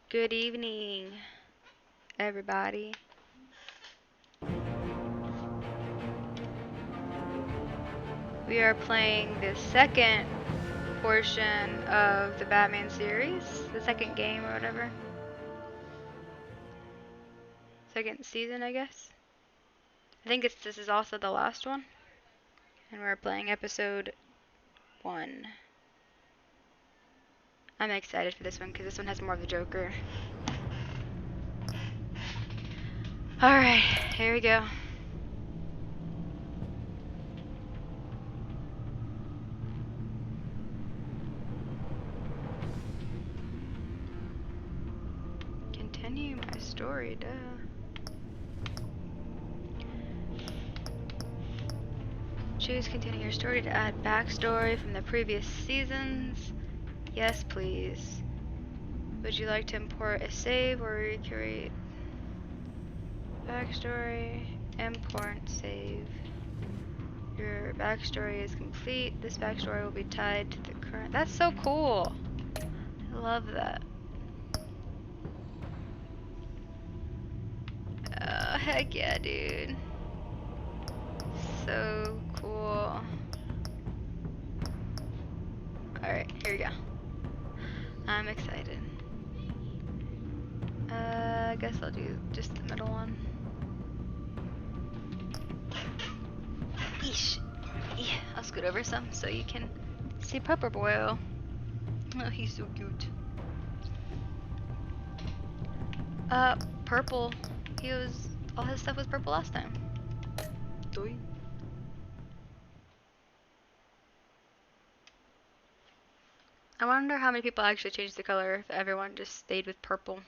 Good evening, everybody. We are playing the second portion of the Batman series, the second game or whatever. Second season, I guess. I think this is also the last one. And we're playing episode 1. I'm excited for this one because this one has more of the Joker. Alright, here we go. Continue my story, duh. Choose continue your story to add backstory from the previous seasons. Yes, please. Would you like to import a save or recreate backstory? Import save. Your backstory is complete. This backstory will be tied to the current. That's so cool. I love that. Oh, heck yeah, dude. So cool. Alright, here we go. I'm excited. I guess I'll do just the middle one. Eesh. Yeah, I'll scoot over some so you can see Pepper Boy. Oh, he's so cute. Purple. All his stuff was purple last time. Doy. I wonder how many people actually changed the color if everyone just stayed with purple.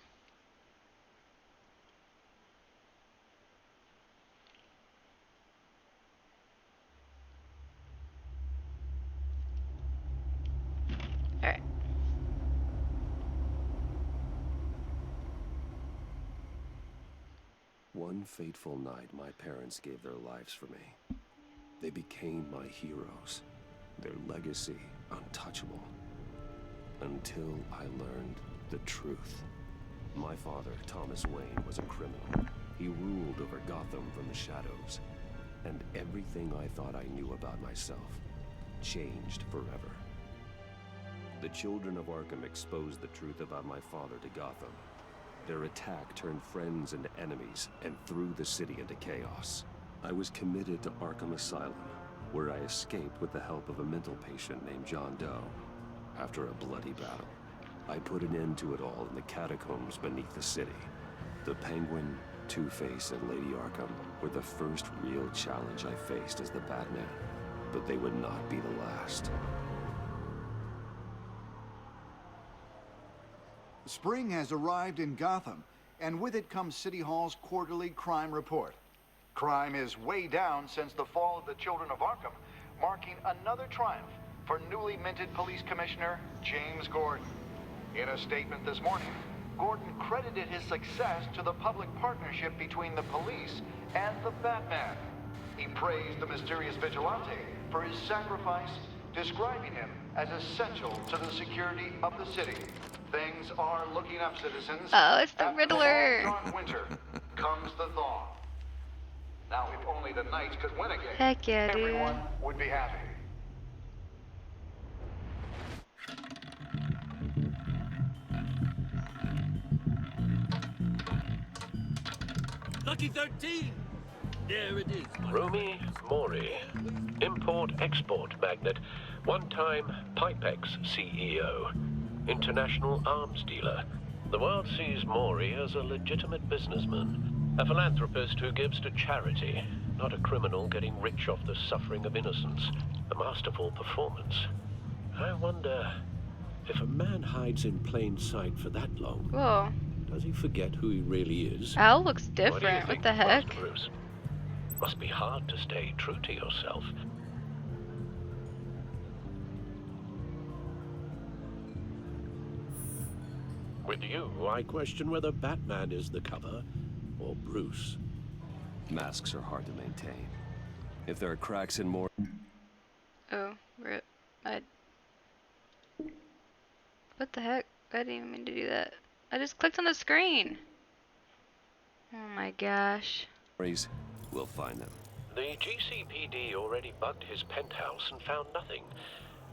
Alright. One fateful night, my parents gave their lives for me. They became my heroes, their legacy untouchable. Until I learned the truth. My father, Thomas Wayne, was a criminal. He ruled over Gotham from the shadows. And everything I thought I knew about myself changed forever. The children of Arkham exposed the truth about my father to Gotham. Their attack turned friends into enemies and threw the city into chaos. I was committed to Arkham Asylum, where I escaped with the help of a mental patient named John Doe. After a bloody battle, I put an end to it all in the catacombs beneath the city. The Penguin, Two-Face, and Lady Arkham were the first real challenge I faced as the Batman, but they would not be the last. Spring has arrived in Gotham, and with it comes City Hall's quarterly crime report. Crime is way down since the fall of the Children of Arkham, marking another triumph for newly minted Police Commissioner James Gordon. In a statement this morning, Gordon credited his success to the public partnership between the police and the Batman. He praised the mysterious vigilante for his sacrifice, describing him as essential to the security of the city. Things are looking up, citizens. Oh, it's the After Riddler. long, dark winter comes the thaw. Now, if only the Knights could win again, Heck yeah, dude. everyone would be happy. Lucky 13! There it is. Rumi Mori, import-export magnate, one-time Pipex CEO, international arms dealer. The world sees Mori as a legitimate businessman, a philanthropist who gives to charity, not a criminal getting rich off the suffering of innocence. A masterful performance. I wonder, If a man hides in plain sight for that long, Whoa. does he forget who he really is? Al looks what do you different. What think, the heck? Master Bruce? Must be hard to stay true to yourself. With you, I question whether Batman is the cover or Bruce. Masks are hard to maintain. If there are cracks in more... Oh, rip. What the heck? I didn't even mean to do that. I just clicked on the screen. Oh my gosh. We'll find them. The GCPD already bugged his penthouse and found nothing,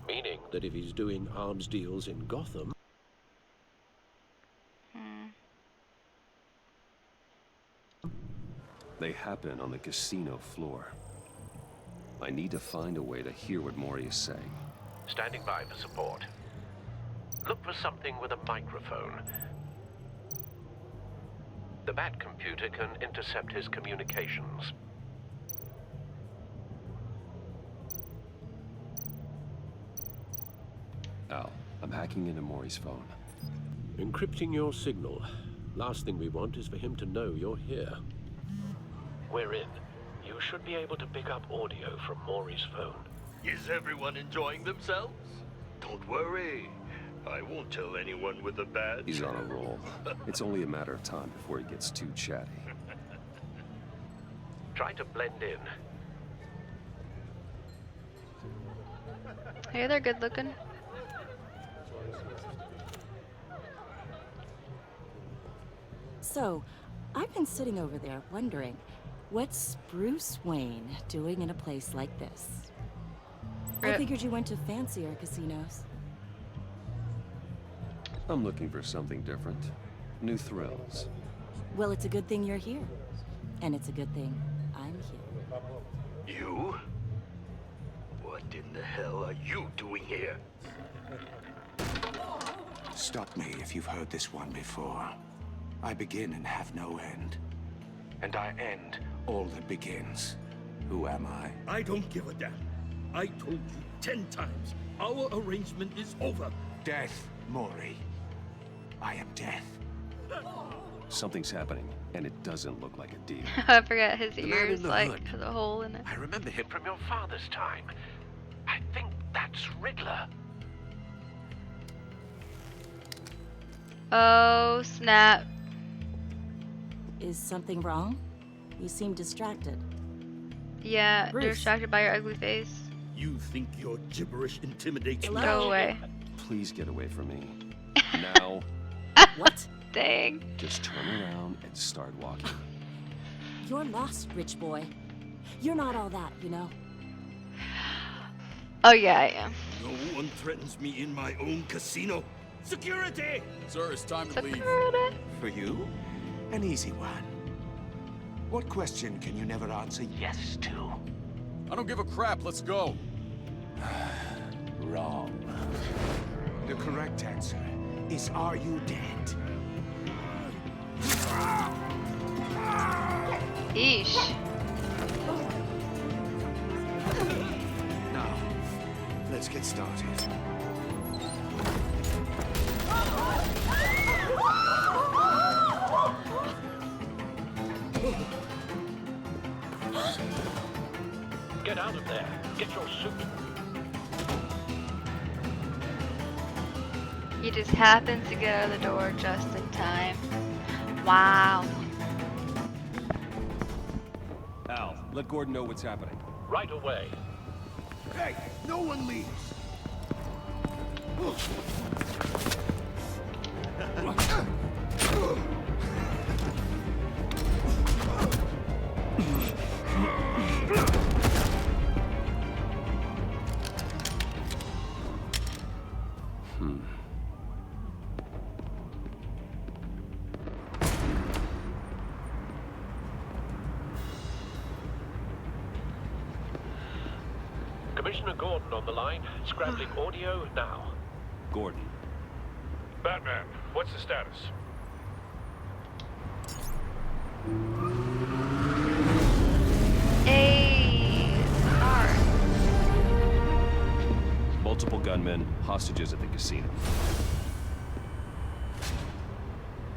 meaning That if he's doing arms deals in Gotham, They happen on the casino floor. I need to find a way to hear what Mori is saying. standing by for support. Look for something with a microphone. The Bat computer can intercept his communications. Al, I'm hacking into Mori's phone. encrypting your signal. Last thing we want is for him to know you're here. We're in. You should be able to pick up audio from Maury's phone. Is everyone enjoying themselves? Don't worry. I won't tell anyone with a badge. He's on a roll. It's only a matter of time before he gets too chatty. Try to blend in. Hey, they're good looking. So, I've been sitting over there wondering, what's Bruce Wayne doing in a place like this? I figured you went to fancier casinos. I'm looking for something different. New thrills. Well, it's a good thing you're here. And it's a good thing I'm here. You? What in the hell are you doing here? Stop me if you've heard this one before. I begin and have no end. And I end all that begins. Who am I? I don't give a damn. I told you 10 times. Our arrangement is over. Death, Mori. I am death. Something's happening, and it doesn't look like a deal. I forgot his The man in ears the like hood. has a hole in it. I remember him from your father's time. I think that's Riddler. Oh snap. Is something wrong? You seem distracted. Yeah, Bruce. distracted by your ugly face. You think your gibberish intimidates me? Go away. Please get away from me. Now, What? Dang. just turn around and start walking. You're lost, rich boy. You're not all that, you know? Oh yeah, I am. No one threatens me in my own casino. Security! Sir, it's time to leave. Security. For you, an easy one. What question can you never answer yes to? I don't give a crap. Let's go. Wrong. The correct answer is, are you dead? Eesh. Now, let's get started. Get out of there. Get your suit. He just happens to get out of the door just in time. Wow. Al, let Gordon know what's happening. Right away. Hey, no one leaves. Commissioner Gordon on the line. Scrambling audio now. Gordon, Batman, what's the status? Alright. multiple gunmen, hostages at the casino.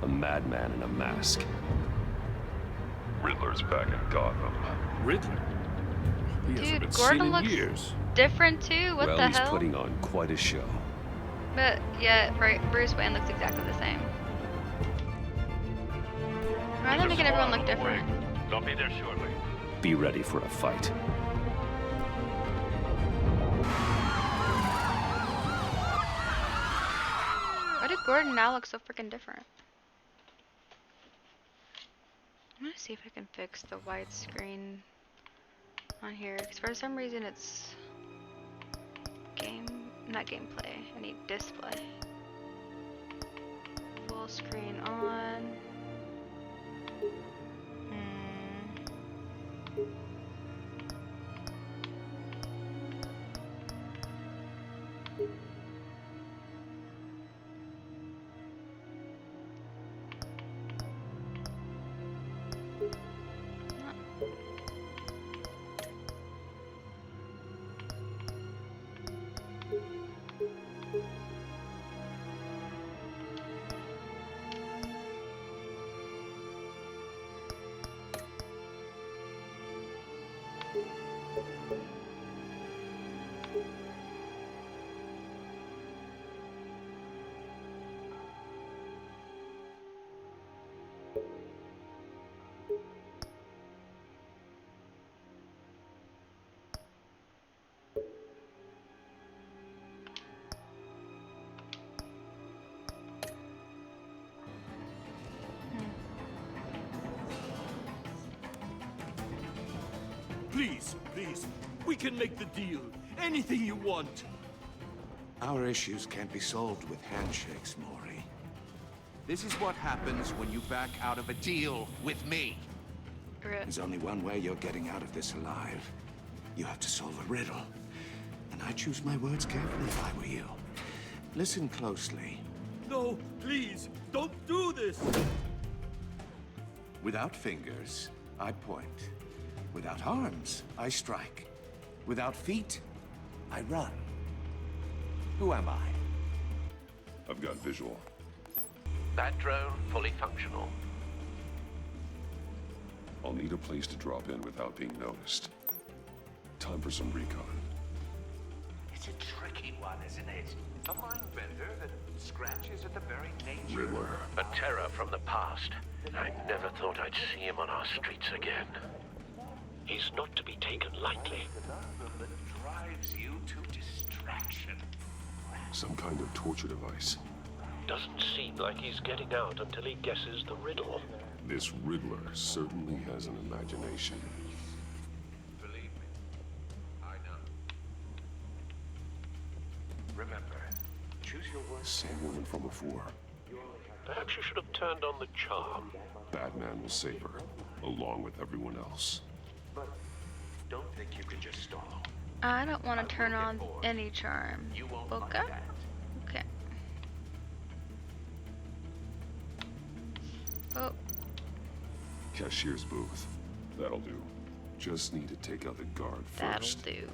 A madman in a mask. Riddler's back in Gotham. Riddler? He hasn't Dude, been Gordon seen in looks years. different too. What well, the he's hell? putting on quite a show. But yeah, right. Bruce Wayne looks exactly the same. Why are they making everyone look different? They'll be there shortly. Be ready for a fight. Why did Gordon now look so freaking different? I'm gonna see if I can fix the widescreen on here, because for some reason it's not gameplay. I need display. Full screen on. Please, please, we can make the deal. Anything you want. Our issues can't be solved with handshakes, Maury. This is what happens when you back out of a deal with me. There's only one way you're getting out of this alive. You have to solve a riddle. And I choose my words carefully if I were you. Listen closely. No, please, don't do this! Without fingers, I point. Without arms, I strike. Without feet, I run. Who am I? I've got visual. That drone fully functional. I'll need a place to drop in without being noticed. Time for some recon. It's a tricky one, isn't it? A mind bender that scratches at the very nature. Riddler. A terror from the past. I never thought I'd see him on our streets again. He's not to be taken lightly. That drives you to distraction. Some kind of torture device. Doesn't seem like he's getting out until he guesses the riddle. This Riddler certainly has an imagination. Believe me, I know. Remember, choose your words. Same woman from before. Perhaps you should have turned on the charm. Batman will save her, along with everyone else. But don't think you can just stall. I don't want to turn on any charm. You won't Okay. like that. Okay. Oh, Cashier's booth. That'll do. Just need to take out the guard that'll first. do.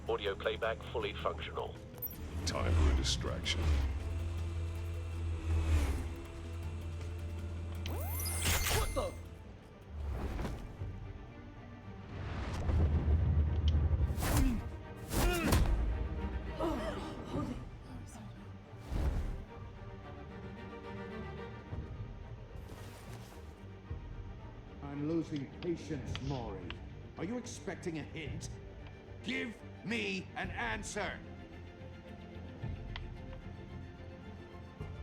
Audio playback fully functional. Time for a distraction. What the? I'm losing patience, Maury. Are you expecting a hint? Give me an answer.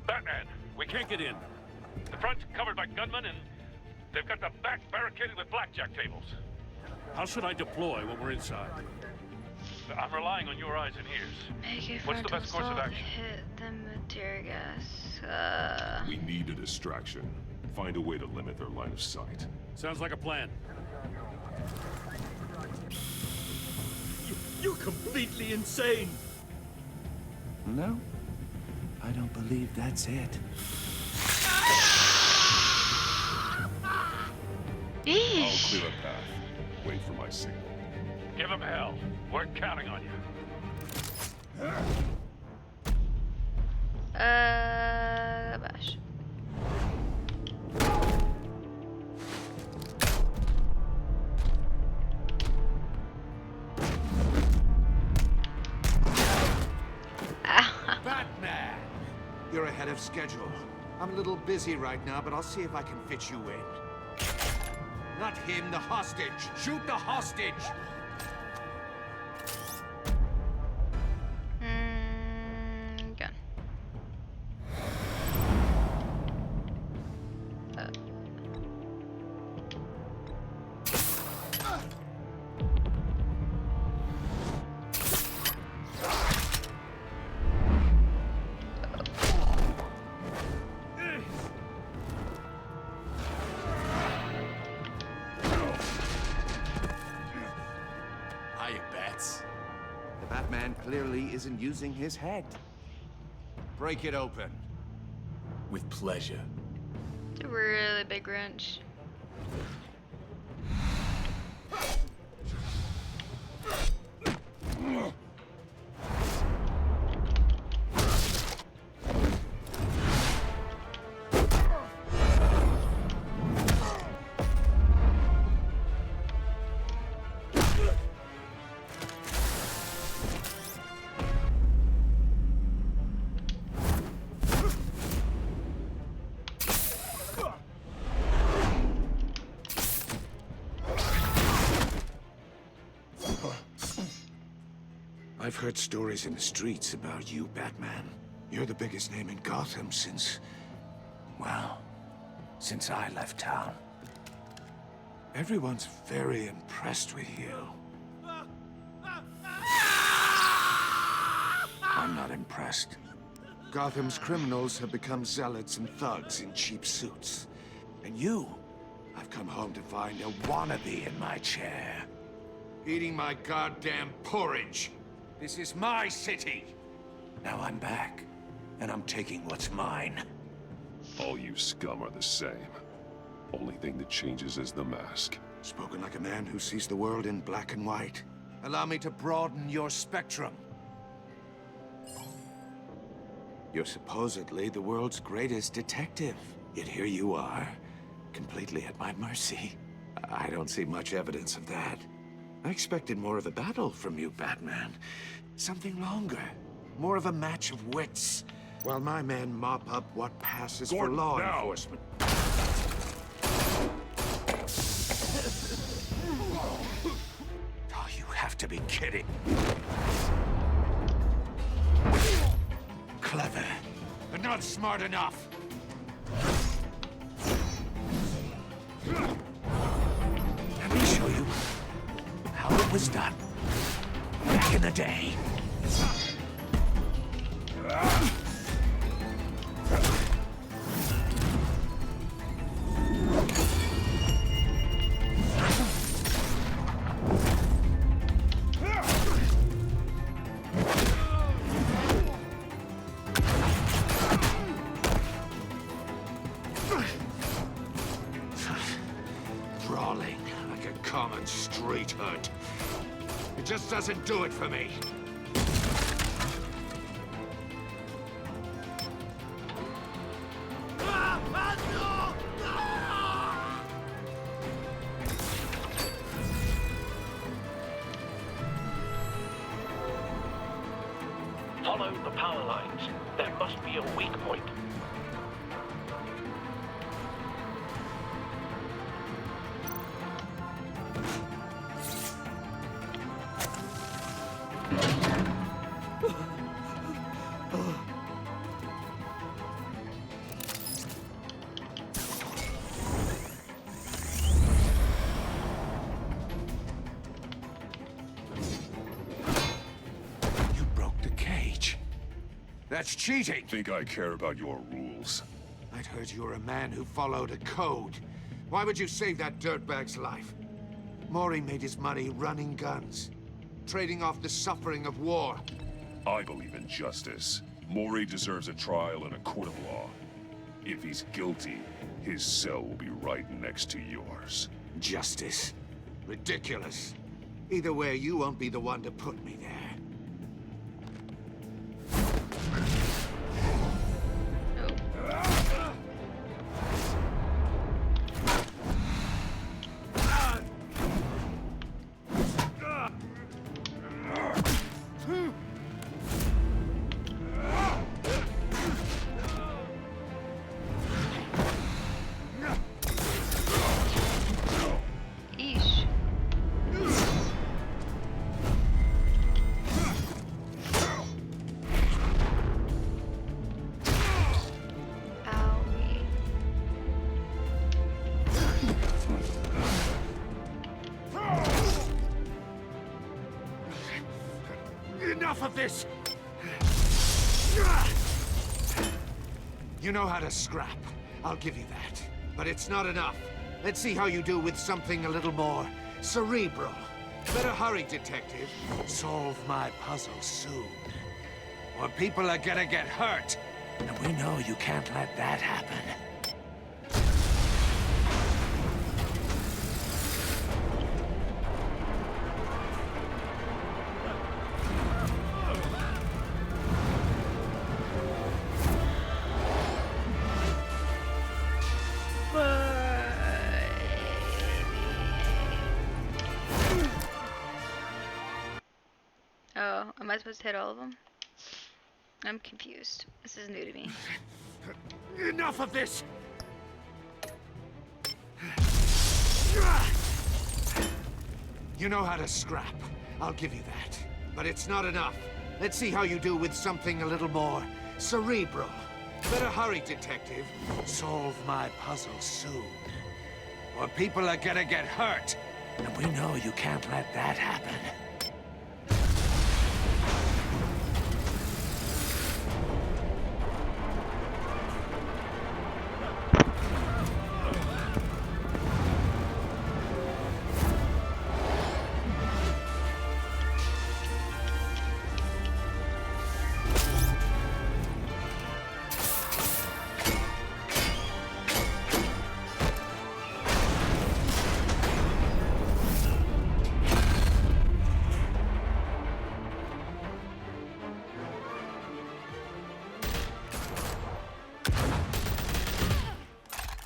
Batman, we can't get in. The front's covered by gunmen, and they've got the back barricaded with blackjack tables. How should I deploy when we're inside? I'm relying on your eyes and ears. Make a What's the best course of frontal action? Hit them with tear gas. We need a distraction. Find a way to limit their line of sight. Sounds like a plan. You're completely insane. No, I don't believe that's it. I'll clear a path. Wait for my signal. Give them hell. We're counting on you. Gosh. Batman! You're ahead of schedule. I'm a little busy right now, but I'll see if I can fit you in. Not him, the hostage! Shoot the hostage! Gun. Hiya, Bats. The Batman clearly isn't using his head. Break it open. With pleasure. It's a really big wrench. I've heard stories in the streets about you, Batman. You're the biggest name in Gotham since... well, since I left town. Everyone's very impressed with you. I'm not impressed. Gotham's criminals have become zealots and thugs in cheap suits. And you, I've come home to find a wannabe in my chair. Eating my goddamn porridge. This is my city. Now I'm back, and I'm taking what's mine. All you scum are the same. Only thing that changes is the mask. Spoken like a man who sees the world in black and white. Allow me to broaden your spectrum. You're supposedly the world's greatest detective. Yet here you are, completely at my mercy. I don't see much evidence of that. I expected more of a battle from you, Batman. Something longer. More of a match of wits. While my men mop up what passes for law enforcement. Oh, you have to be kidding. Clever, but not smart enough. Let me show you how it was done back in the day. Brawling like a common street hood. It just doesn't do it for me. Follow the power lines. There must be a weak point. You broke the cage. That's cheating. Think I care about your rules? I'd heard you were a man who followed a code. Why would you save that dirtbag's life? Mori made his money running guns, trading off the suffering of war. I believe in justice. Mori deserves a trial in a court of law. If he's guilty, his cell will be right next to yours. Justice. Ridiculous. Either way, you won't be the one to put me there. Eesh. Owie. Enough of this! You know how to scrap. I'll give you that. But it's not enough. Let's see how you do with something a little more cerebral. Better hurry, detective. Solve my puzzle soon. Or people are gonna get hurt. And we know you can't let that happen. Oh, am I supposed to hit all of them? I'm confused. This is new to me. Enough of this! You know how to scrap. I'll give you that. But it's not enough. Let's see how you do with something a little more cerebral. Better hurry, detective. Solve my puzzle soon. Or people are gonna get hurt. And we know you can't let that happen.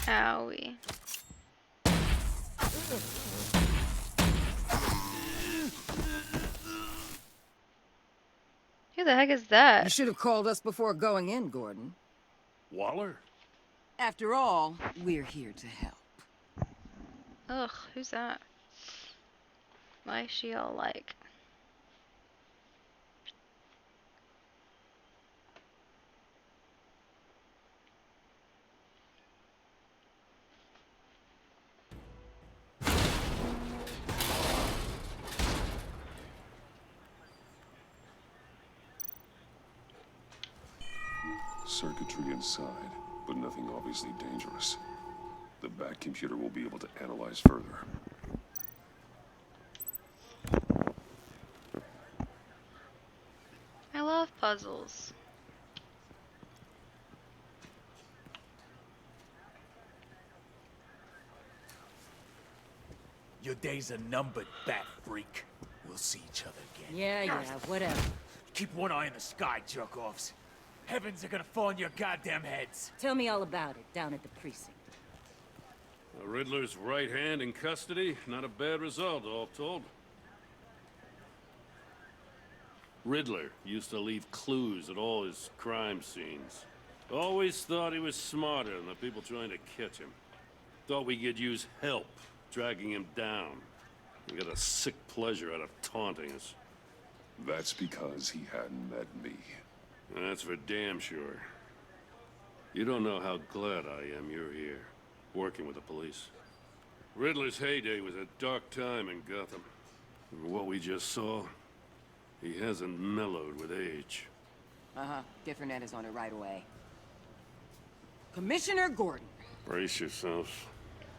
Owie. Who the heck is that? You should have called us before going in, Gordon. Waller? After all, we're here to help. Ugh, who's that? Why is she all like? Circuitry inside, but nothing obviously dangerous. The back computer will be able to analyze further. I love puzzles. Your days are numbered, bat freak. We'll see each other again. Yeah, whatever. Keep one eye in the sky, jerk-offs. Heavens are gonna fall on your goddamn heads. Tell me all about it down at the precinct. The Riddler's right hand in custody. Not a bad result, all told. Riddler used to leave clues at all his crime scenes. Always thought he was smarter than the people trying to catch him. Thought we could use help dragging him down. He got a sick pleasure out of taunting us. That's because he hadn't met me. That's for damn sure. You don't know how glad I am you're here, working with the police. Riddler's heyday was a dark time in Gotham. From what we just saw, he hasn't mellowed with age. Get Fernandez on it right away. Commissioner Gordon. Brace yourselves.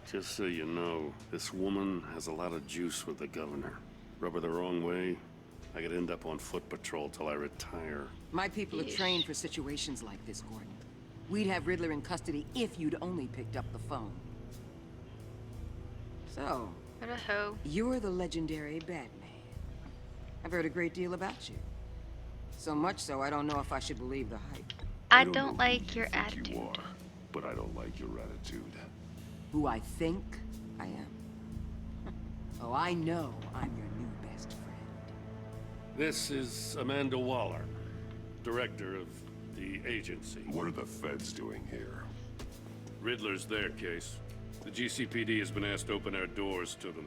Just so you know, this woman has a lot of juice with the governor. Rub her the wrong way, I could end up on foot patrol till I retire. My people are trained for situations like this, Gordon. We'd have Riddler in custody if you'd only picked up the phone. So, What a hoe. you're the legendary Batman. I've heard a great deal about you. So much so, I don't know if I should believe the hype. I know don't who like you your think attitude. You are, but I don't like your attitude. Who I think I am. Oh, I know I'm your new best friend. This is Amanda Waller, director of the agency. What are the feds doing here? Riddler's their case. The GCPD has been asked to open our doors to them.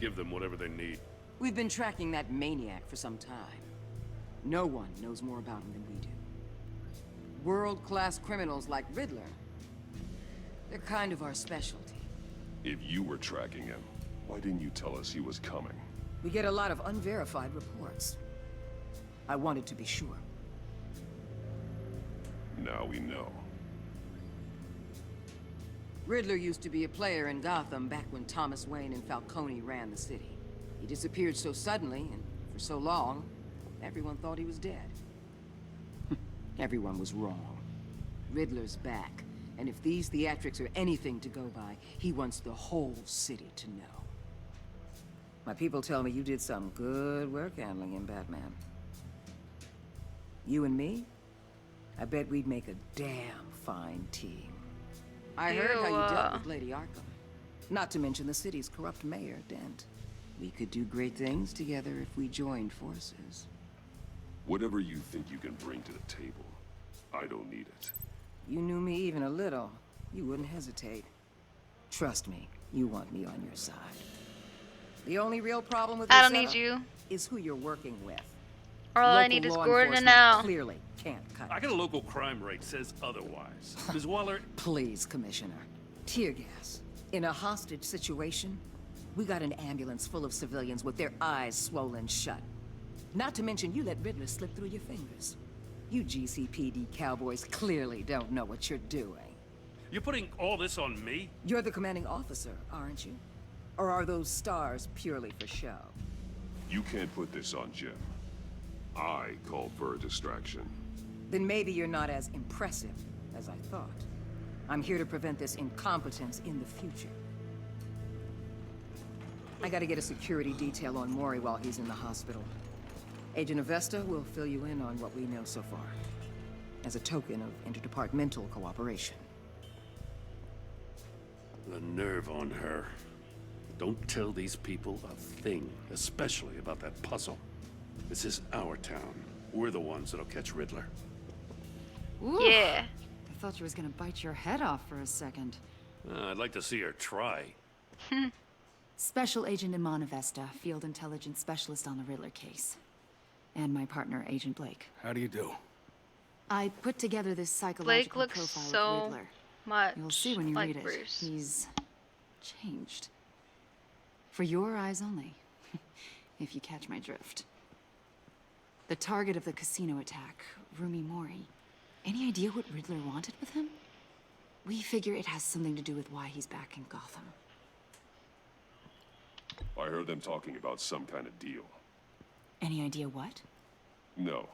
Give them whatever they need. We've been tracking that maniac for some time. No one knows more about him than we do. World-class criminals like Riddler, they're kind of our specialty. If you were tracking him, why didn't you tell us he was coming? We get a lot of unverified reports. I wanted to be sure. Now we know. Riddler used to be a player in Gotham back when Thomas Wayne and Falcone ran the city. He disappeared so suddenly and for so long, everyone thought he was dead. Everyone was wrong. Riddler's back, and if these theatrics are anything to go by, he wants the whole city to know. My people tell me you did some good work handling him, Batman. You and me? I bet we'd make a damn fine team. I heard how you dealt with Lady Arkham. Not to mention the city's corrupt mayor, Dent. We could do great things together if we joined forces. Whatever you think you can bring to the table, I don't need it. You knew me even a little, you wouldn't hesitate. Trust me, you want me on your side. The only real problem with I this don't need you. is who you're working with. All I need is Gordon now. Clearly can't cut I got a local crime rate says otherwise. Ms. Waller, Please, Commissioner. Tear gas. In a hostage situation, we got an ambulance full of civilians with their eyes swollen shut. Not to mention you let Riddler slip through your fingers. You GCPD cowboys clearly don't know what you're doing. you're putting all this on me? You're the commanding officer, aren't you? Or are those stars purely for show? You can't put this on Jim. I called for a distraction. Then maybe you're not as impressive as I thought. I'm here to prevent this incompetence in the future. I gotta get a security detail on Mori while he's in the hospital. Agent Avesta will fill you in on what we know so far, as a token of interdepartmental cooperation. The nerve on her. Don't tell these people a thing, especially about that puzzle. This is our town. We're the ones that'll catch Riddler. Ooh, Yeah. I thought you was gonna bite your head off for a second. I'd like to see her try. Special Agent Iman Avesta, Field Intelligence Specialist on the Riddler case. And my partner, Agent Blake. How do you do? I put together this psychological Blake looks profile so of Riddler. much You'll see when you like read it. Bruce. He's changed. For your eyes only, if you catch my drift. The target of the casino attack, Rumi Mori. Any idea what Riddler wanted with him? We figure it has something to do with why he's back in Gotham. I heard them talking about some kind of deal. Any idea what? No,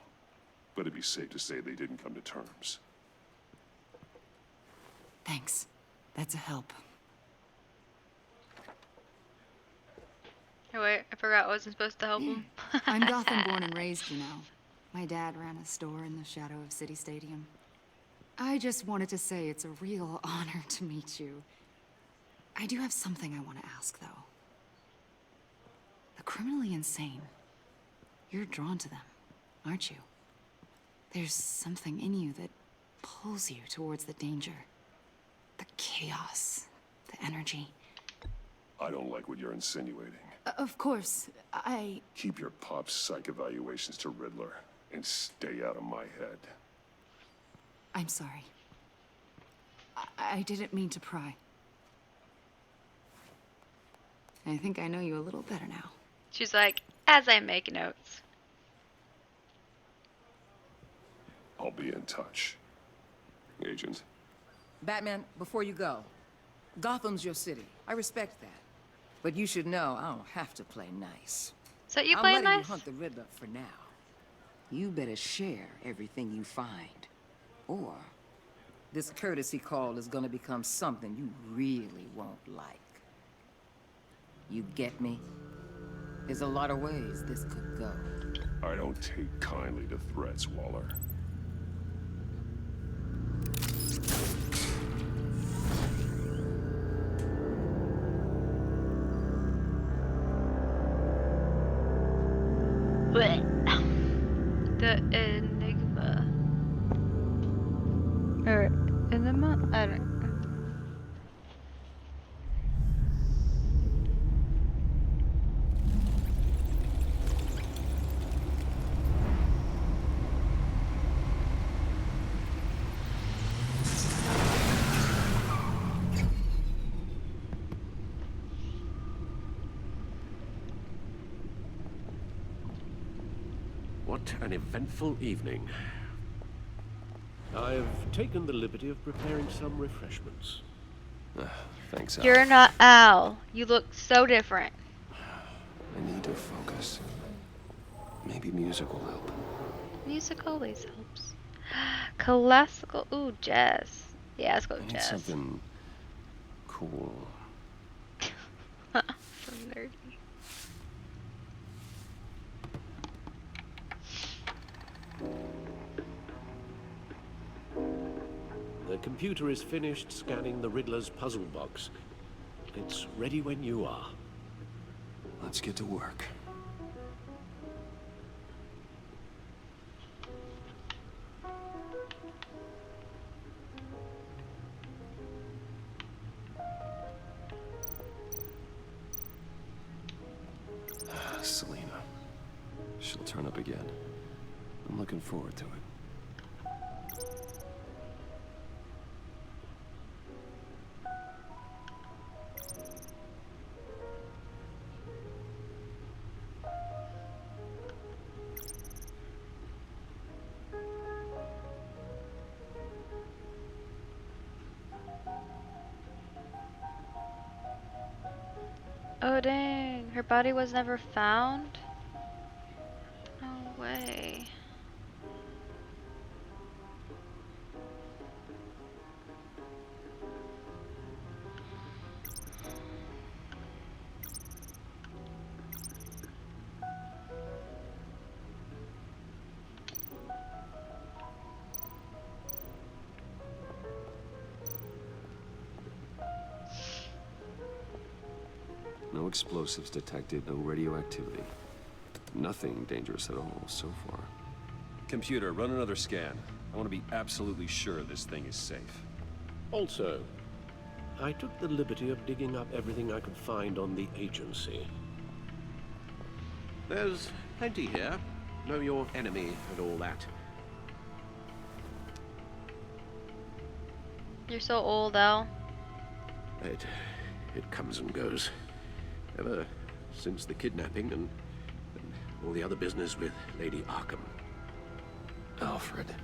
but it'd be safe to say they didn't come to terms. Thanks. That's a help. Oh wait, I forgot I wasn't supposed to help him. I'm Gotham born and raised, you know. My dad ran a store in the shadow of City Stadium. I just wanted to say it's a real honor to meet you. I do have something I want to ask, though. The criminally insane. You're drawn to them, aren't you? There's something in you that pulls you towards the danger. The chaos, the energy. I don't like what you're insinuating. Of course, I... Keep your pop's psych evaluations to Riddler and stay out of my head. I'm sorry. I didn't mean to pry. I think I know you a little better now. She's like, as I make notes. I'll be in touch. Agent. Batman, before you go, Gotham's your city. I respect that. But you should know I don't have to play nice. So you I'm playing letting nice? you hunt the Riddler for now. You better share everything you find. Or this courtesy call is gonna become something you really won't like. You get me? There's a lot of ways this could go. I don't take kindly to threats, Waller. The Enigma. Or Enigma? I don't know. What an eventful evening. I've taken the liberty of preparing some refreshments. Thanks, Al. You're not Al. You look so different. I need need to focus. Maybe music will help. Music always helps. Classical. Ooh, jazz. Yeah, let's go I with need jazz. something cool. So nerdy. The computer is finished scanning the Riddler's puzzle box. It's ready when you are. Let's get to work. Selena. She'll turn up again. I'm looking forward to it. Oh dang, her body was never found? No way. No explosives detected, no radioactivity. Nothing dangerous at all so far. Computer, run another scan. I want to be absolutely sure this thing is safe. Also, I took the liberty of digging up everything I could find on the agency. There's plenty here. Know your enemy and all that. You're so old, Al. It comes and goes. Ever since the kidnapping and all the other business with Lady Arkham. Alfred.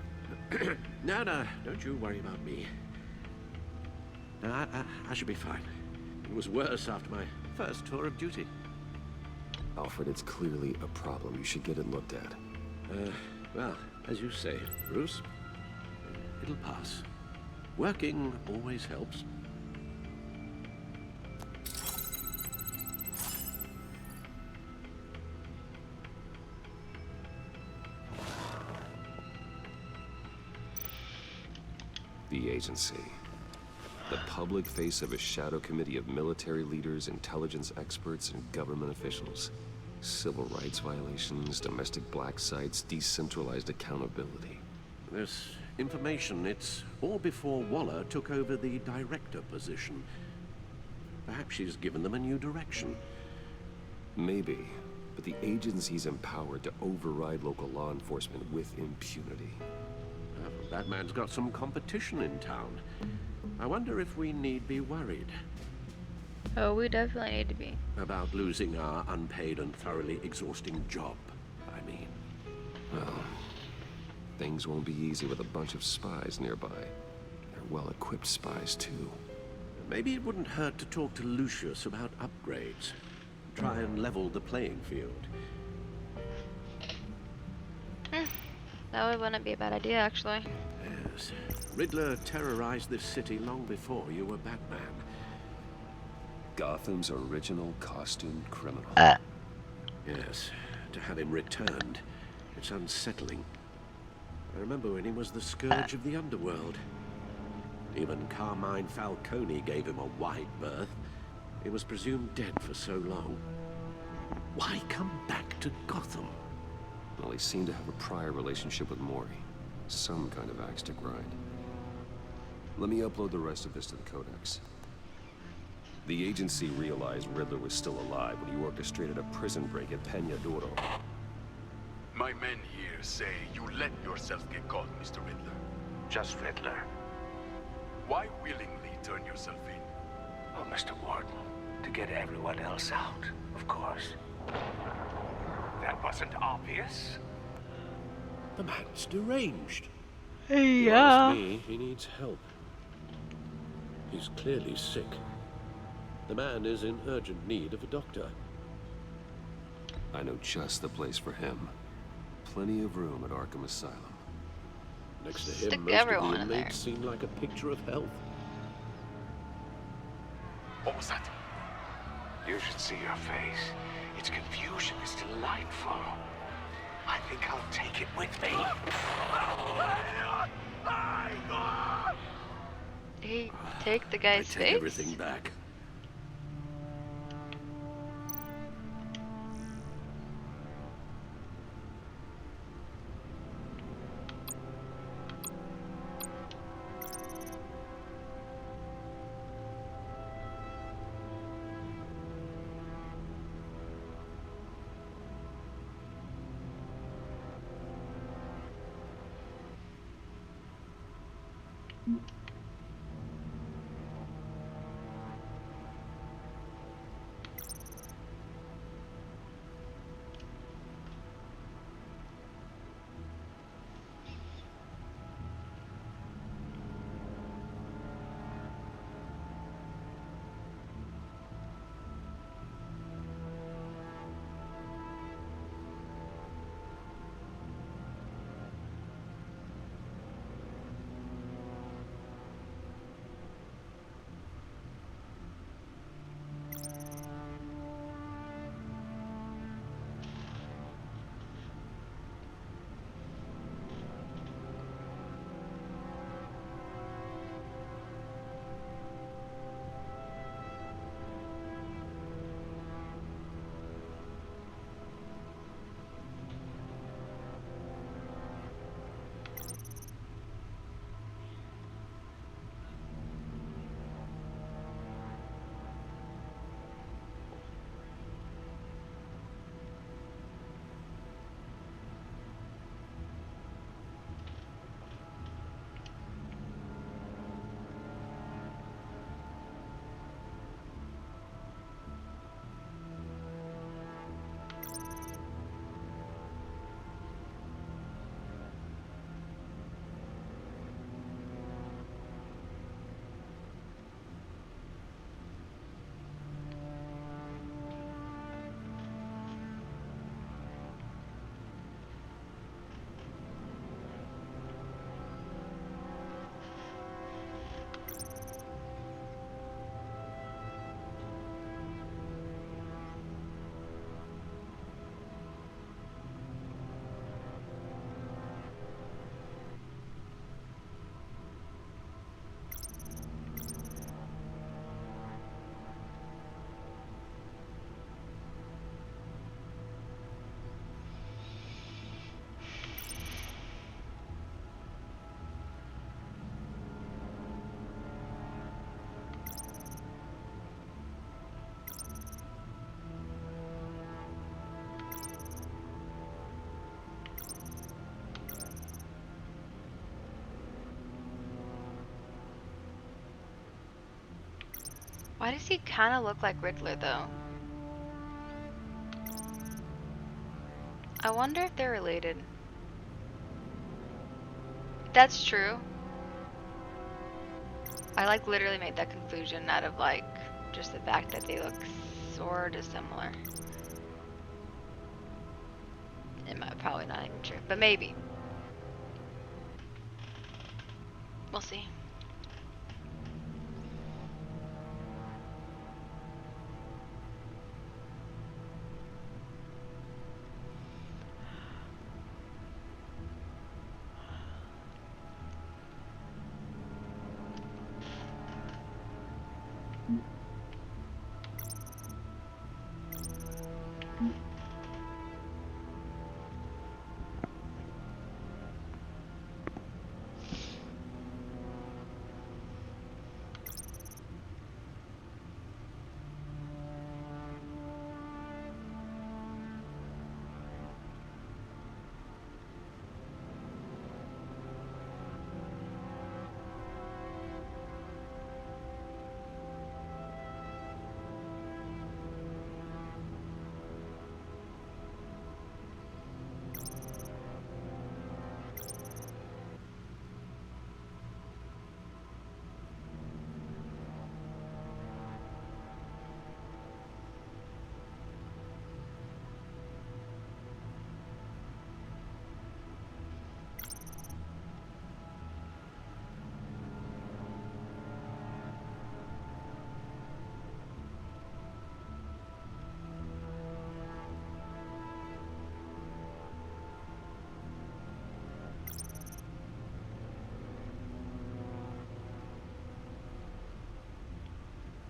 No, don't you worry about me. No, I should be fine. It was worse after my first tour of duty. Alfred, it's clearly a problem. You should get it looked at. Well, as you say, Bruce, it'll pass. Working always helps. The agency. The public face of a shadow committee of military leaders, intelligence experts, and government officials. Civil rights violations, domestic black sites, decentralized accountability. This information, it's all before Waller took over the director position. Perhaps she's given them a new direction. Maybe, but the agency's empowered to override local law enforcement with impunity. Batman's got some competition in town. I wonder if we need be worried. Oh, we definitely need to be. About losing our unpaid and thoroughly exhausting job, I mean. Well, things won't be easy with a bunch of spies nearby. They're well-equipped spies, too. Maybe it wouldn't hurt to talk to Lucius about upgrades. Try and level the playing field. That wouldn't be a bad idea, actually. Yes. Riddler terrorized this city long before you were Batman. Gotham's original costumed criminal. Yes. To have him returned, it's unsettling. I remember when he was the scourge of the underworld. Even Carmine Falcone gave him a wide berth. He was presumed dead for so long. Why come back to Gotham? Well, he seemed to have a prior relationship with Mori. Some kind of axe to grind. Let me upload the rest of this to the Codex. The agency realized Riddler was still alive when he orchestrated a prison break at Peña Duro. My men here say you let yourself get caught, Mr. Riddler. Just Riddler. Why willingly turn yourself in? Oh, Mr. Warden, to get everyone else out, of course. That wasn't obvious. The man's deranged. Yeah. You ask me, he needs help. He's clearly sick. The man is in urgent need of a doctor. I know just the place for him. Plenty of room at Arkham Asylum. Next to Stick him, most of the everyone in there. inmates seem like a picture of health. What was that? You should see your face. Its confusion is delightful. I think I'll take it with me. Did he take the guy's I take face? everything back. Why does he kind of look like Riddler, though? I wonder if they're related. That's true. I like literally made that conclusion out of like just the fact that they look sort of similar. It might probably not even true, but maybe. We'll see.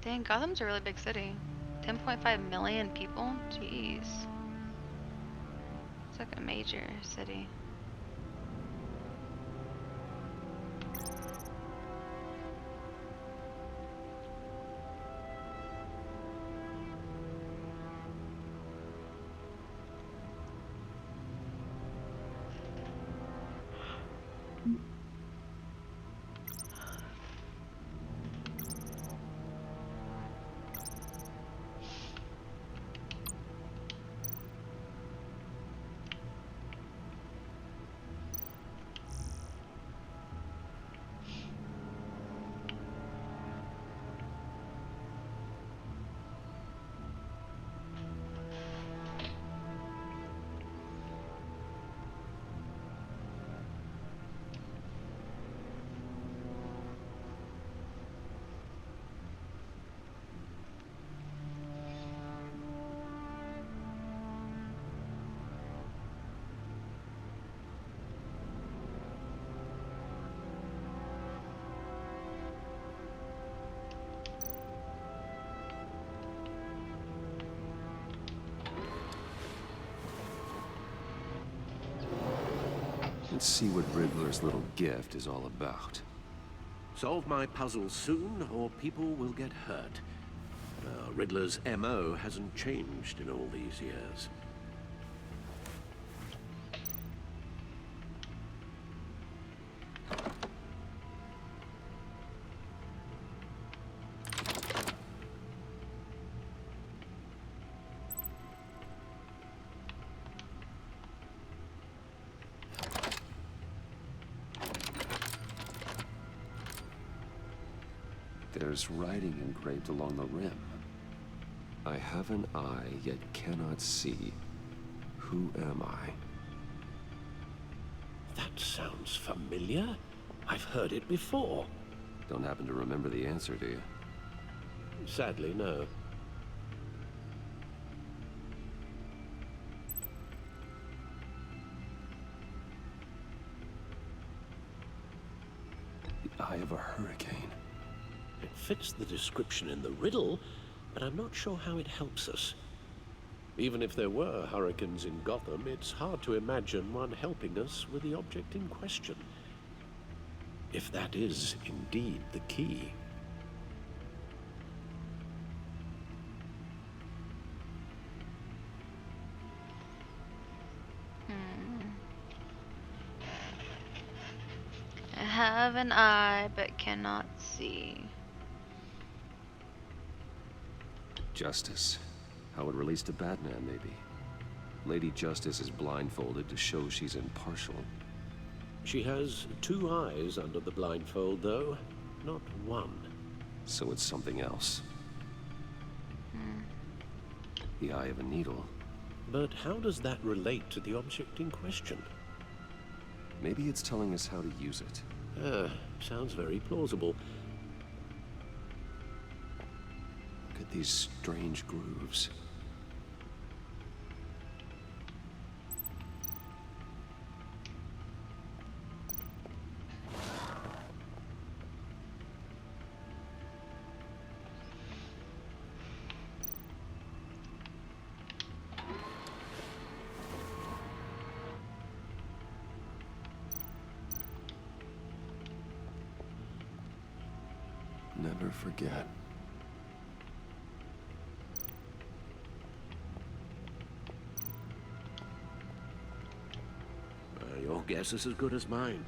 Dang, Gotham's a really big city. 10.5 million people? Jeez. It's like a major city. Let's see what Riddler's little gift is all about. Solve my puzzle soon, or people will get hurt. Riddler's MO hasn't changed in all these years. There's writing engraved along the rim. I have an eye, yet cannot see. Who am I? That sounds familiar. I've heard it before. Don't happen to remember the answer, do you? Sadly, no. The eye of a hurricane. It fits the description in the riddle, but I'm not sure how it helps us. Even if there were hurricanes in Gotham, it's hard to imagine one helping us with the object in question. If that is indeed the key. I have an eye, but cannot see. Justice. How it relates to Batman, maybe. Lady Justice is blindfolded to show she's impartial. She has two eyes under the blindfold, though, not one. So it's something else. The eye of a needle. But how does that relate to the object in question? Maybe it's telling us how to use it. Sounds very plausible. Look at these strange grooves. Never forget. Your guess is as good as mine.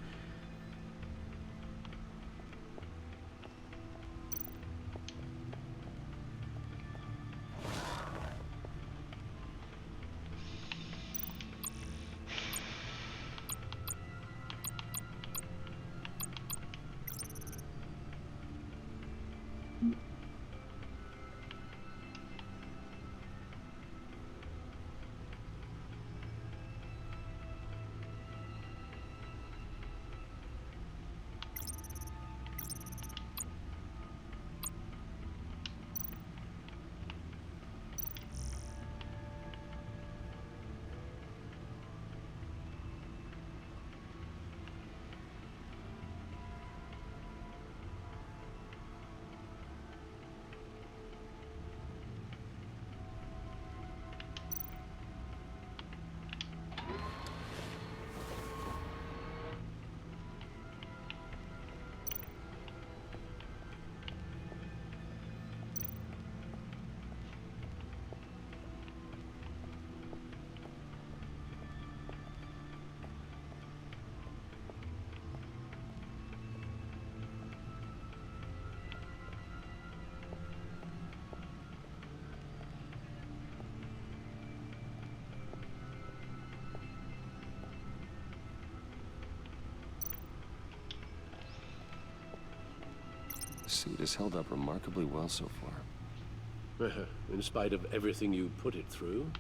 The suit has held up remarkably well so far. In spite of everything you put it through?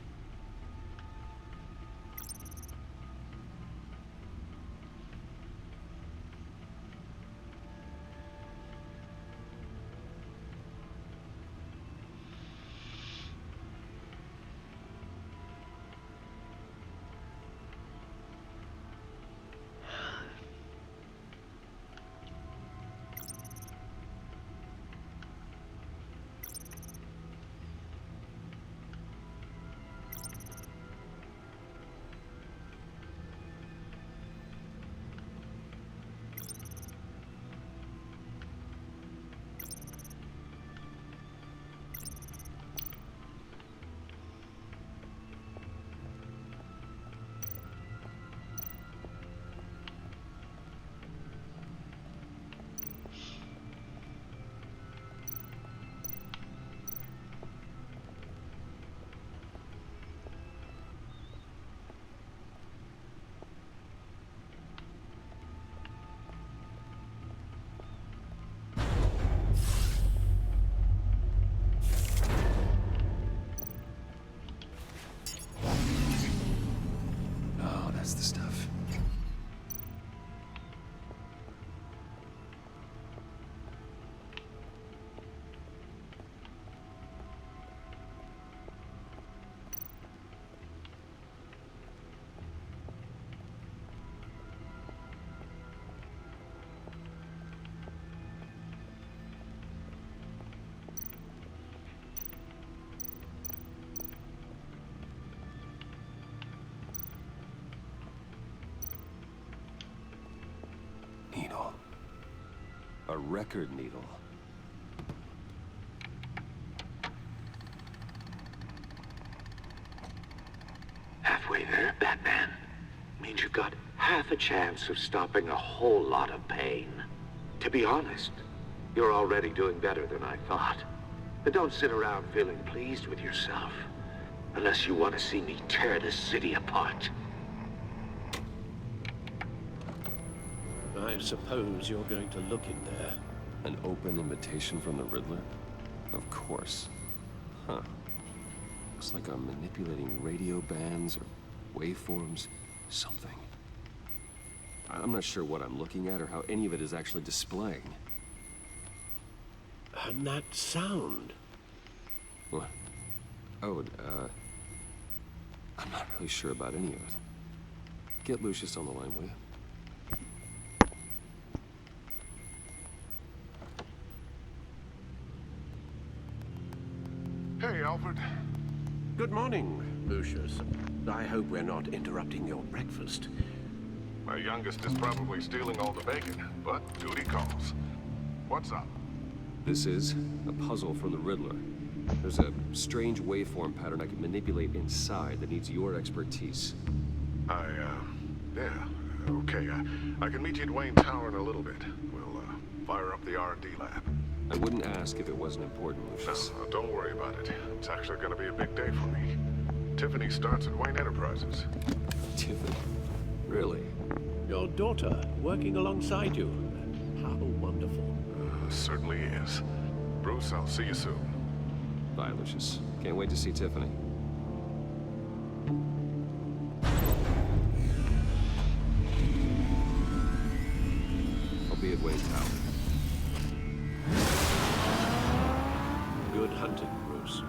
Oh, that's the stuff. Needle. A record needle. Halfway there, Batman. Means you've got half a chance of stopping a whole lot of pain. To be honest, you're already doing better than I thought. But don't sit around feeling pleased with yourself. Unless you want to see me tear this city apart. I suppose you're going to look in there. An open invitation from the Riddler? Of course. Huh. Looks like I'm manipulating radio bands or waveforms. Something. I'm not sure what I'm looking at or how any of it is actually displaying. And that sound. What? Oh, I'm not really sure about any of it. Get Lucius on the line, will you? Hey, Alfred. Good morning, Lucius. I hope we're not interrupting your breakfast. My youngest is probably stealing all the bacon, but duty calls. What's up? This is a puzzle from the Riddler. There's a strange waveform pattern I can manipulate inside that needs your expertise. Yeah, okay. I can meet you at Wayne Tower in a little bit. We'll, fire up the R&D lab. I wouldn't ask if it wasn't important, Lucius. No, don't worry about it. It's actually gonna be a big day for me. Tiffany starts at Wayne Enterprises. Tiffany? Really? Your daughter working alongside you. How wonderful. Certainly is. Bruce, I'll see you soon. Bye, Lucius. Can't wait to see Tiffany. I'll be at Wayne Tower. Good hunting, Bruce.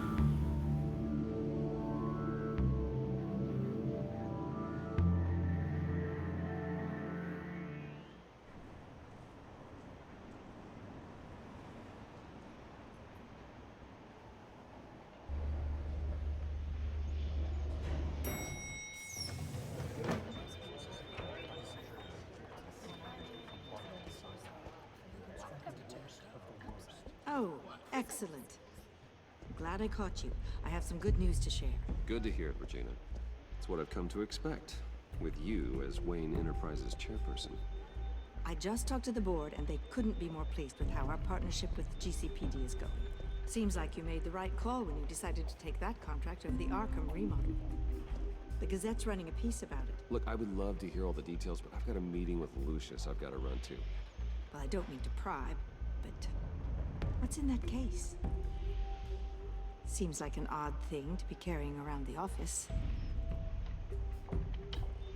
Oh, excellent. Glad I caught you. I have some good news to share. Good to hear it, Regina. It's what I've come to expect, with you as Wayne Enterprises chairperson. I just talked to the board, and they couldn't be more pleased with how our partnership with GCPD is going. Seems like you made the right call when you decided to take that contract over the Arkham remodel. The Gazette's running a piece about it. Look, I would love to hear all the details, but I've got a meeting with Lucius I've got to run to. Well, I don't mean to pry, but What's in that case? Seems like an odd thing to be carrying around the office.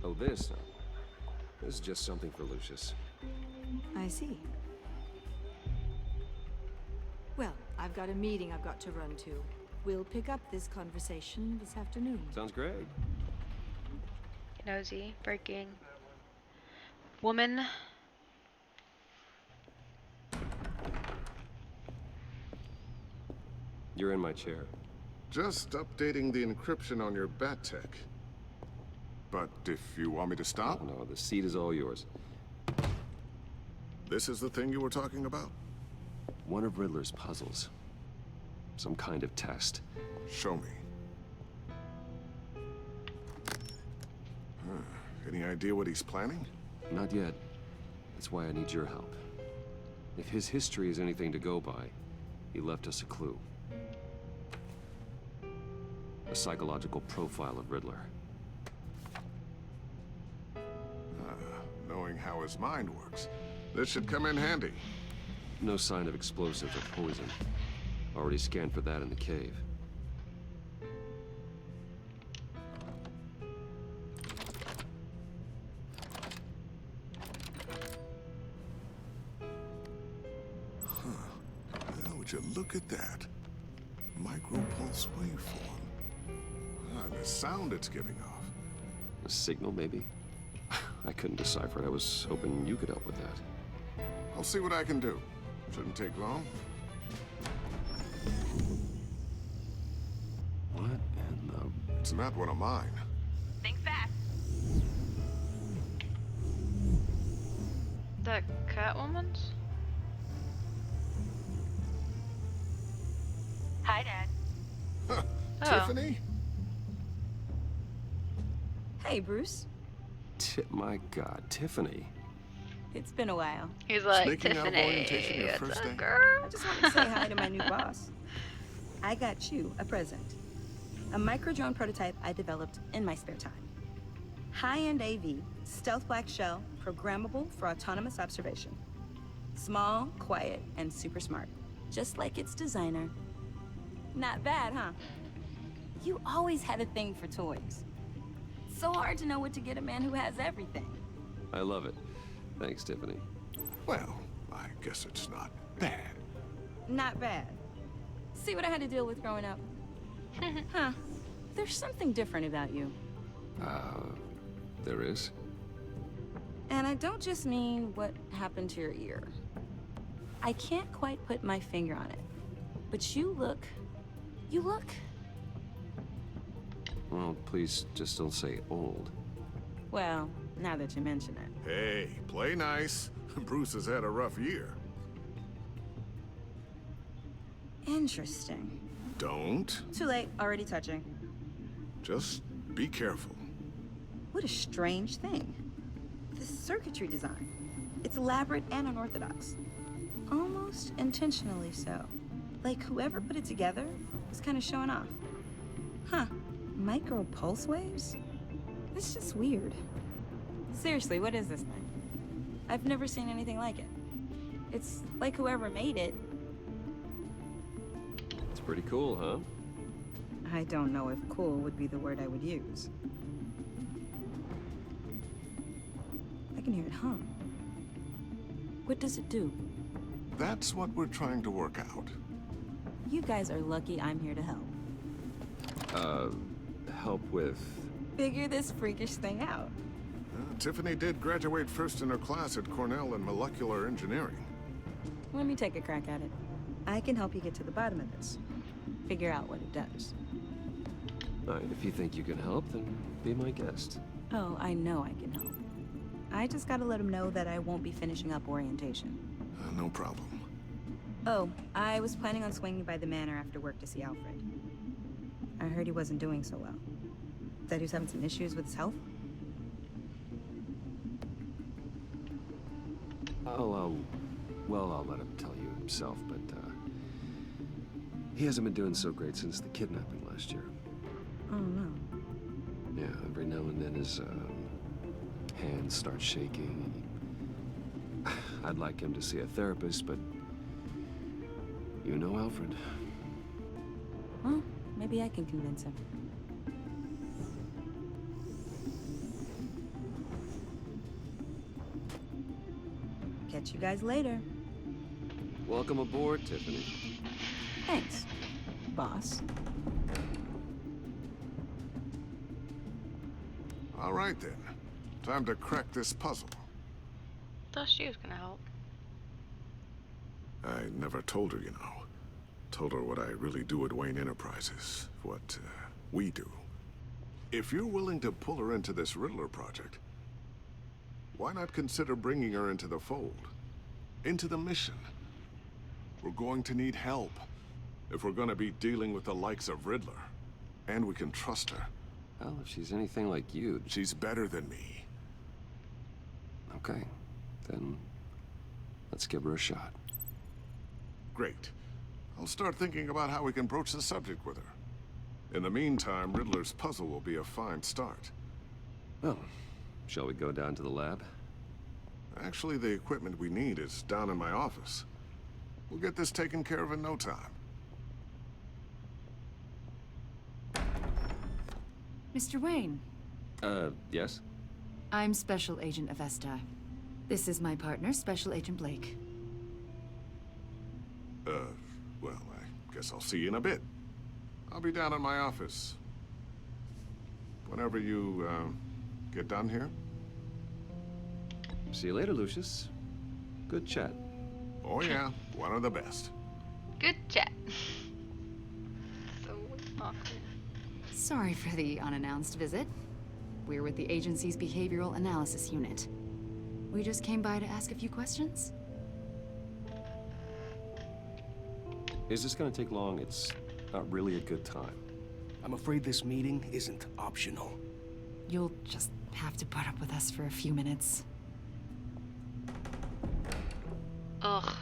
Oh, this? This is just something for Lucius. I see. Well, I've got a meeting I've got to run to. We'll pick up this conversation this afternoon. Sounds great. Nosy, breaking. Woman. You're in my chair. Just updating the encryption on your bat tech. But if you want me to stop? No, the seat is all yours. This is the thing you were talking about? One of Riddler's puzzles. Some kind of test. Show me. Any idea what he's planning? Not yet. That's why I need your help. If his history is anything to go by, he left us a clue. A psychological profile of Riddler. Knowing how his mind works, this should come in handy. No sign of explosives or poison. Already scanned for that in the cave. Would you look at that? Micropulse waveform. The sound it's giving off. A signal, maybe? I couldn't decipher it. I was hoping you could help with that. I'll see what I can do. Shouldn't take long. What in the... It's not one of mine. Think fast. That Catwoman's? Hi, Dad. Tiffany? Hey, Bruce. My God, Tiffany. It's been a while. He's like, Sneaking out of Tiffany, orientation your first day? girl? I just wanted to say hi to my new boss. I got you a present. A micro-drone prototype I developed in my spare time. High-end AV, stealth black shell, programmable for autonomous observation. Small, quiet, and super smart. Just like its designer. Not bad, huh? You always had a thing for toys. So hard to know what to get a man who has everything. I love it. Thanks, Tiffany. Well, I guess it's not bad. Not bad. See what I had to deal with growing up? Huh. There's something different about you. There is? And I don't just mean what happened to your ear. I can't quite put my finger on it. But you look... Well, please just don't say old. Well, now that you mention it. Hey, play nice. Bruce has had a rough year. Interesting. Don't. Too late, already touching. Just be careful. What a strange thing. The circuitry design. It's elaborate and unorthodox. Almost intentionally so. Like whoever put it together was kind of showing off. Huh. Micro pulse waves? It's just weird. Seriously, what is this thing? I've never seen anything like it. It's like whoever made it. It's pretty cool, huh? I don't know if cool would be the word I would use. I can hear it hum. What does it do? That's what we're trying to work out. You guys are lucky I'm here to help. Help with... Figure this freakish thing out. Tiffany did graduate first in her class at Cornell in molecular engineering. Let me take a crack at it. I can help you get to the bottom of this. Figure out what it does. All right, if you think you can help, then be my guest. Oh, I know I can help. I just gotta let him know that I won't be finishing up orientation. No problem. Oh, I was planning on swinging by the manor after work to see Alfred. I heard he wasn't doing so well. That he was having some issues with his health? I'll let him tell you himself, but, he hasn't been doing so great since the kidnapping last year. Oh, no. Yeah, every now and then his, hands start shaking. I'd like him to see a therapist, but You know Alfred. Well, maybe I can convince him. Catch you guys later. Welcome aboard, Tiffany. Thanks, boss. All right then. Time to crack this puzzle. Thought she was gonna help. I never told her, you know. Told her what I really do at Wayne Enterprises. What we do. If you're willing to pull her into this Riddler project, why not consider bringing her into the fold? Into the mission? We're going to need help if we're going to be dealing with the likes of Riddler. And we can trust her. Well, if she's anything like you... She's better than me. Okay. Then let's give her a shot. Great. I'll start thinking about how we can broach the subject with her. In the meantime, Riddler's puzzle will be a fine start. Well, shall we go down to the lab? Actually, the equipment we need is down in my office. We'll get this taken care of in no time. Mr. Wayne. Yes? I'm Special Agent Avesta. This is my partner, Special Agent Blake. Well, I guess I'll see you in a bit. I'll be down in my office. Whenever you, get done here. See you later, Lucius. Good chat. Oh yeah, one of the best. Good chat. So awkward. Sorry for the unannounced visit. We're with the agency's behavioral analysis unit. We just came by to ask a few questions. Is this gonna take long? It's not really a good time. I'm afraid this meeting isn't optional. You'll just have to put up with us for a few minutes. Ugh,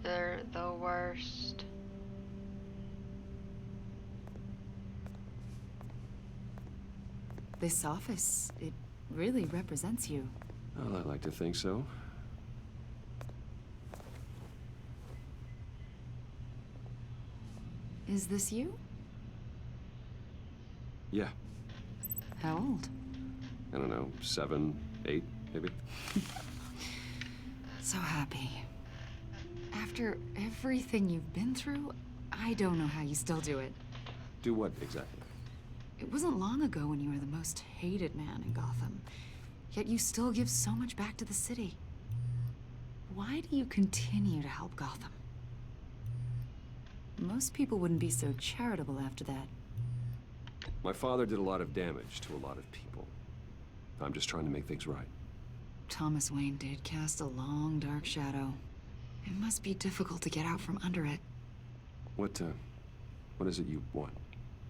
they're the worst. This office, it really represents you. Well, I like to think so. Is this you? Yeah. How old? I don't know, 7, 8, maybe? So happy. After everything you've been through, I don't know how you still do it. Do what, exactly? It wasn't long ago when you were the most hated man in Gotham, yet you still give so much back to the city. Why do you continue to help Gotham? Most people wouldn't be so charitable after that. My father did a lot of damage to a lot of people. I'm just trying to make things right. Thomas Wayne did cast a long, dark shadow. It must be difficult to get out from under it. What is it you want?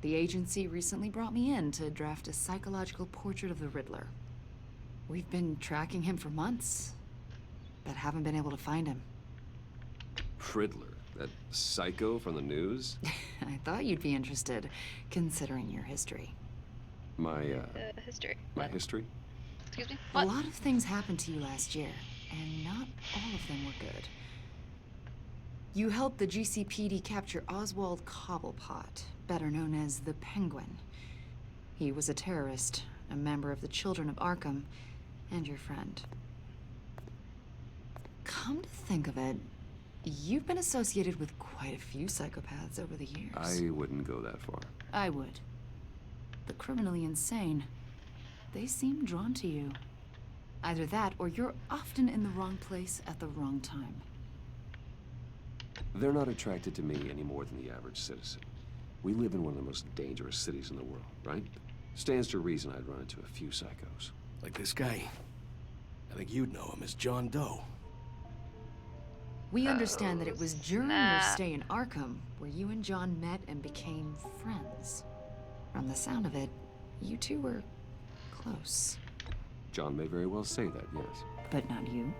The agency recently brought me in to draft a psychological portrait of the Riddler. We've been tracking him for months, but haven't been able to find him. Riddler? That psycho from the news? I thought you'd be interested, considering your history. My, history. My history? Excuse me? What? A lot of things happened to you last year, and not all of them were good. You helped the GCPD capture Oswald Cobblepot, better known as the Penguin. He was a terrorist, a member of the Children of Arkham, and your friend. Come to think of it, you've been associated with quite a few psychopaths over the years. I wouldn't go that far. I would. The criminally insane, they seem drawn to you. Either that, or you're often in the wrong place at the wrong time. They're not attracted to me any more than the average citizen. We live in one of the most dangerous cities in the world, right? Stands to reason I'd run into a few psychos. Like this guy. I think you'd know him as John Doe. We understand that it was during your stay in Arkham where you and John met and became friends. From the sound of it, you two were close. John may very well say that, yes. But not you.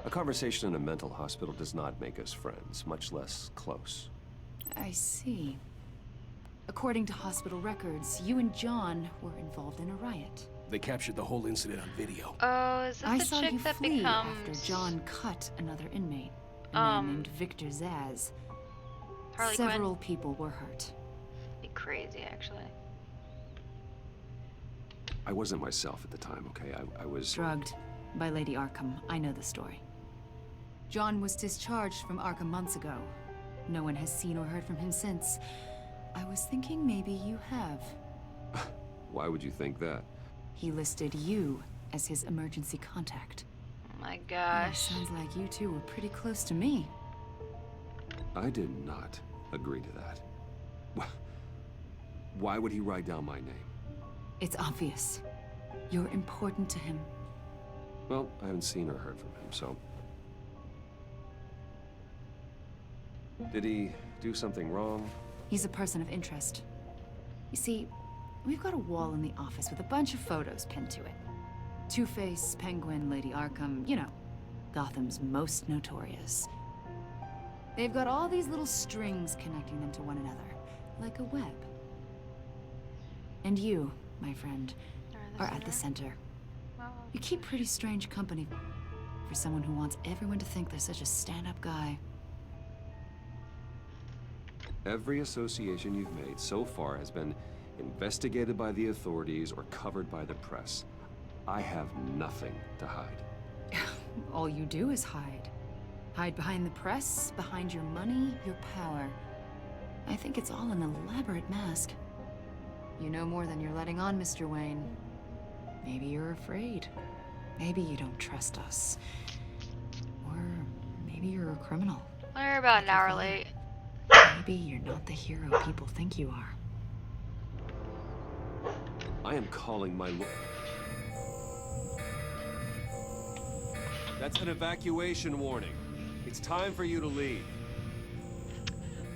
A conversation in a mental hospital does not make us friends, much less close. I see. According to hospital records, you and John were involved in a riot. They captured the whole incident on video. Oh, is this I the saw chick you that flee becomes... after John cut another inmate, a man named Victor Zaz. Harley Several people were hurt. Quinn? Be crazy, actually. I wasn't myself at the time, okay? I was... Drugged by Lady Arkham. I know the story. John was discharged from Arkham months ago. No one has seen or heard from him since. I was thinking maybe you have. Why would you think that? He listed you as his emergency contact. Oh my gosh. Sounds like you two were pretty close to me. I did not agree to that. Why would he write down my name? It's obvious. You're important to him. Well, I haven't seen or heard from him, so... Did he do something wrong? He's a person of interest. You see, we've got a wall in the office with a bunch of photos pinned to it. Two-Face, Penguin, Lady Arkham, you know, Gotham's most notorious. They've got all these little strings connecting them to one another, like a web. And you, my friend, are at the center. You keep pretty strange company for someone who wants everyone to think they're such a stand-up guy. Every association you've made so far has been investigated by the authorities or covered by the press. I have nothing to hide. All you do is hide. Hide behind the press, behind your money, your power. I think it's all an elaborate mask. You know more than you're letting on, Mr. Wayne. Maybe you're afraid. Maybe you don't trust us. Or maybe you're a criminal. We're about an hour late. Maybe you're not the hero people think you are. I am calling my That's an evacuation warning. It's time for you to leave.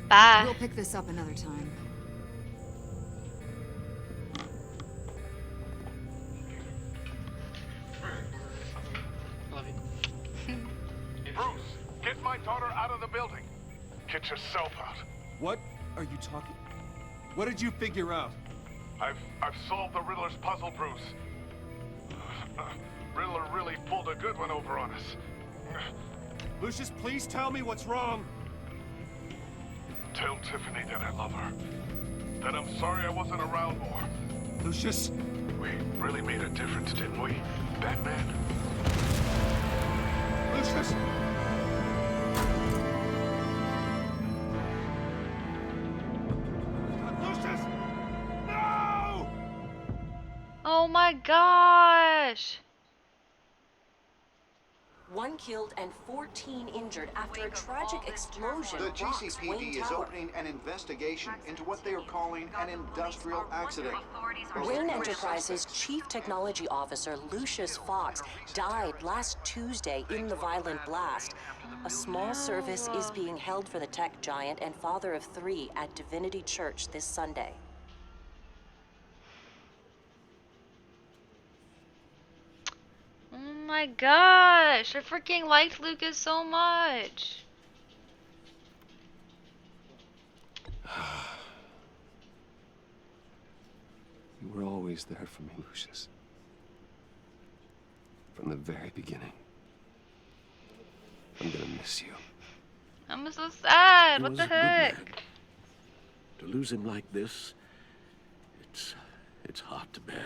Bye. We'll pick this up another time. Love you. Bruce, get my daughter out of the building. Get yourself out. What are you talking? What did you figure out? I've solved the Riddler's puzzle, Bruce. Riddler really pulled a good one over on us. Lucius, please tell me what's wrong. Tell Tiffany that I love her. That I'm sorry I wasn't around more. Lucius? We really made a difference, didn't we, Batman? Lucius! Lucius! No! Oh my gosh! 1 killed and 14 injured after a tragic explosion. The rocks GCPD Wayne is Tower. opening an investigation into what they are calling an industrial accident. Wayne Enterprises' Chief Technology Officer Lucius Fox died last Tuesday in the violent blast. A small service is being held for the tech giant and father of 3 at Divinity Church this Sunday. Oh my gosh, I freaking liked Lucas so much. You were always there for me, Lucius. From the very beginning. I'm gonna miss you. I'm so sad. He What was the a good man. heck? To lose him like this, it's hard to bear.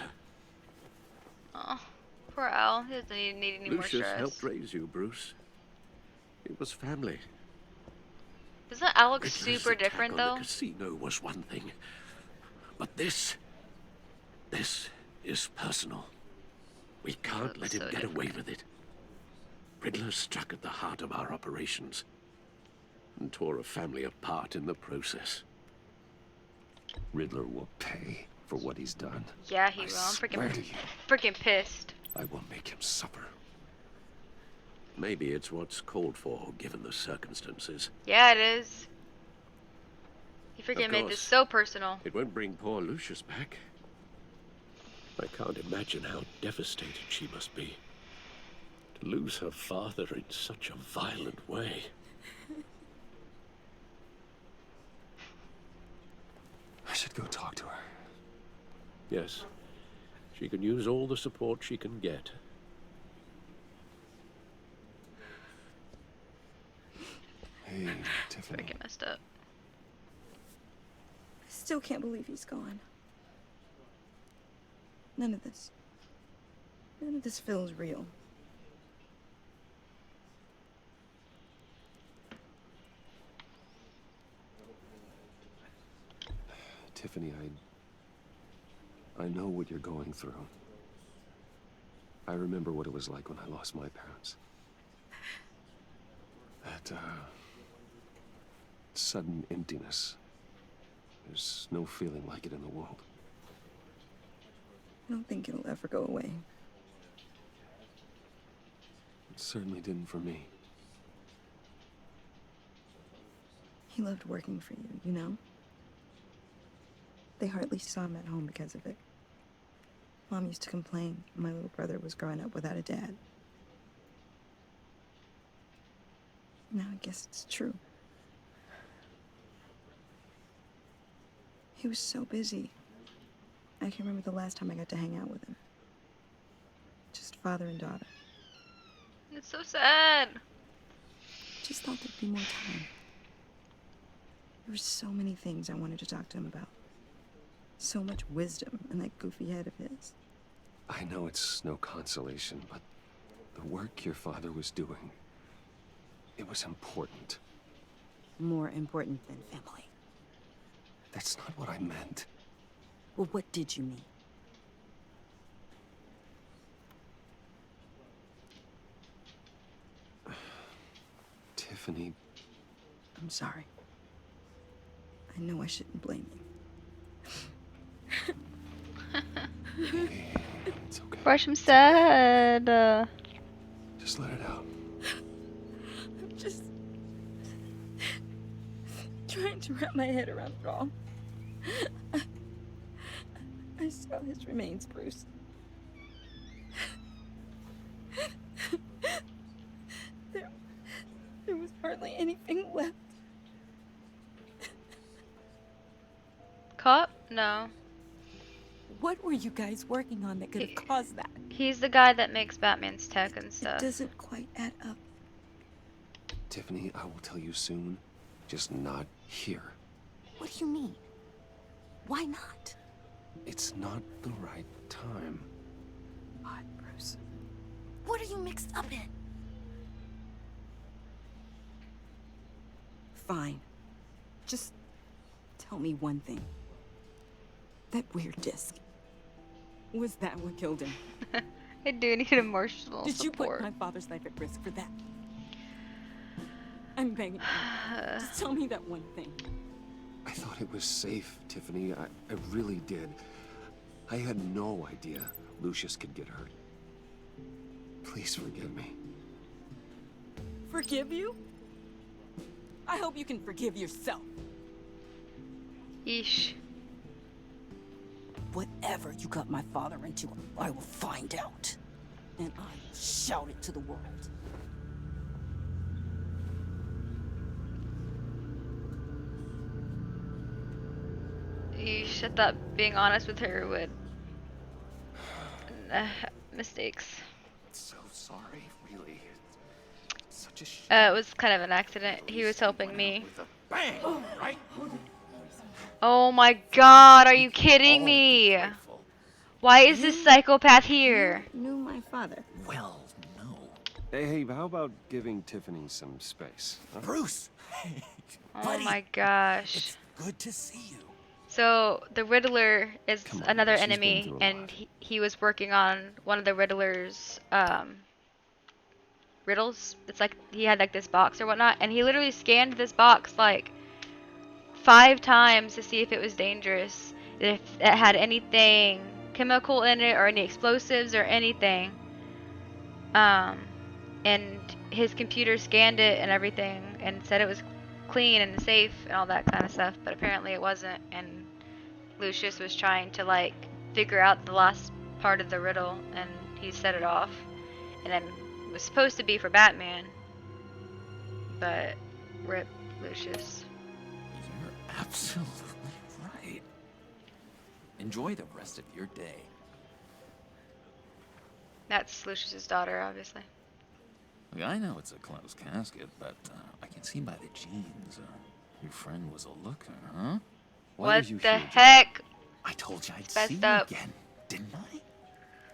Oh, poor Al. He doesn't need any more Lucius stress. helped raise you, Bruce. It was family. Doesn't Al look Riddler's super attack different on though? The casino was one thing, but this is personal. We can't let him so get away different. with it. Riddler struck at the heart of our operations and tore a family apart in the process. Riddler will pay for what he's done. Yeah, he will. I'm swear to you. freaking pissed. I will make him suffer. Maybe it's what's called for, given the circumstances. Yeah, it is. You freaking Of made this course. so personal. It won't bring poor Lucius back. I can't imagine how devastated she must be. To lose her father in such a violent way. I should go talk to her. Yes. She can use all the support she can get. Hey, Tiffany. Freaking messed up. still can't believe he's gone. None of this feels real. Tiffany, I know what you're going through. I remember what it was like when I lost my parents. That, sudden emptiness. There's no feeling like it in the world. I don't think it'll ever go away. It certainly didn't for me. He loved working for you, you know? They hardly saw him at home because of it. Mom used to complain my little brother was growing up without a dad. Now I guess it's true. He was so busy. I can remember the last time I got to hang out with him. Just father and daughter. It's so sad. Just thought there'd be more time. There were so many things I wanted to talk to him about. So much wisdom in that goofy head of his. I know it's no consolation, but the work your father was doing, it was important. More important than family. That's not what I meant. Well, what did you mean? Tiffany. I'm sorry. I know I shouldn't blame you. It's okay. Fresh, I'm sad. Just let it out. I'm just trying to wrap my head around it all. I saw his remains, Bruce. There was hardly anything left. Cop? No. What were you guys working on that could have caused that? He's the guy that makes Batman's tech and stuff. It doesn't quite add up. Tiffany, I will tell you soon. Just not here. What do you mean? Why not? It's not the right time. What, Bruce? What are you mixed up in? Fine. Just tell me one thing. That weird disc. Was that what killed him? I do need emotional Did you support. put my father's life at risk for that? I'm begging you. Just tell me that one thing. I thought it was safe, Tiffany. I really did. I had no idea Lucius could get hurt. Please forgive me. Forgive you? I hope you can forgive yourself. Yeesh. Whatever you got my father into, I will find out. And I will shout it to the world. Yeesh, I thought being honest with her would... mistakes. So sorry, really. Such a It was kind of an accident. He was helping me. Bang! Right? Oh my god, are you kidding me? Why is this psychopath here? You knew my father. Well, no. Hey, how about giving Tiffany some space? Huh? Bruce! Oh my gosh. It's good to see you. So, the Riddler is Come on, another she's been enemy, through a and lot. he was working on one of the Riddler's, riddles. It's like, he had like this box or whatnot, and he literally scanned this box like 5 times to see if it was dangerous, if it had anything chemical in it, or any explosives or anything. And his computer scanned it and everything, and said it was clean and safe and all that kind of stuff, but apparently it wasn't, and Lucius was trying to like figure out the last part of the riddle, and he set it off, and then it was supposed to be for Batman, but rip Lucius. You're absolutely right. Enjoy the rest of your day. That's Lucius's daughter, obviously. Look, I know it's a closed casket, but I can see by the jeans. Your friend was a looker, huh? Why are What you the here, John? heck? I told you I'd Messed see you up. again, didn't I?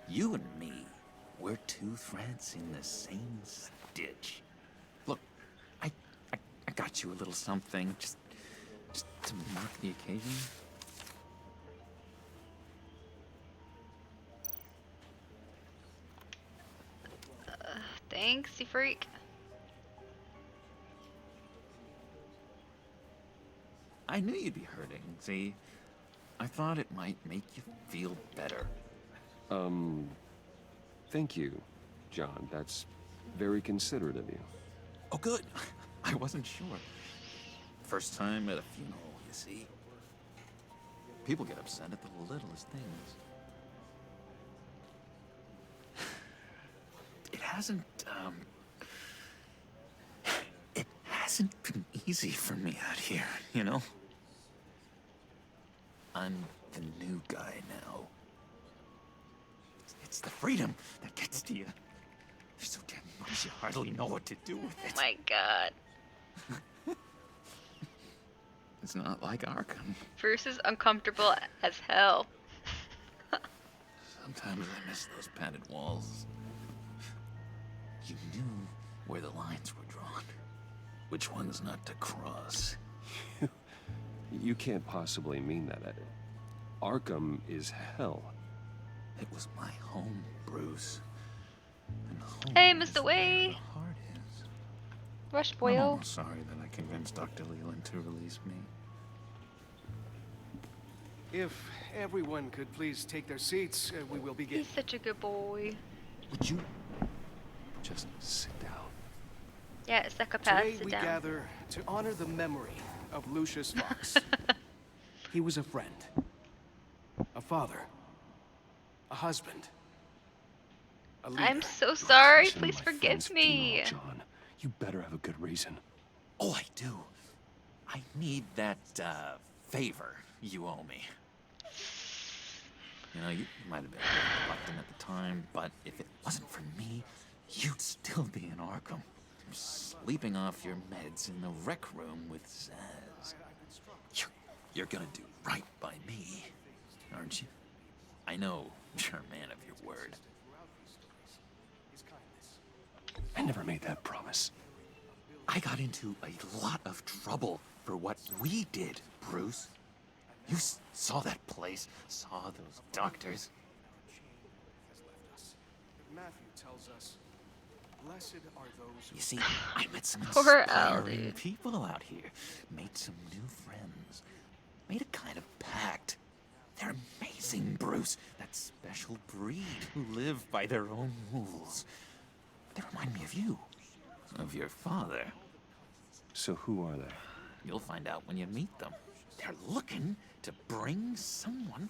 You and me, we're two threads in the same stitch. Look, I got you a little something, just to mark the occasion. Thanks, you freak. I knew you'd be hurting, see? I thought it might make you feel better. Thank you, John. That's very considerate of you. Oh, good. I wasn't sure. First time at a funeral, you see. People get upset at the littlest things. It hasn't been easy for me out here, you know? I'm the new guy now. It's the freedom that gets to you. You're so damn much you hardly know what to do with it. Oh my god. It's not like Arkham. Bruce is uncomfortable as hell. Sometimes I miss those padded walls. You knew where the lines were drawn. Which ones not to cross. You can't possibly mean that. Arkham is hell. It was my home, Bruce. And home Hey, is Mr. where Way. the heart is. Rush I'm boyo. almost sorry that I convinced Dr. Leland to release me. If everyone could please take their seats, we will begin. He's such a good boy. Would you just sit down? Yeah, psychopath, Today sit we down. gather to honor the memory of Lucius Fox. He was a friend, a father, a husband, a leader. I'm so sorry. Crashing Please my forgive friend's me. funeral, John. You better have a good reason. Oh, I do. I need that, favor you owe me. You know, you might have been reluctant at the time, but if it wasn't for me, you'd still be in Arkham. Sleeping off your meds in the rec room with Zaz. You're gonna do right by me, aren't you? I know you're a man of your word. I never made that promise. I got into a lot of trouble for what we did, Bruce. You saw that place, saw those doctors. Matthew tells us, blessed are those who... You see, I met some Poor Al, inspiring dude. people out here. Made some new friends. Made a kind of pact. They're amazing, Bruce. That special breed who live by their own rules. They remind me of you. Of your father. So who are they? You'll find out when you meet them. They're looking to bring someone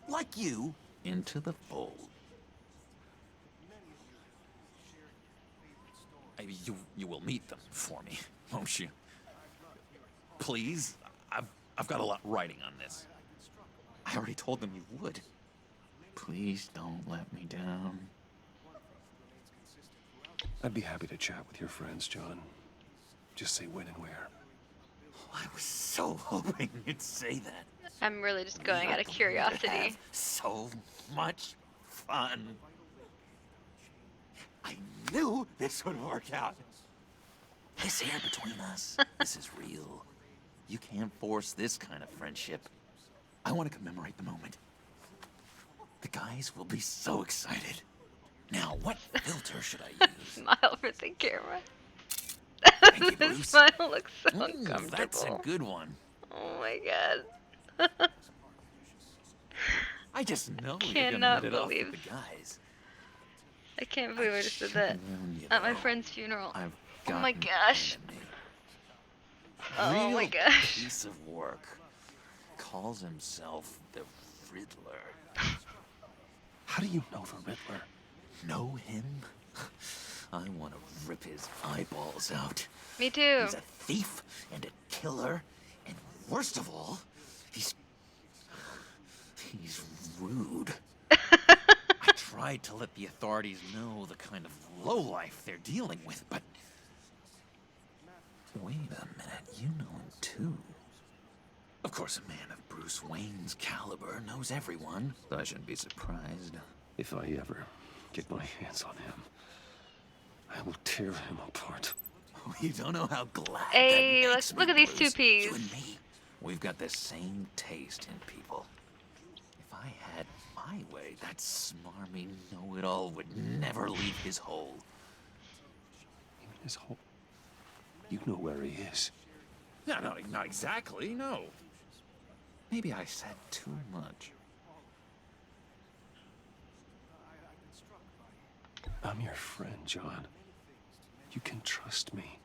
like you into the fold. You will meet them for me, won't you? Please? I've got a lot writing on this. I already told them you would. Please don't let me down. I'd be happy to chat with your friends, John. Just say when and where. I was so hoping you'd say that. I'm really just going out of curiosity. So much fun. I knew this would work out. This air between us, this is real. You can't force this kind of friendship. I want to commemorate the moment. The guys will be so excited. Now, what filter should I use? Smile for the camera. Thank you, The Bruce. smile looks so Ooh, uncomfortable. that's a good one. Oh my god. I just know you're Cannot gonna hit it off believe- with the guys. I can't believe I just did that at my friend's funeral. I've Oh got my an gosh. enemy. Oh my Real gosh. piece of work. Calls himself the Riddler. How do you know the Riddler? Know him? I want to rip his eyeballs out. Me too. He's a thief and a killer, and worst of all, he's rude. I tried to let the authorities know the kind of lowlife they're dealing with, but wait a minute, you know him too. Of course, a man of Bruce Wayne's caliber knows everyone, so I shouldn't be surprised. If I ever get my hands on him, I will tear him apart. You don't know how glad Hey, that let's makes look me, at these Bruce. 2 Ps. You and me, we've got the same taste in people. If I had my way, that smarmy know-it-all would never leave his hole. Even his hole? You know where he is. No, not exactly, no. Maybe I said too much. I'm your friend, John. You can trust me.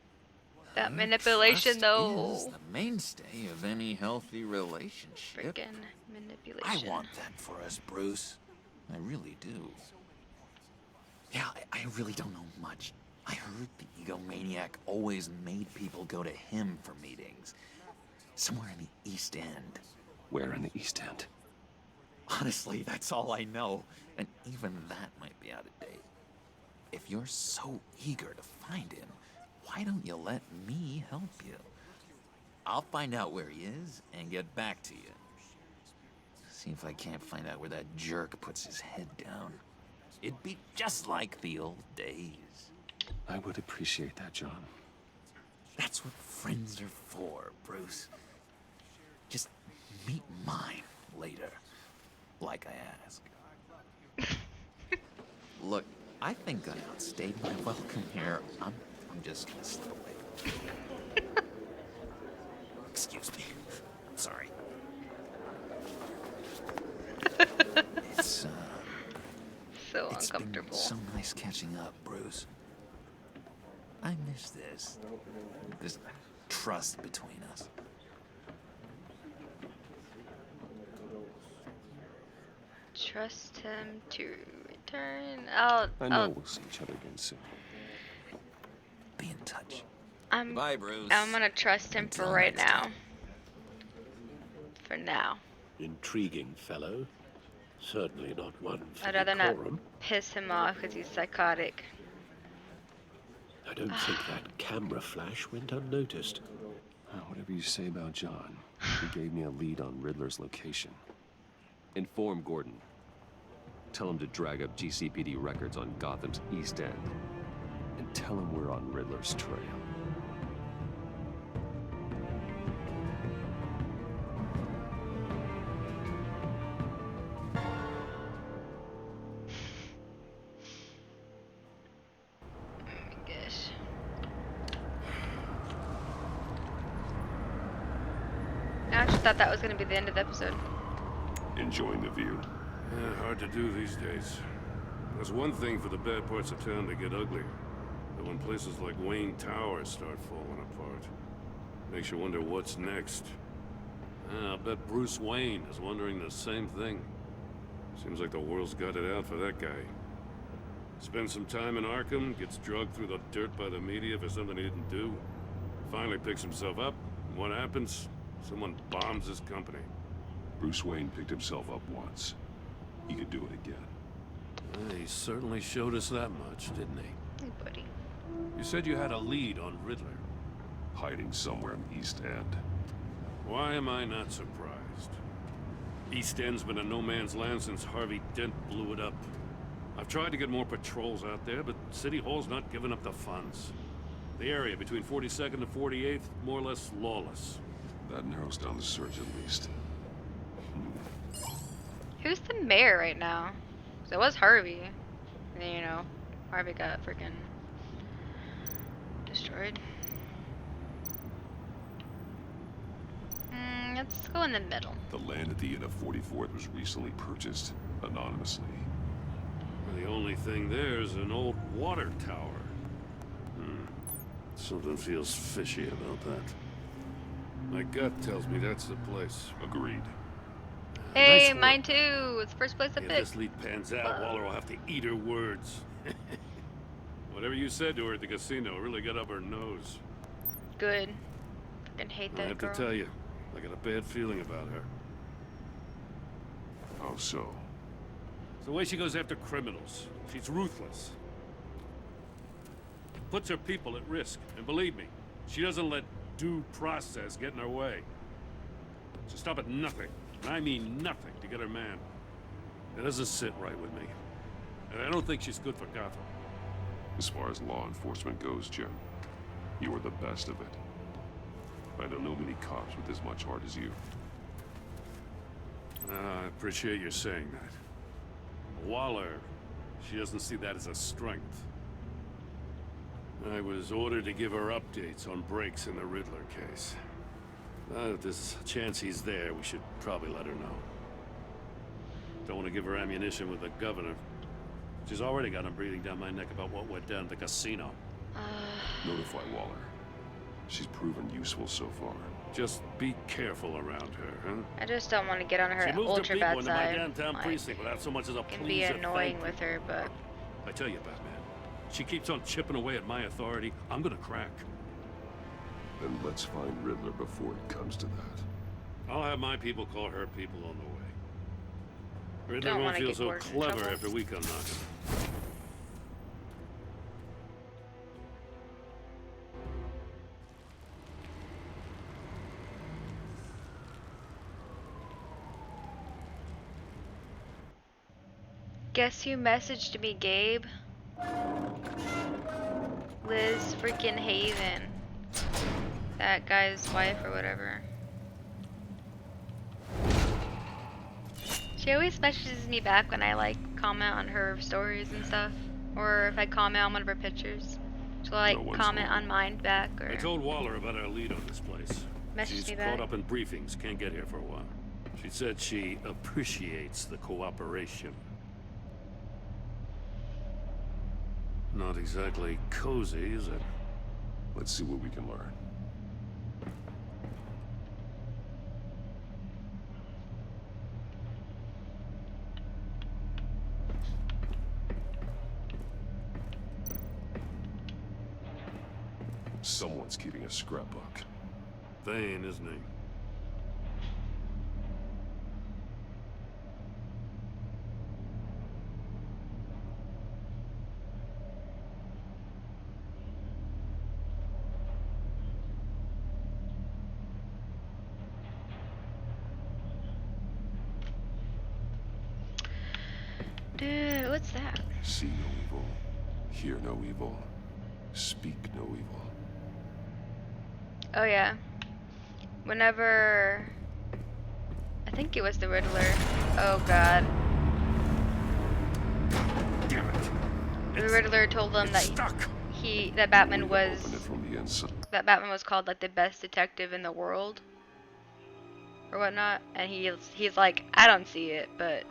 That manipulation, Trust though. is the mainstay of any healthy relationship. Freaking I manipulation. want that for us, Bruce. I really do. Yeah, I really don't know much. I heard the egomaniac always made people go to him for meetings. Somewhere in the East End. Where in the East End? Honestly, that's all I know. And even that might be out of date. If you're so eager to find him, why don't you let me help you? I'll find out where he is and get back to you. See if I can't find out where that jerk puts his head down. It'd be just like the old days. I would appreciate that, John. That's what friends are for, Bruce. Just meet mine later, like I asked. Look, I think I outstayed my welcome here. I'm just gonna slip away. Excuse me. Sorry. It's So it's uncomfortable. been so nice catching up, Bruce. I miss this trust between us. Trust him to return. I know we'll see each other again soon. Be in touch. Bye, Bruce. I'm gonna trust him for right now. For now. Intriguing fellow. Certainly not one for I'd rather not decorum. piss him off because he's psychotic. I don't think that camera flash went unnoticed. Whatever you say about John, he gave me a lead on Riddler's location. Inform Gordon. Tell him to drag up GCPD records on Gotham's East End. And tell him we're on Riddler's trail. I actually thought that was going to be the end of the episode. Enjoying the view? Yeah, hard to do these days. There's one thing for the bad parts of town to get ugly. But when places like Wayne Tower start falling apart, makes you wonder what's next. I'll bet Bruce Wayne is wondering the same thing. Seems like the world's got it out for that guy. Spends some time in Arkham, gets drugged through the dirt by the media for something he didn't do. Finally picks himself up, and what happens? Someone bombs his company. Bruce Wayne picked himself up once. He could do it again. He certainly showed us that much, didn't he? Hey, buddy. You said you had a lead on Riddler. Hiding somewhere in the East End. Why am I not surprised? East End's been a no man's land since Harvey Dent blew it up. I've tried to get more patrols out there, but City Hall's not giving up the funds. The area between 42nd and 48th, more or less lawless. That narrows down the search at least. Who's the mayor right now? 'Cause it was Harvey. And then, you know, Harvey got freaking destroyed. Let's go in the middle. The land at the end of 44th was recently purchased anonymously. The only thing there is an old water tower. Something feels fishy about that. My gut tells me that's the place. Agreed. Hey, Nice mine too. It's first place I If picked. this lead pans out, Waller will have to eat her words. Whatever you said to her at the casino really got up her nose. Good. Fucking hate I that have girl. to tell you, I got a bad feeling about her. How so? It's the way she goes after criminals. She's ruthless. Puts her people at risk. And believe me, she doesn't let due process get in her way. So stop at nothing, and I mean nothing, to get her man. It doesn't sit right with me. And I don't think she's good for Gotham. As far as law enforcement goes, Jim, you are the best of it. I don't know many cops with as much heart as you. I appreciate you saying that. Waller, she doesn't see that as a strength. I was ordered to give her updates on breaks in the Riddler case. If there's a chance he's there, we should probably let her know. Don't want to give her ammunition with the governor. She's already got him breathing down my neck about what went down at the casino. Notify Waller. She's proven useful so far. Just be careful around her, huh? I just don't want to get on her She moves ultra the bad people into my side. downtown Like, precinct without so much as a it can please be or annoying thank with you. her, but I tell you, Batman, she keeps on chipping away at my authority, I'm gonna crack. Then let's find Riddler before it comes to that. I'll have my people call her people on the way. Riddler Don't won't wanna feel get so Gordon in clever trouble. after we come knocking. guess who messaged me, Gabe? Liz freaking Haven. That guy's wife or whatever. She always messages me back when I like comment on her stories and stuff. Or if I comment on one of her pictures. She'll like comment on mine back or I told Waller about our lead on this place. message She's me caught back. up in briefings, can't get here for a while. She said she appreciates the cooperation. Not exactly cozy, is it? Let's see what we can learn. Someone's keeping a scrapbook. Thane, isn't he? Dude, what's that? See no evil, hear no evil, speak no evil. Oh yeah. Whenever I think it was the Riddler. Oh god. Damn it. The Riddler told them that that Batman was From the inside. that Batman was called like the best detective in the world or whatnot, and he's like, I don't see it, but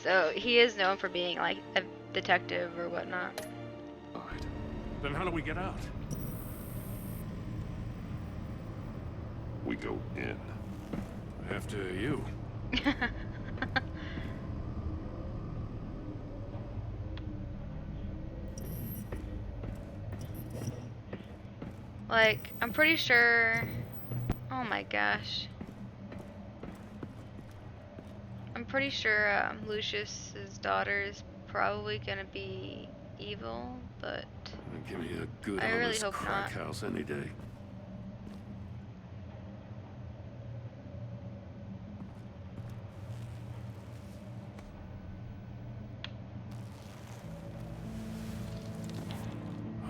so he is known for being like a detective or whatnot. Then how do we get out? We go in. After you. Like, I'm pretty sure. Oh my gosh. I'm pretty sure Lucius's daughter is probably gonna be evil, but Give me a good I really honest hope crack not. house any day.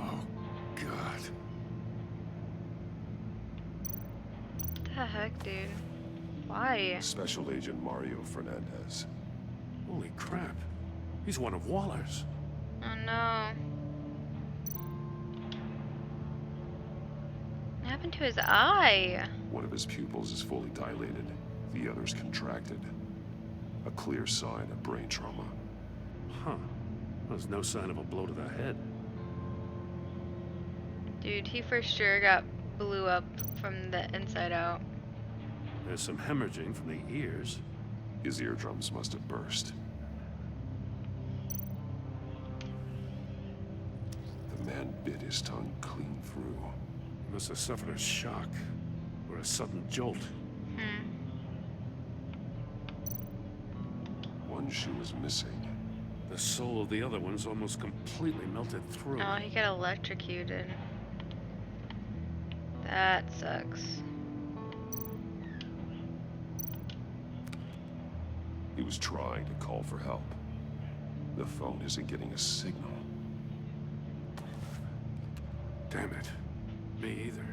Oh, God. what the heck, dude? Why? Special Agent Mario Fernandez. Holy crap. He's one of Waller's. Oh no. What happened to his eye? One of his pupils is fully dilated. The other's contracted. A clear sign of brain trauma. Huh. There's no sign of a blow to the head. Dude, he for sure got blew up from the inside out. There's some hemorrhaging from the ears. His eardrums must have burst. The man bit his tongue clean through. He must have suffered a shock or a sudden jolt. One shoe is missing. The soul of the other one's almost completely melted through. Oh, he got electrocuted. That sucks. He was trying to call for help. The phone isn't getting a signal. Damn it. Me either.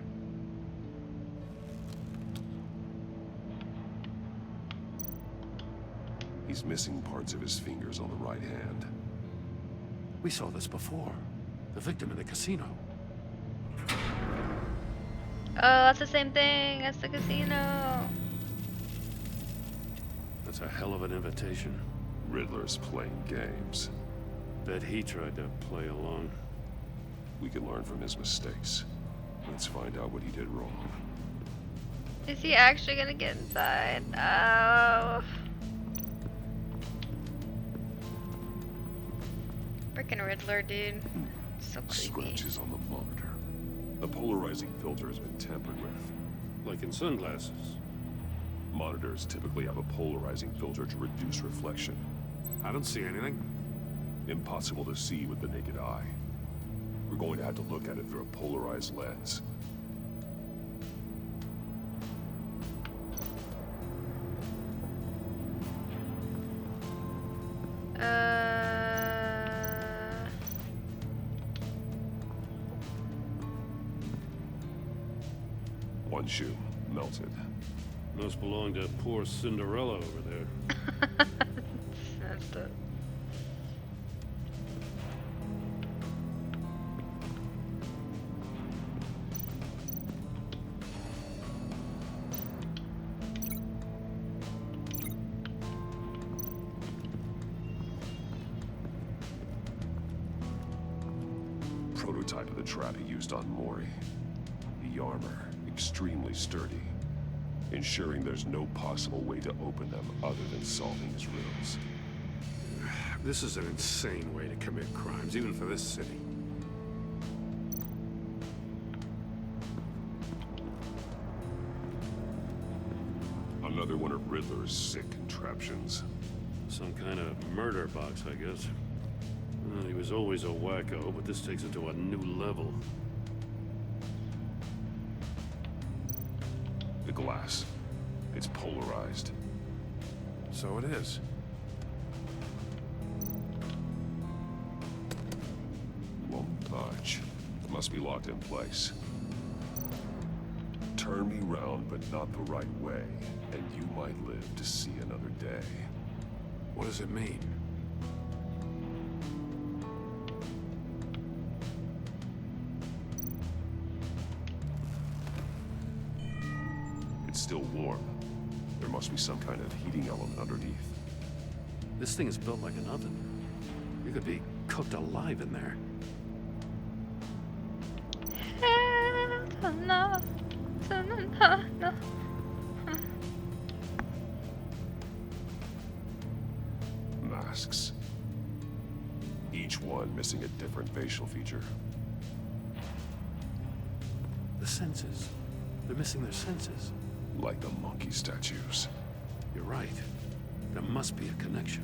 He's missing parts of his fingers on the right hand. We saw this before. The victim in the casino. Oh, that's the same thing as the casino. That's a hell of an invitation. Riddler's playing games. Bet he tried to play along. We can learn from his mistakes. Let's find out what he did wrong. Is he actually gonna get inside? Oh. Frickin' Riddler, dude. So creepy. Scratches on the monitor. The polarizing filter has been tampered with. Like in sunglasses. Monitors typically have a polarizing filter to reduce reflection. I don't see anything. Impossible to see with the naked eye. We're going to have to look at it through a polarized lens. One shoe melted. Must belong to poor Cinderella over there. That's it. Prototype of the trap he used on Mori. The armor, extremely sturdy, ensuring there's no possible way to open them other than solving his riddles. This is an insane way to commit crimes, even for this city. Another one of Riddler's sick contraptions. Some kind of murder box, I guess. Well, he was always a wacko, but this takes it to a new level. The glass. It's polarized. So it is. Won't budge. Must be locked in place. Turn me round, but not the right way, and you might live to see another day. What does it mean? It's still warm. There must be some kind of heating element underneath. This thing is built like an oven. You could be cooked alive in there. No. No. Masks. Each one missing a different facial feature. The senses. They're missing their senses. Like the monkey statues. You're right. There must be a connection.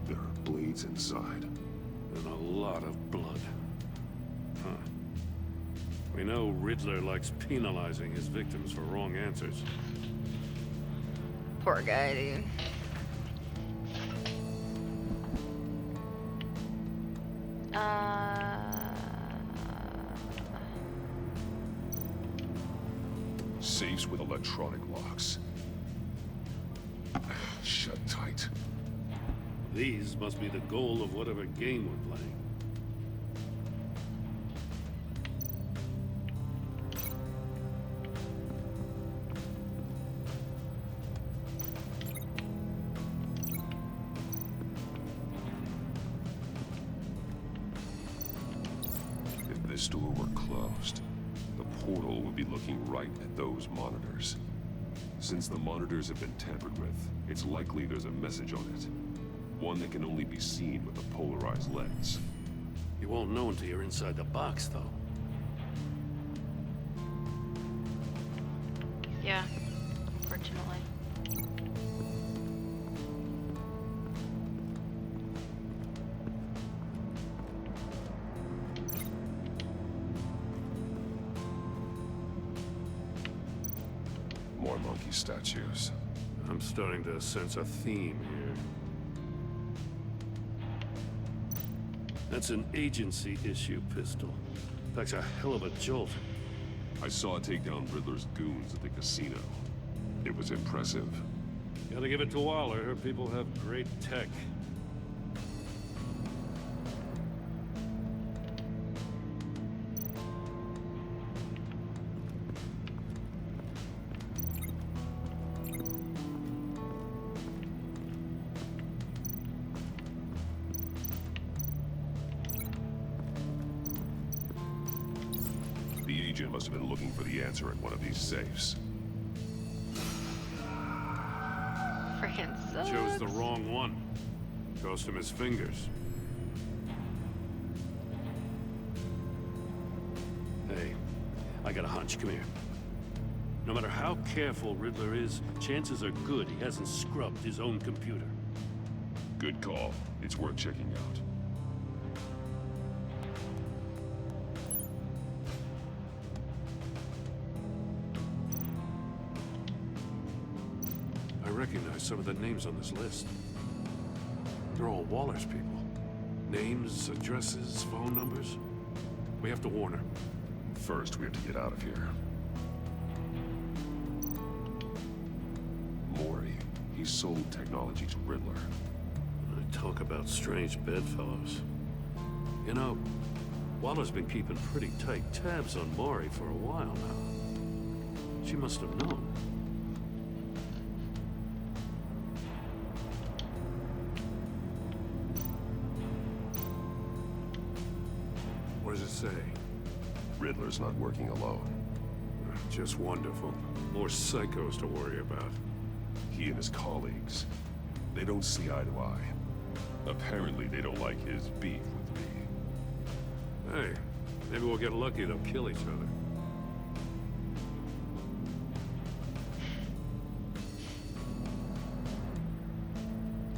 There are bleeds inside. And a lot of blood. Huh. We know Riddler likes penalizing his victims for wrong answers. Poor guy, dude. Safes with electronic locks. Shut tight. These must be the goal of whatever game we're playing. If this door were closed, the portal would be looking right at those monitors. Since the monitors have been tampered with, it's likely there's a message on it. One that can only be seen with a polarized lens. You won't know until you're inside the box, though. Yeah, unfortunately. More monkey statues. I'm starting to sense a theme here. That's an agency issue pistol. That's a hell of a jolt. I saw it take down Riddler's goons at the casino. It was impressive. Gotta give it to Waller. Her people have great tech. The agent must have been looking for the answer in one of these safes. Freaking sucks. Chose the wrong one. Cost him his fingers. Hey, I got a hunch. Come here. No matter how careful Riddler is, chances are good he hasn't scrubbed his own computer. Good call. It's worth checking out. I recognize some of the names on this list. They're all Waller's people. Names, addresses, phone numbers. We have to warn her. First, we have to get out of here. Mori, he sold technology to Riddler. Talk about strange bedfellows. You know, Waller's been keeping pretty tight tabs on Mori for a while now. She must have known. What does it say? Riddler's not working alone. Just wonderful. More psychos to worry about. He and his colleagues, they don't see eye to eye. Apparently, they don't like his beef with me. Hey, maybe we'll get lucky. They'll kill each other.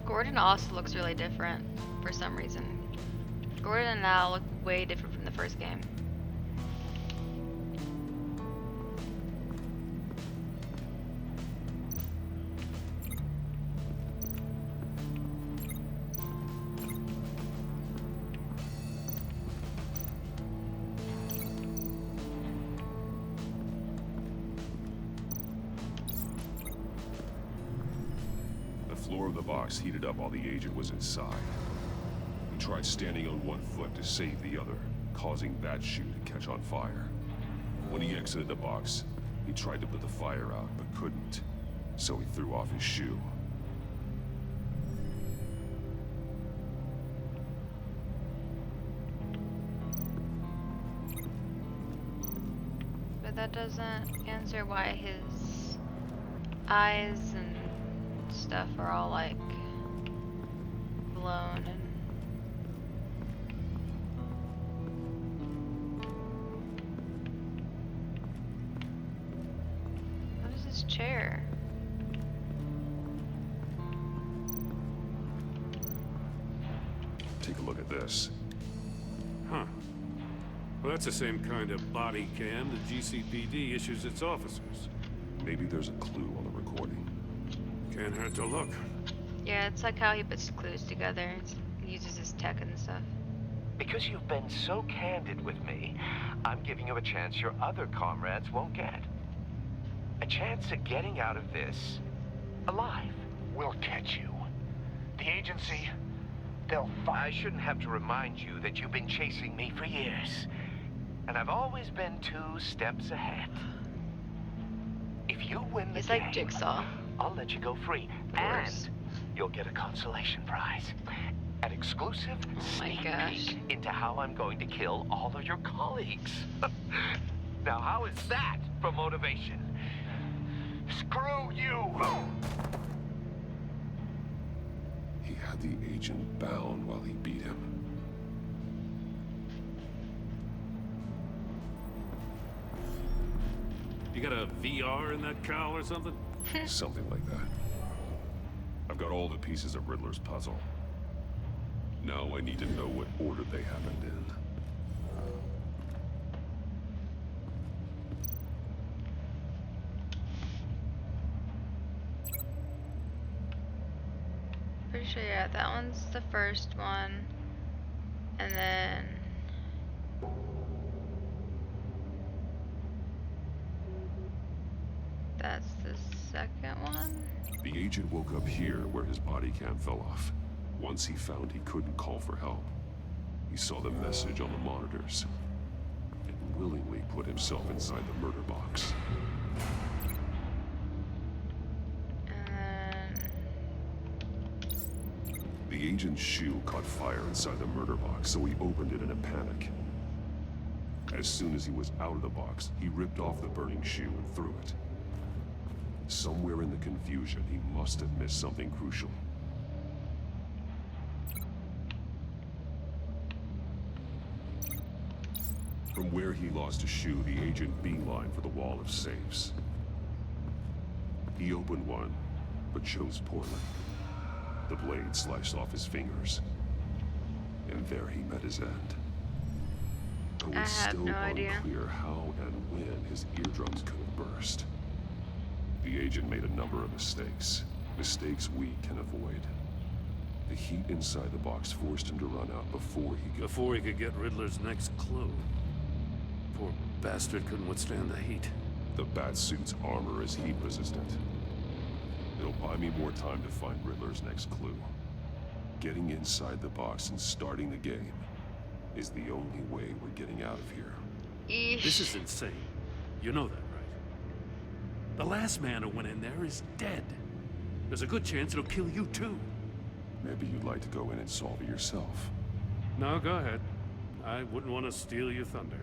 Gordon also looks really different for some reason. Gordon and Al look way different from the first game. The floor of the box heated up while the agent was inside. He tried standing on one foot to save the other, causing that shoe to catch on fire. When he exited the box, he tried to put the fire out, but couldn't. So he threw off his shoe. But that doesn't answer why his eyes and stuff are all like blown and what is this chair? Take a look at this. Huh. Well, that's the same kind of body cam the GCPD issues its officers. Maybe there's a clue on the recording. Can't hurt to look. Yeah, it's like how he puts clues together. He uses his tech and stuff. Because you've been so candid with me, I'm giving you a chance your other comrades won't get. A chance at getting out of this alive. We'll catch you. The agency, they'll find. I shouldn't have to remind you that you've been chasing me for years. And I've always been 2 steps ahead. If you win the He's game, like Jigsaw. I'll let you go free. And you'll get a consolation prize. An exclusive sneak peek into how I'm going to kill all of your colleagues. Now, how is that for motivation? Screw you! He had the agent bound while he beat him. You got a VR in that cowl or something? Something like that. I've got all the pieces of Riddler's puzzle. Now I need to know what order they happened in. So yeah, that one's the first one. And then that's the second one. The agent woke up here where his body cam fell off. Once he found he couldn't call for help, he saw the message on the monitors and willingly put himself inside the murder box. The agent's shoe caught fire inside the murder box, so he opened it in a panic. As soon as he was out of the box, he ripped off the burning shoe and threw it. Somewhere in the confusion, he must have missed something crucial. From where he lost a shoe, the agent beelined for the wall of safes. He opened one, but chose poorly. The blade sliced off his fingers, and there he met his end. It was still unclear how and when his eardrums could have burst. The agent made a number of mistakes we can avoid. The heat inside the box forced him to run out before he could get Riddler's next clue. Poor bastard couldn't withstand the heat. The Batsuit's armor is heat resistant. It'll buy me more time to find Riddler's next clue. Getting inside the box and starting the game is the only way we're getting out of here. This is insane. You know that, right? The last man who went in there is dead. There's a good chance it'll kill you too. Maybe you'd like to go in and solve it yourself. No, go ahead. I wouldn't want to steal your thunder.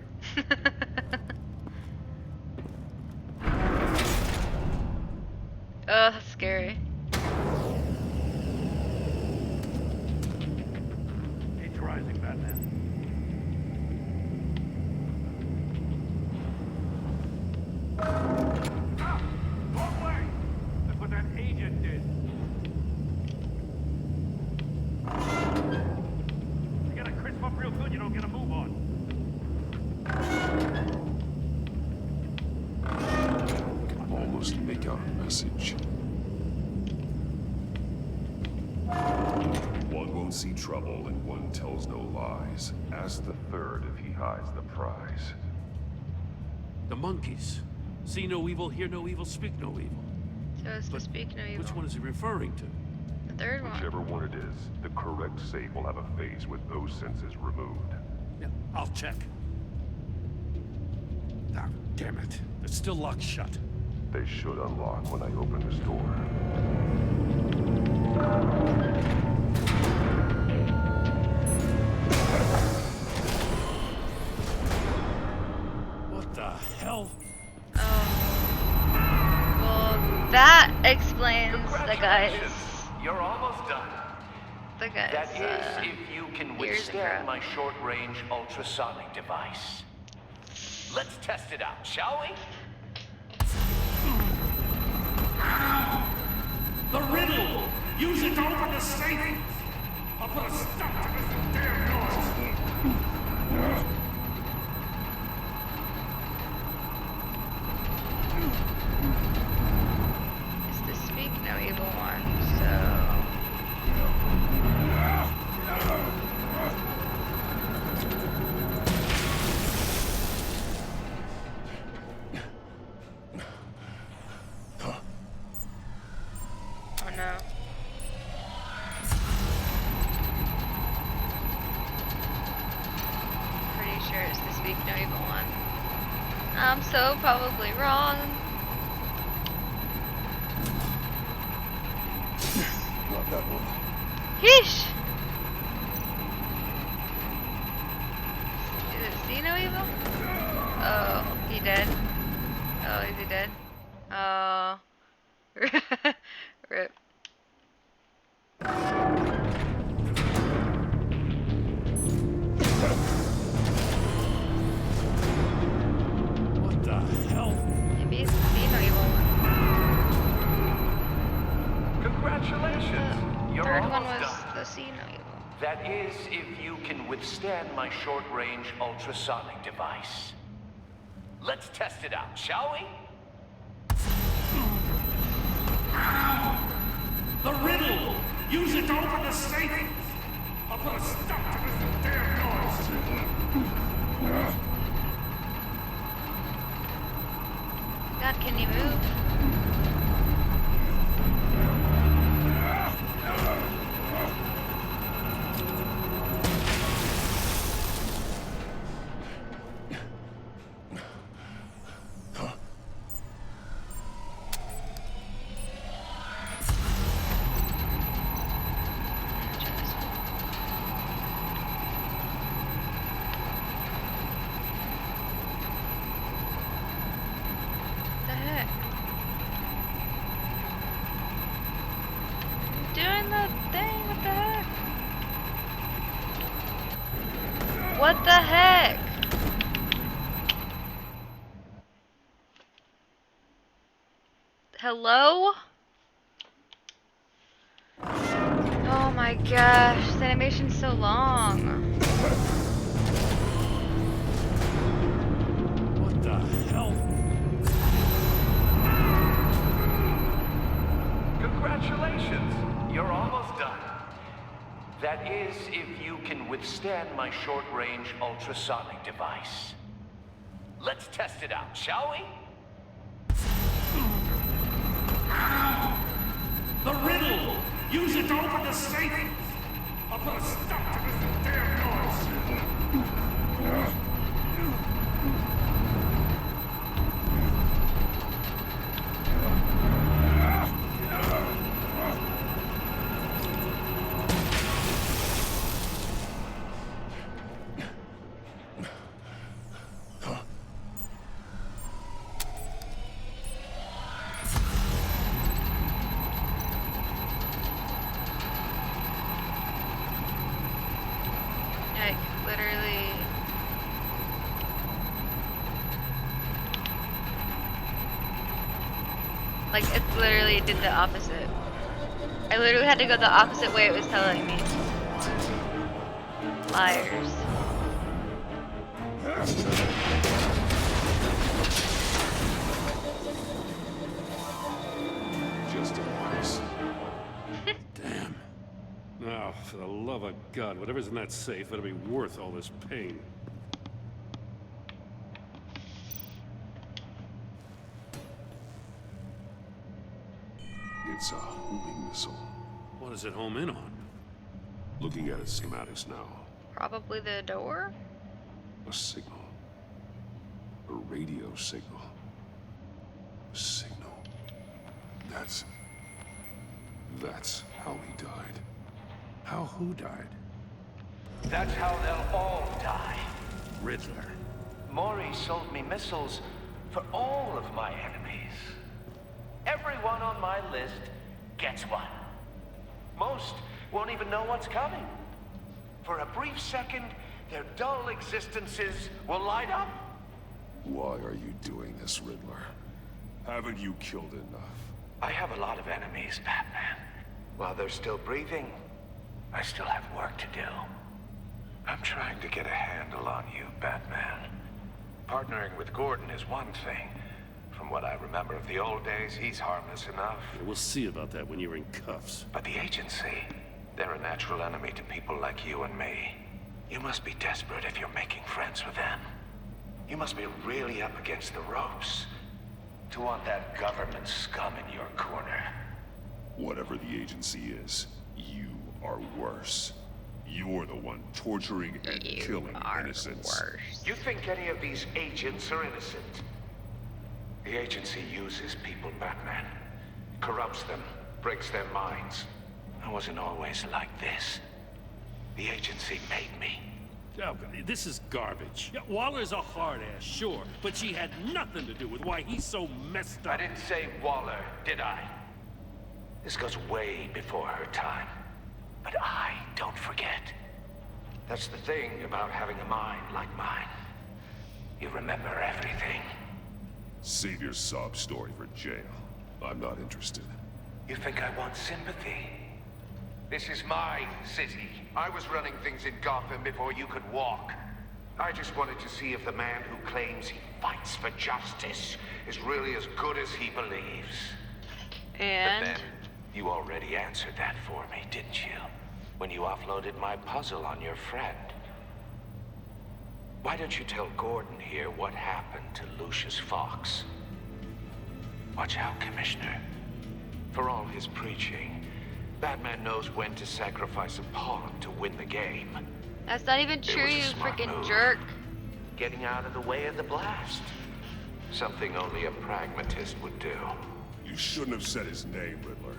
Oh, that's scary. He's rising, Batman. Wrong way! That's what that agent did. You gotta crisp up real good, you don't get a move on. Can almost make out a message. One won't see trouble and one tells no lies. Ask the third if he hides the prize. The monkeys. See no evil, hear no evil, speak no evil. So it's to speak no evil. Which one is he referring to? The third one. Whichever one it is, the correct safe will have a face with those senses removed. Yeah, I'll check. Ah, damn it. It's still locked shut. They should unlock when I open this door. What the hell? Well, that explains the guy's. You're almost done. The guy's. That is, if you can withstand my short-range ultrasonic device. Let's test it out, shall we? The riddle! Use it to open the safe! I'll put a stop to this damn noise! It's the speak no evil one, so. Oh no. Pretty sure it's the speak no evil one. I'm so probably wrong. Not that one. Yeesh! Is it see no evil? Oh, he dead? Oh, is he dead? Oh. Rip. What the hell? Maybe it's the see no evil one. Congratulations! You're Third one almost was done. the see no evil. That is, if you can withstand my short-range ultrasonic device. Let's test it out, shall we? The riddle! Use it to open the safe! I'll put a stop to this damn noise! God, can you move? Doing the thing, what the heck? What the heck? Hello? Oh my gosh, this animation's so long. What the hell? Congratulations! You're almost done. That is, if you can withstand my short-range ultrasonic device. Let's test it out, shall we? The riddle! Use it to open the safe! I'll put a stop to this damn noise! Like, literally. Like, it literally did the opposite. I literally had to go the opposite way it was telling me. Liars. Just a mess. Damn. Now, for the love of God, whatever's in that safe better be worth all this pain. It's a homing missile. What does it home in on? Looking at its schematics now. Probably the door? A signal. A radio signal. A signal. That's how he died. How who died? That's how they'll all die. Riddler. Maury sold me missiles for all of my enemies. Everyone on my list gets one. Most won't even know what's coming. For a brief second, their dull existences will light up. Why are you doing this, Riddler? Haven't you killed enough? I have a lot of enemies, Batman. While they're still breathing, I still have work to do. I'm trying to get a handle on you, Batman. Partnering with Gordon is one thing. From what I remember of the old days, he's harmless enough. Yeah, we'll see about that when you're in cuffs. But the agency, they're a natural enemy to people like you and me. You must be desperate if you're making friends with them. You must be really up against the ropes to want that government scum in your corner. Whatever the agency is, you are worse. You're the one torturing and killing innocents. You think any of these agents are innocent? The agency uses people, Batman. Corrupts them, breaks their minds. I wasn't always like this. The agency made me. Oh, this is garbage. Yeah, Waller's a hard ass, sure, but she had nothing to do with why he's so messed up. I didn't say Waller, did I? This goes way before her time. But I don't forget. That's the thing about having a mind like mine. You remember everything. Save your sob story for jail. I'm not interested. You think I want sympathy? This is my city. I was running things in Gotham before you could walk. I just wanted to see if the man who claims he fights for justice is really as good as he believes. And? But then, You already answered that for me, didn't you? When you offloaded my puzzle on your friend. Why don't you tell Gordon here what happened to Lucius Fox? Watch out, Commissioner. For all his preaching, Batman knows when to sacrifice a pawn to win the game. That's not even true, you freaking jerk. Getting out of the way of the blast. Something only a pragmatist would do. You shouldn't have said his name, Riddler.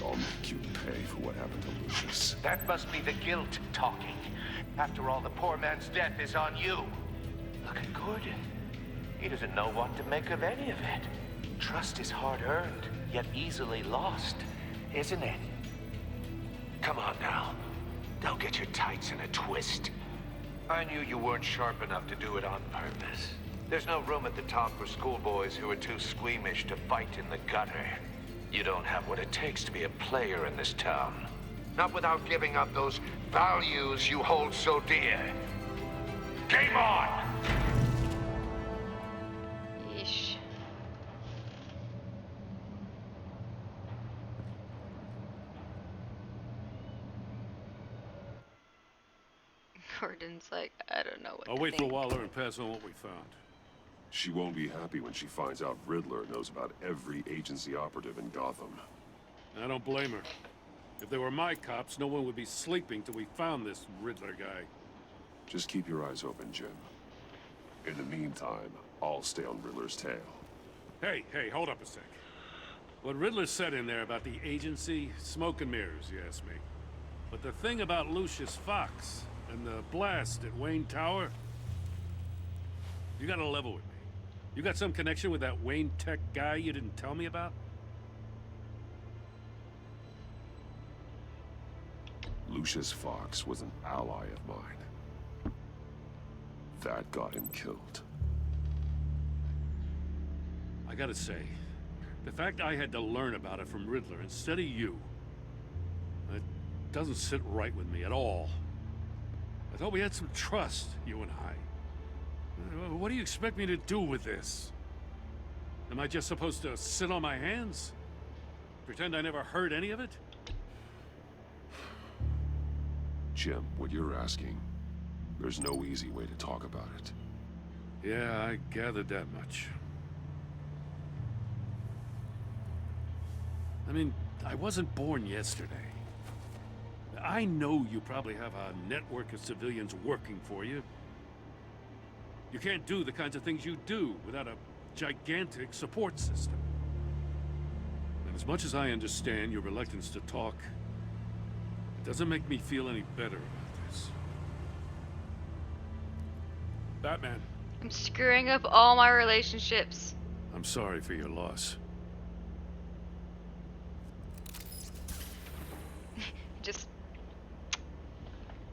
I'll make you pay for what happened to Lucius. That must be the guilt talking. After all, the poor man's death is on you. Look at Gordon. He doesn't know what to make of any of it. Trust is hard-earned, yet easily lost, isn't it? Come on now. Don't get your tights in a twist. I knew you weren't sharp enough to do it on purpose. There's no room at the top for schoolboys who are too squeamish to fight in the gutter. You don't have what it takes to be a player in this town. Not without giving up those values you hold so dear. Game on! Yeesh. Gordon's like, I don't know what I'll to wait for think. Waller and pass on what we found. She won't be happy when she finds out Riddler knows about every agency operative in Gotham. I don't blame her. If they were my cops, no one would be sleeping till we found this Riddler guy. Just keep your eyes open, Jim. In the meantime, I'll stay on Riddler's tail. Hey, hold up a sec. What Riddler said in there about the agency, smoke and mirrors, you ask me. But the thing about Lucius Fox and the blast at Wayne Tower, you gotta level with me. You got some connection with that Wayne Tech guy you didn't tell me about? Lucius Fox was an ally of mine. That got him killed. I gotta say, the fact I had to learn about it from Riddler instead of you, it doesn't sit right with me at all. I thought we had some trust, you and I. What do you expect me to do with this? Am I just supposed to sit on my hands? Pretend I never heard any of it? Jim, what you're asking, there's no easy way to talk about it. Yeah, I gathered that much. I mean, I wasn't born yesterday. I know you probably have a network of civilians working for you. You can't do the kinds of things you do without a gigantic support system. And as much as I understand your reluctance to talk, it doesn't make me feel any better about this. Batman. I'm screwing up all my relationships. I'm sorry for your loss. Just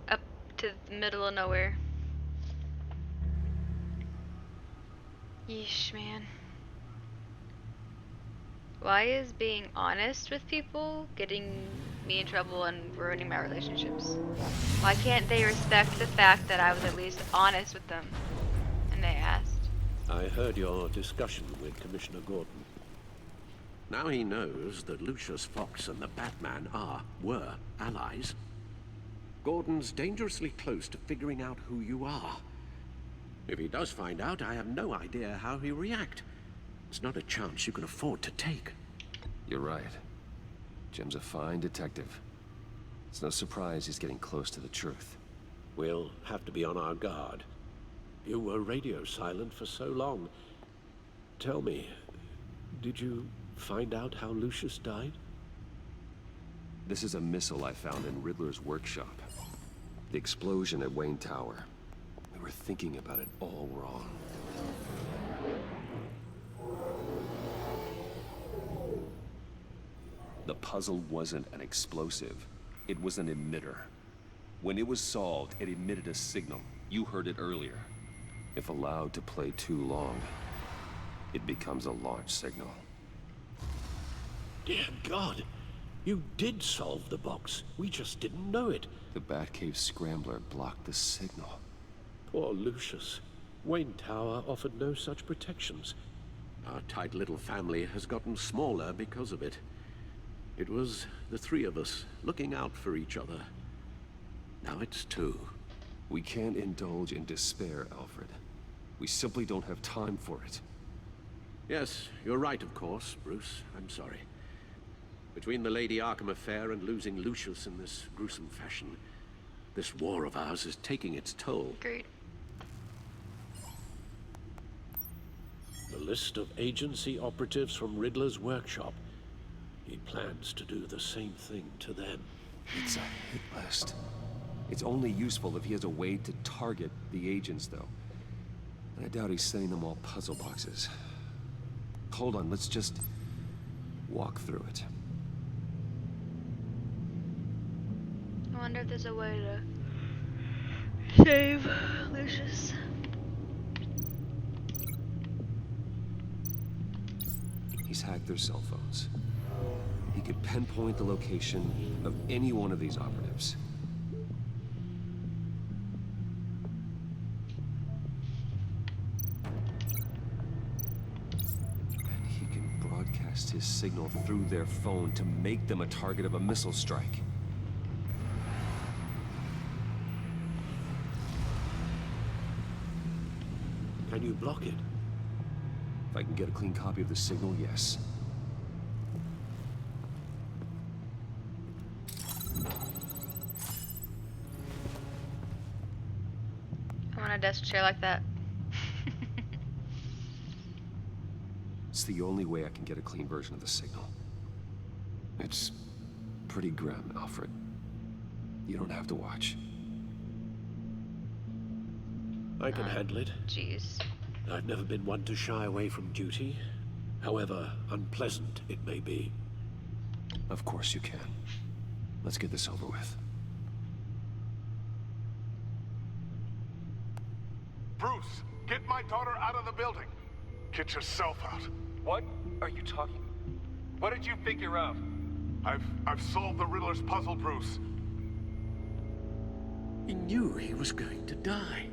up to the middle of nowhere. Yeesh, man. Why is being honest with people getting me in trouble and ruining my relationships? Why can't they respect the fact that I was at least honest with them? And they asked. I heard your discussion with Commissioner Gordon. Now he knows that Lucius Fox and the Batman were allies. Gordon's dangerously close to figuring out who you are. If he does find out, I have no idea how he'll react. It's not a chance you can afford to take. You're right. Jim's a fine detective. It's no surprise he's getting close to the truth. We'll have to be on our guard. You were radio silent for so long. Tell me, did you find out how Lucius died? This is a missile I found in Riddler's workshop. The explosion at Wayne Tower. We were thinking about it all wrong. The puzzle wasn't an explosive. It was an emitter. When it was solved, it emitted a signal. You heard it earlier. If allowed to play too long, it becomes a launch signal. Dear God, you did solve the box. We just didn't know it. The Batcave scrambler blocked the signal. Poor Lucius. Wayne Tower offered no such protections. Our tight little family has gotten smaller because of it. It was the three of us looking out for each other. Now it's two. We can't indulge in despair, Alfred. We simply don't have time for it. Yes, you're right, of course, Bruce. I'm sorry. Between the Lady Arkham affair and losing Lucius in this gruesome fashion, this war of ours is taking its toll. Agreed. The list of agency operatives from Riddler's workshop. He plans to do the same thing to them. It's a hit list. It's only useful if he has a way to target the agents, though. And I doubt he's sending them all puzzle boxes. Hold on, let's just walk through it. I wonder if there's a way to save Lucius. He's hacked their cell phones. He could pinpoint the location of any one of these operatives. And he can broadcast his signal through their phone to make them a target of a missile strike. Can you block it? If I can get a clean copy of the signal, yes. I want a desk chair like that. It's the only way I can get a clean version of the signal. It's pretty grim, Alfred. You don't have to watch. I can handle it. Jeez. I've never been one to shy away from duty, however unpleasant it may be. Of course you can. Let's get this over with. Bruce, get my daughter out of the building. Get yourself out. What are you talking? What did you figure out? I've solved the Riddler's puzzle, Bruce. He knew he was going to die.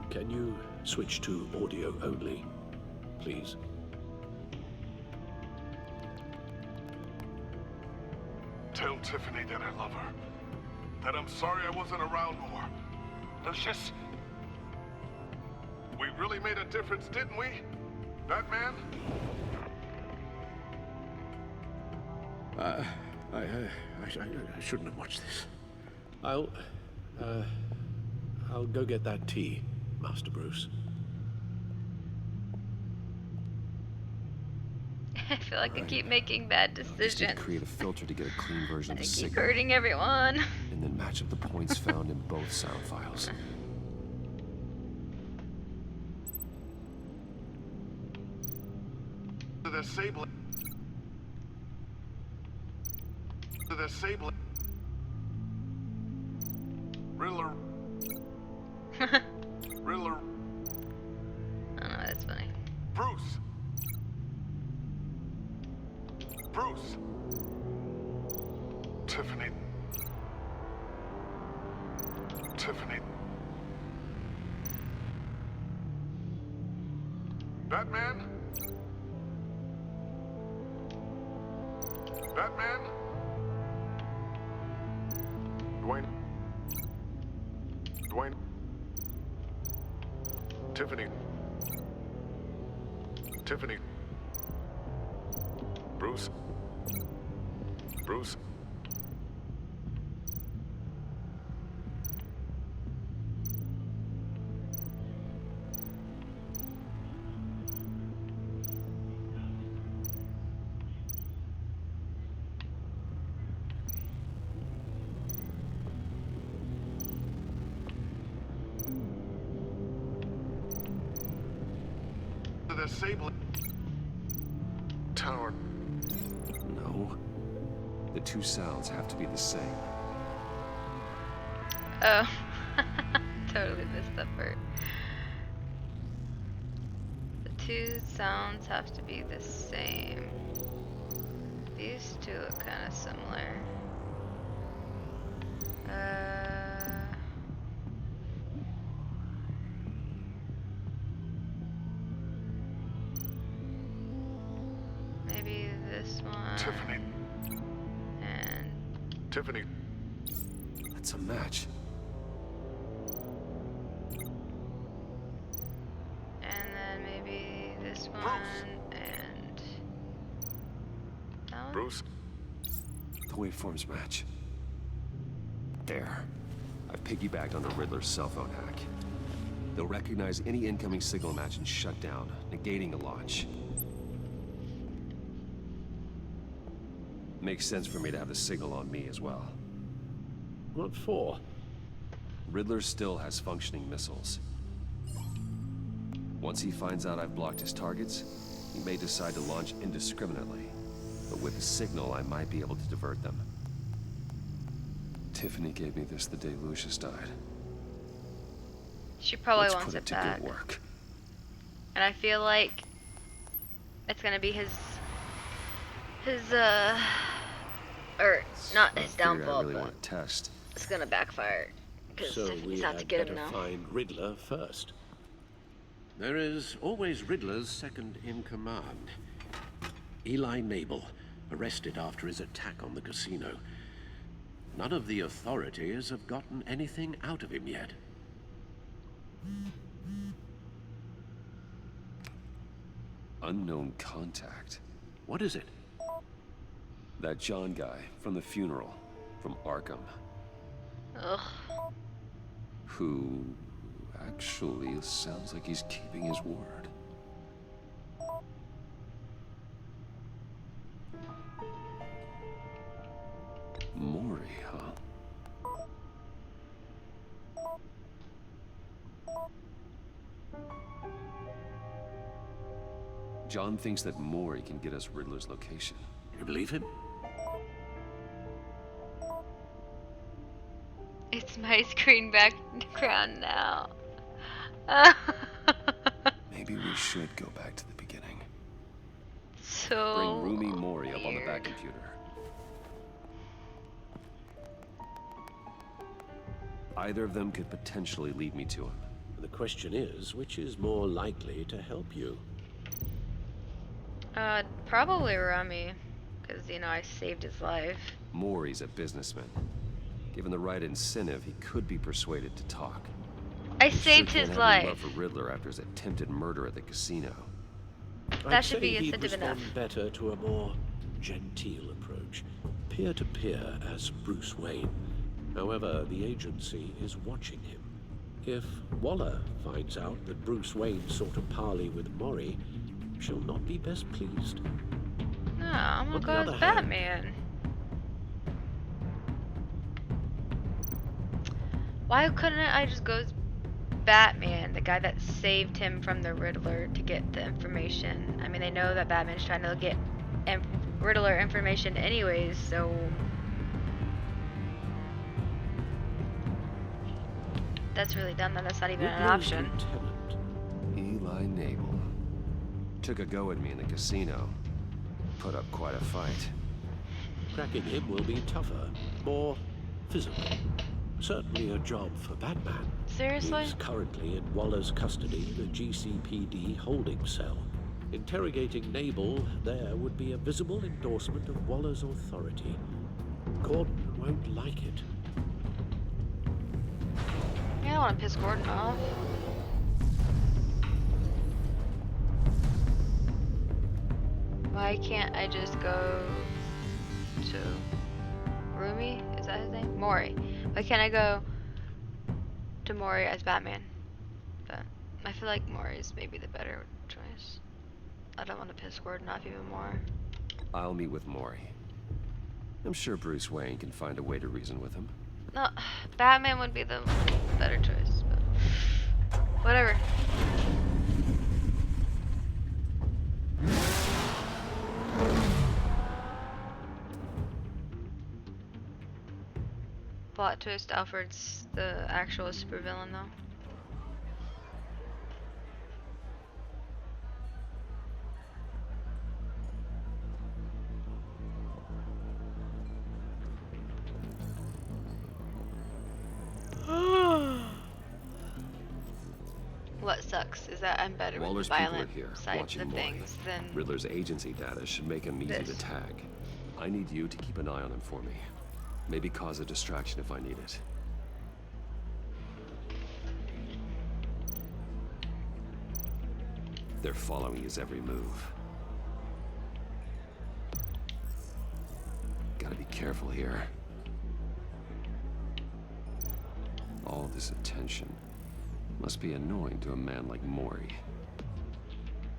Can you switch to audio only, please? Tell Tiffany that I love her. That I'm sorry I wasn't around more. Lucius, we really made a difference, didn't we? Batman? I shouldn't have watched this. I'll go get that tea, Master Bruce. I feel like I keep making bad Just decisions. create a filter to get a clean version of I the keep signal. hurting everyone. And then match up the points found in both sound files. To disable. To disable. Riddler. Riddler. I know, that's funny. Bruce. Bruce. Tiffany. Tiffany. Batman? Batman? Dwayne? Dwayne? Tiffany? Tiffany? Bruce? Bruce? The disabling tower. No. The two sounds have to be the same. Oh. Totally missed that part. The two sounds have to be the same. These two look kind of similar. this one. Tiffany. And Tiffany. That's a match. and then maybe this one and that one. Bruce. The waveforms match. There. I've piggybacked on the Riddler's cell phone hack. They'll recognize any incoming signal match and shut down, negating the launch. Makes sense for me to have the signal on me as well. What for? Riddler still has functioning missiles. Once he finds out I've blocked his targets, he may decide to launch indiscriminately. But with the signal, I might be able to divert them. Tiffany gave me this the day Lucius died. She probably Let's wants put it it to back. good work. And I feel like it's gonna be his or not his downfall, I really but want to test. it's gonna backfire because So Tiffany's we out to had get him better now. find Riddler first. There is always Riddler's second in command. Eli Nabel, arrested after his attack on the casino. None of the authorities have gotten anything out of him yet. Unknown contact. What is it? That John guy from the funeral, from Arkham. Ugh. Who actually sounds like he's keeping his word. Maury, huh? John thinks that Maury can get us Riddler's location. You believe him? It's my screen background now. Maybe we should go back to the beginning. So Bring Rumi Mori up on the back computer. Either of them could potentially lead me to him. The question is, which is more likely to help you? Probably Rami, because you know I saved his life. Maury's a businessman. Given the right incentive, he could be persuaded to talk. I He saved sure his can't have any life. love for Riddler after his attempted murder at the casino. That should be I'd say incentive he'd enough. respond better to a more genteel approach, peer-to-peer as Bruce Wayne. However, the agency is watching him. If Waller finds out that Bruce Wayne sought a parley with Mori, she'll not be best pleased. No, I'm gonna On the go as other hand- Batman. Why couldn't I just go as Batman, the guy that saved him from the Riddler to get the information? I mean, they know that Batman's trying to get Riddler information anyways, so... That's really dumb that that's not even an Riddler's option. lieutenant. Eli Nabel. Took a go at me in the casino. Put up quite a fight. Cracking him will be tougher, more physical. Certainly a job for Batman. Seriously? He's currently in Waller's custody, the GCPD holding cell. Interrogating Nabel there would be a visible endorsement of Waller's authority. Gordon won't like it. Yeah, I don't want to piss Gordon off. Why can't I just go to Rumi? Is that his name? Mori. Why can't I go to Mori as Batman? But I feel like Mori is maybe the better choice. I don't want to piss Gordon off even more. I'll meet with Maury. I'm sure Bruce Wayne can find a way to reason with him. No, Batman would be the better choice, but whatever. Plot twist, Alfred's the actual supervillain though. What sucks is that I'm better with Waller's the people are violent here, sides watching of Mori. things than Riddler's agency data should make him easy this. to tag. I need you to keep an eye on him for me. Maybe cause a distraction if I need it. They're following his every move. Gotta be careful here. All this attention must be annoying to a man like Mori.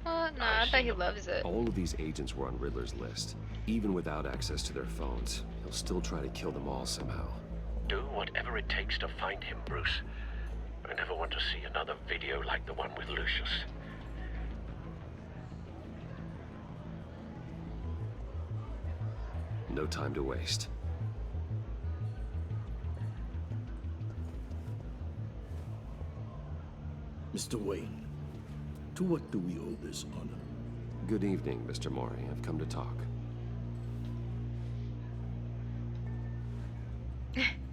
No, I bet he loves it. All of these agents were on Riddler's list. Even without access to their phones, he'll still try to kill them all somehow. Do whatever it takes to find him, Bruce. I never want to see another video like the one with Lucius. No time to waste. Mr. Wayne, to what do we owe this honor? Good evening, Mr. Mori. I've come to talk.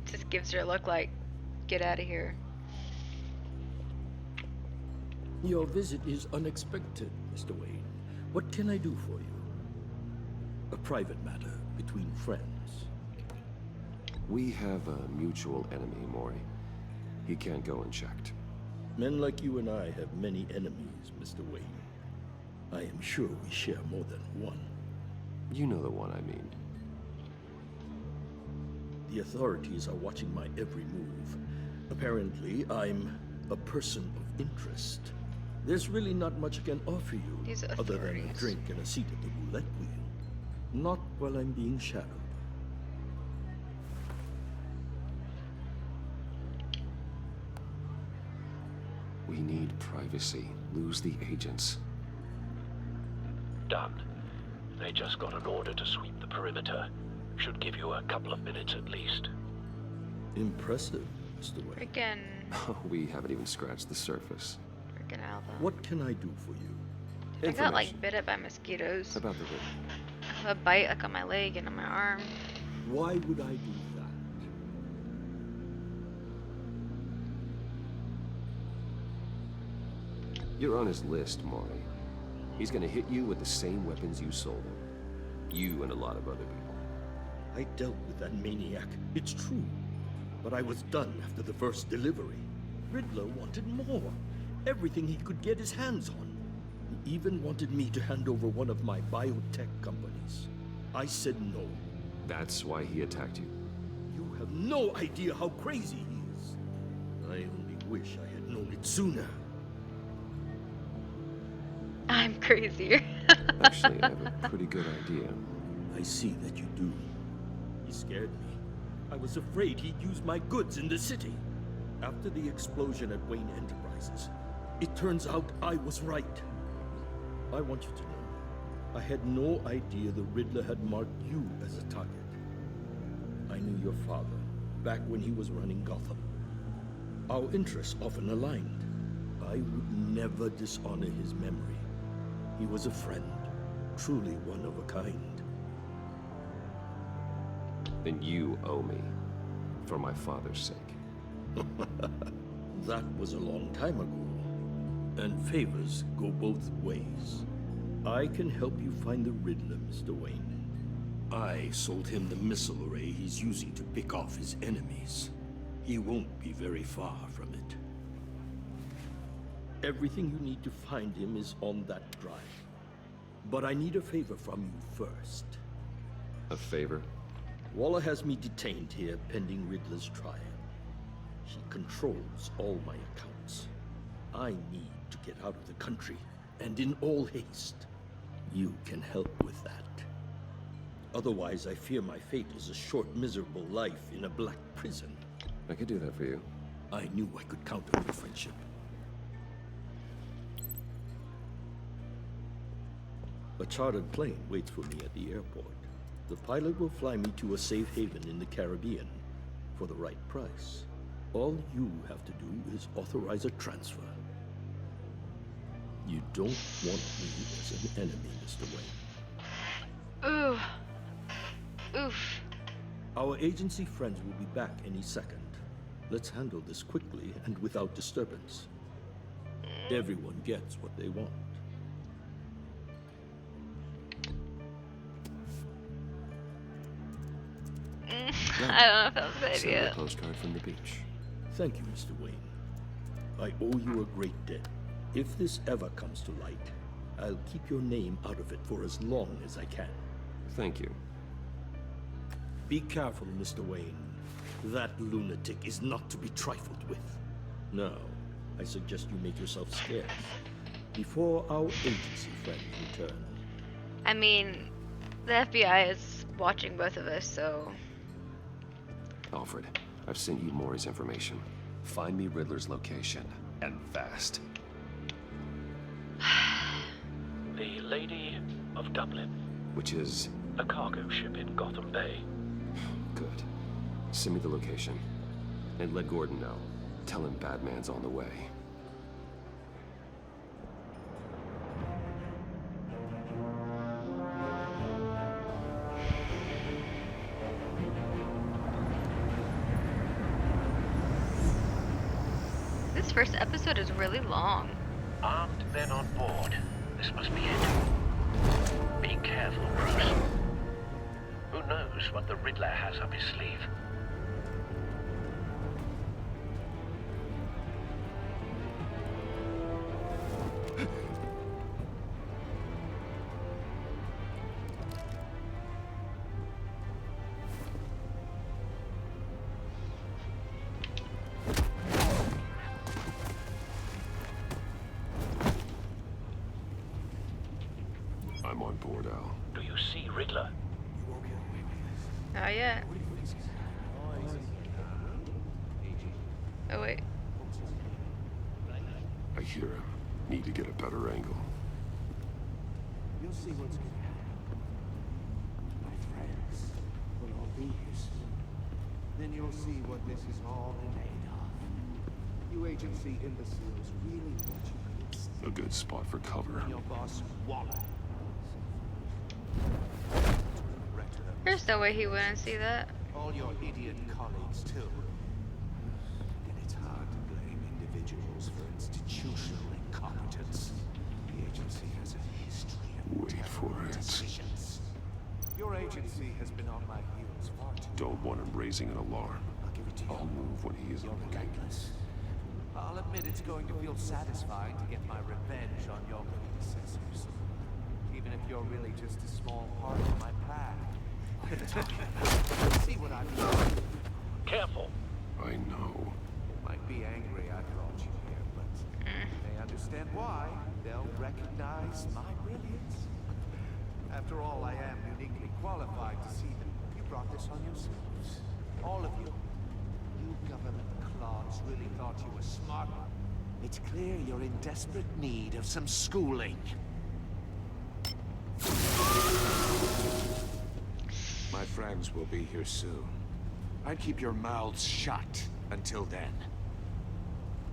Just gives her a look like, get out of here. Your visit is unexpected, Mr. Wayne. What can I do for you? A private matter between friends. We have a mutual enemy, Mori. He can't go unchecked. Men like you and I have many enemies, Mr. Wayne. I am sure we share more than one. You know the one I mean. The authorities are watching my every move. Apparently, I'm a person of interest. There's really not much I can offer you, other than a drink and a seat at the roulette wheel. Not while I'm being shadowed. We need privacy. Lose the agents. Done. They just got an order to sweep the perimeter. Should give you a couple of minutes at least. Impressive, Mr. Wayne. Freaking. We haven't even scratched the surface. Freaking Alva. What can I do for you? I got like bit up by mosquitoes. About the ring. I have a bite like on my leg and on my arm. Why would I do that? You're on his list, Mori. He's gonna hit you with the same weapons you sold him. You and a lot of other people. I dealt with that maniac, it's true. But I was done after the first delivery. Riddler wanted more. Everything he could get his hands on. He even wanted me to hand over one of my biotech companies. I said no. That's why he attacked you? You have no idea how crazy he is. I only wish I had known it sooner. I'm crazier. Actually, I have a pretty good idea. I see that you do. He scared me. I was afraid he'd use my goods in the city. After the explosion at Wayne Enterprises, it turns out I was right. I want you to know, I had no idea the Riddler had marked you as a target. I knew your father, back when he was running Gotham. Our interests often aligned. I would never dishonor his memory. He was a friend, truly one of a kind. Then you owe me, for my father's sake. That was a long time ago, and favors go both ways. I can help you find the Riddler, Mr. Wayne. I sold him the missile array he's using to pick off his enemies. He won't be very far from it. Everything you need to find him is on that drive. But I need a favor from you first. A favor? Waller has me detained here pending Riddler's trial. She controls all my accounts. I need to get out of the country, and in all haste. You can help with that. Otherwise, I fear my fate is a short, miserable life in a black prison. I could do that for you. I knew I could count on your friendship. A chartered plane waits for me at the airport. The pilot will fly me to a safe haven in the Caribbean for the right price. All you have to do is authorize a transfer. You don't want me as an enemy, Mr. Wayne. Ooh. Oof. Our agency friends will be back any second. Let's handle this quickly and without disturbance. Everyone gets what they want. I don't know if that was a good Send idea. a postcard from the beach. Thank you, Mr. Wayne. I owe you a great debt. If this ever comes to light, I'll keep your name out of it for as long as I can. Thank you. Be careful, Mr. Wayne. That lunatic is not to be trifled with. Now, I suggest you make yourself scarce before our agency friends return. I mean, the FBI is watching both of us, so... Alfred, I've sent you Maury's information. Find me Riddler's location, and fast. The Lady of Dublin. Which is... A cargo ship in Gotham Bay. Good. Send me the location. And let Gordon know. Tell him Batman's on the way. This first episode is really long. Armed men on board. This must be it. Be careful, Bruce. Who knows what the Riddler has up his sleeve? I'm on board, Al. Do you see Riddler? Not yet. Oh, wait. I hear him. Need to get a better angle. You'll see what's going to happen. My friends will all be here soon. Then you'll see what this is all made of. You agency imbeciles really want you to stay. A good spot for cover. Your boss, Waller. There's no way he wouldn't see that. All your idiot colleagues, too. And it's hard to blame individuals for institutional incompetence. The agency has a history of Wait for it. decisions. Your agency has been on my heels far too Don't want him raising an alarm. I'll move when he isn't looking. relentless. I'll admit it's going to feel satisfying to get my revenge on your predecessors. Even if you're really just a small part of my plan. See what I'm doing? Careful. I know. Might be angry I brought you here, but they understand why. They'll recognize my brilliance. After all, I am uniquely qualified to see that you brought this on yourselves. All of you. You government clods really thought you were smart. It's clear you're in desperate need of some schooling. My friends will be here soon. I'd keep your mouths shut until then.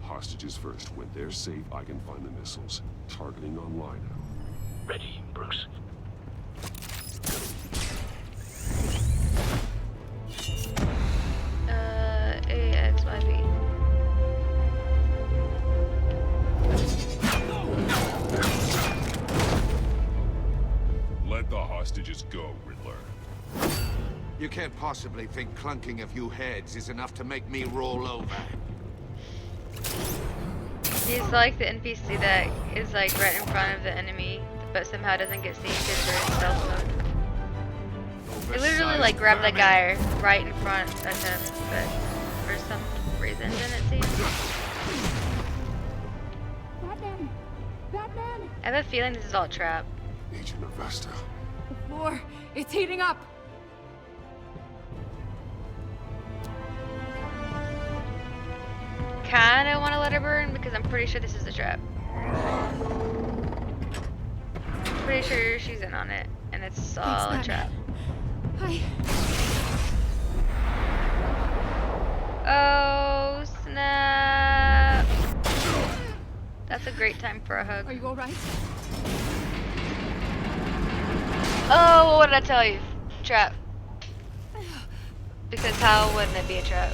Hostages first. When they're safe, I can find the missiles. Targeting online now. Ready, Bruce. AXYV. Let the hostages go, Riddler. You can't possibly think clunking a few heads is enough to make me roll over. He's like the NPC that is like right in front of the enemy, but somehow doesn't get seen because they're in stealth mode. They literally like grabbed that guy right in front of him, but for some reason didn't see him. Batman! Batman! I have a feeling this is all a trap. Agent Avesta. The floor, it's heating up! Kinda want to let her burn because I'm pretty sure this is a trap. Pretty sure she's in on it, and it's all a trap. Hi. Oh snap! That's a great time for a hug. Are you alright? Oh, what did I tell you? Trap. Because how wouldn't it be a trap?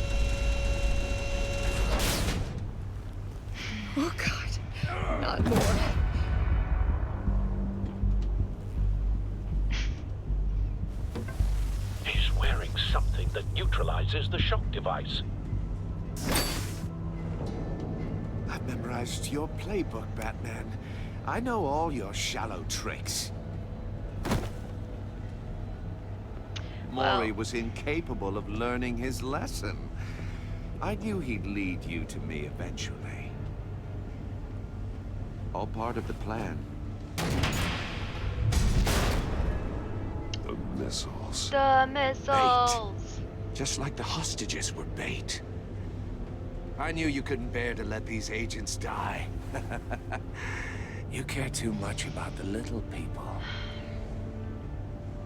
Oh god. Not more. He's wearing something that neutralizes the shock device. I've memorized your playbook, Batman. I know all your shallow tricks. Maury was incapable of learning his lesson. I knew he'd lead you to me eventually. All part of the plan. The missiles. The missiles. Bait. Just like the hostages were bait. I knew you couldn't bear to let these agents die. You care too much about the little people.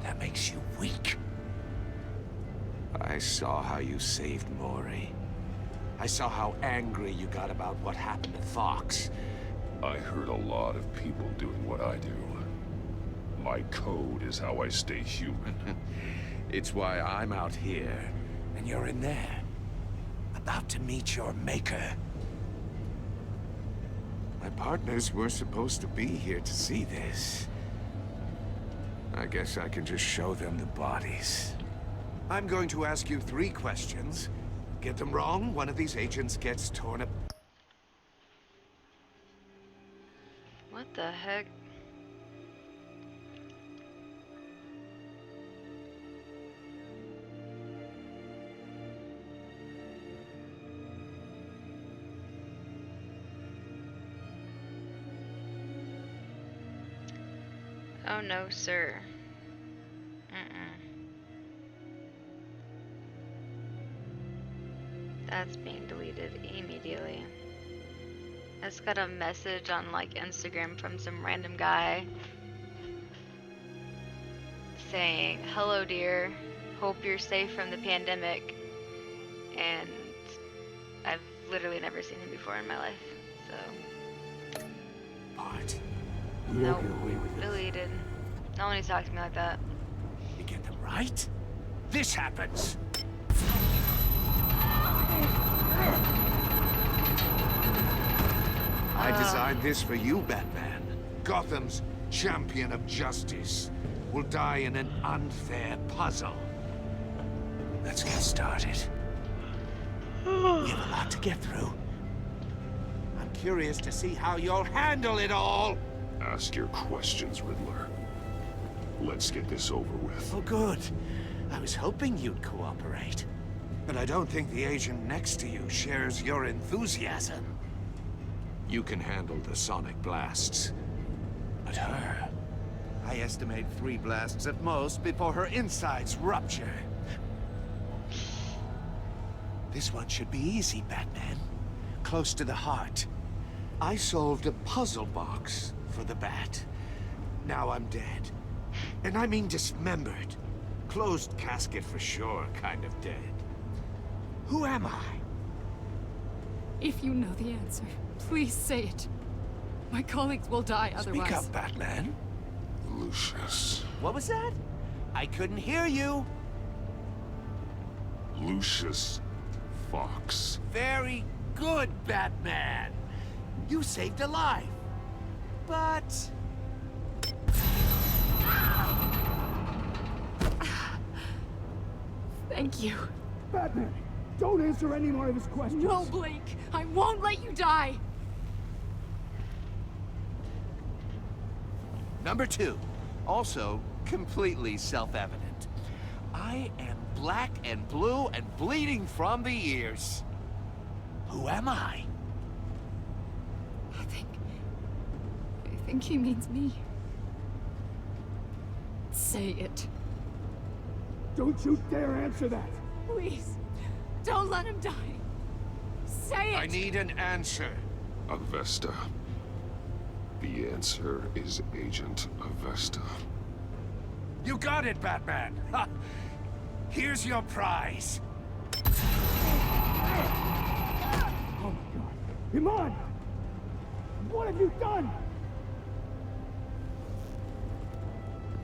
That makes you weak. I saw how you saved Maury. I saw how angry you got about what happened to Fox. I heard a lot of people doing what I do. My code is how I stay human. It's why I'm out here, and you're in there. About to meet your maker. My partners were supposed to be here to see this. I guess I can just show them the bodies. I'm going to ask you 3 questions. Get them wrong, one of these agents gets torn up. What the heck? Oh no, sir. That's being deleted immediately. I just got a message on like Instagram from some random guy saying, "Hello dear, hope you're safe from the pandemic." And I've literally never seen him before in my life, so. Bart. Nope, deleted. No one needs to talk to me like that. You get them right? This happens! I designed this for you, Batman. Gotham's champion of justice will die in an unfair puzzle. Let's get started. We have a lot to get through. I'm curious to see how you'll handle it all. Ask your questions, Riddler. Let's get this over with. Oh, good. I was hoping you'd cooperate. But I don't think the agent next to you shares your enthusiasm. You can handle the sonic blasts. But her... I estimate 3 blasts at most before her insides rupture. This one should be easy, Batman. Close to the heart. I solved a puzzle box for the Bat. Now I'm dead. And I mean dismembered. Closed casket for sure, kind of dead. Who am I? If you know the answer, please say it. My colleagues will die otherwise. Speak up, Batman. Lucius. What was that? I couldn't hear you. Lucius Fox. Very good, Batman. You saved a life. But... Thank you. Batman, don't answer any more of his questions. No, Blake. I won't let you die. Number 2. Also, completely self-evident. I am black and blue and bleeding from the ears. Who am I? I think he means me. Say it. Don't you dare answer that. Please, don't let him die. Say it! I need an answer. Avesta. The answer is Agent Avesta. You got it, Batman! Ha. Here's your prize. Oh my God. Iman! What have you done?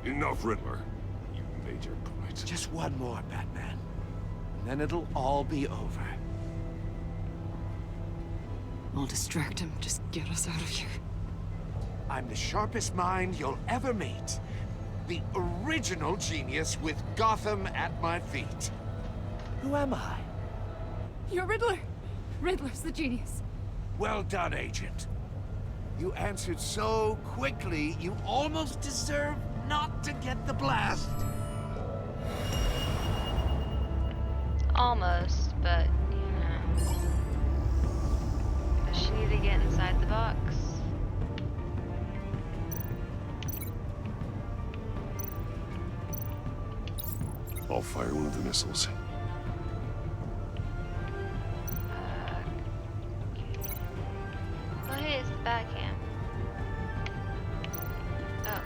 Enough, Riddler. You made your point. Just one more, Batman. And then it'll all be over. I'll distract him. Just get us out of here. I'm the sharpest mind you'll ever meet. The original genius with Gotham at my feet. Who am I? You're Riddler. Riddler's the genius. Well done, Agent. You answered so quickly, you almost deserve not to get the blast. Almost, but, you know. Does she need to get inside the box? I'll fire one of the missiles. Oh, hey, it's the backhand. Oh.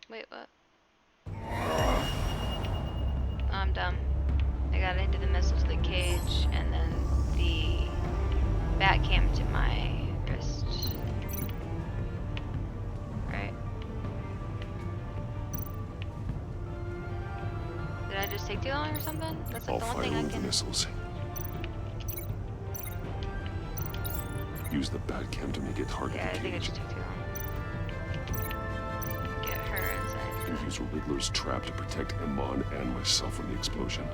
Wait, what? I'm dumb. I gotta hit the missile to the cage, and then the back cam to my wrist. Right? Did I just take too long or something? That's like I'll the one fire thing I one of the can... missiles. Use the bat cam to make it target Yeah, I the think it cage. just took too long. Get her inside. And use Riddler's trap to protect Iman and myself from the explosion.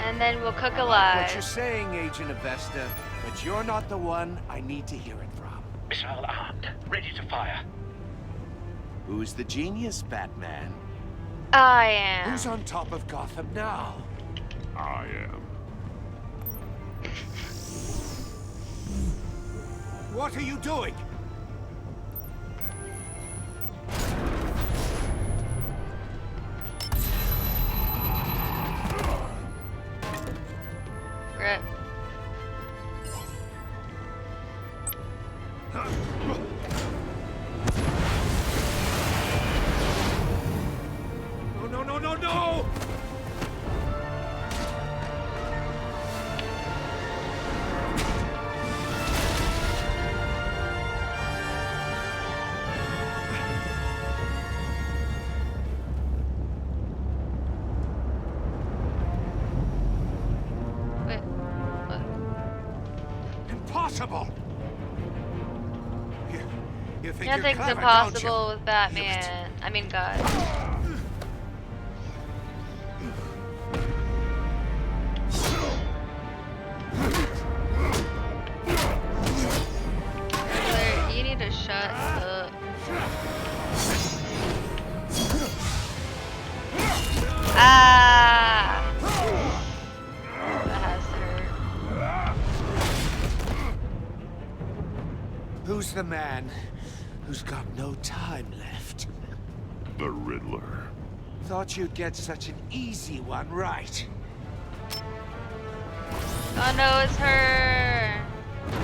And then we'll cook What alive. you're saying, Agent Avesta, but you're not the one I need to hear it from. Missile armed, ready to fire. Who's the genius, Batman? I am. Who's on top of Gotham now? I am. What are you doing? Rip. No, no, no, no, no! Wait. What? Impossible! You think you're Nothing's clever, impossible don't you? with Batman. I mean, God. Riddler, you need to shut up. Ah! That has to hurt. Who's the man who's got no time left? The Riddler. Thought you'd get such an easy one right. Oh no, it's her!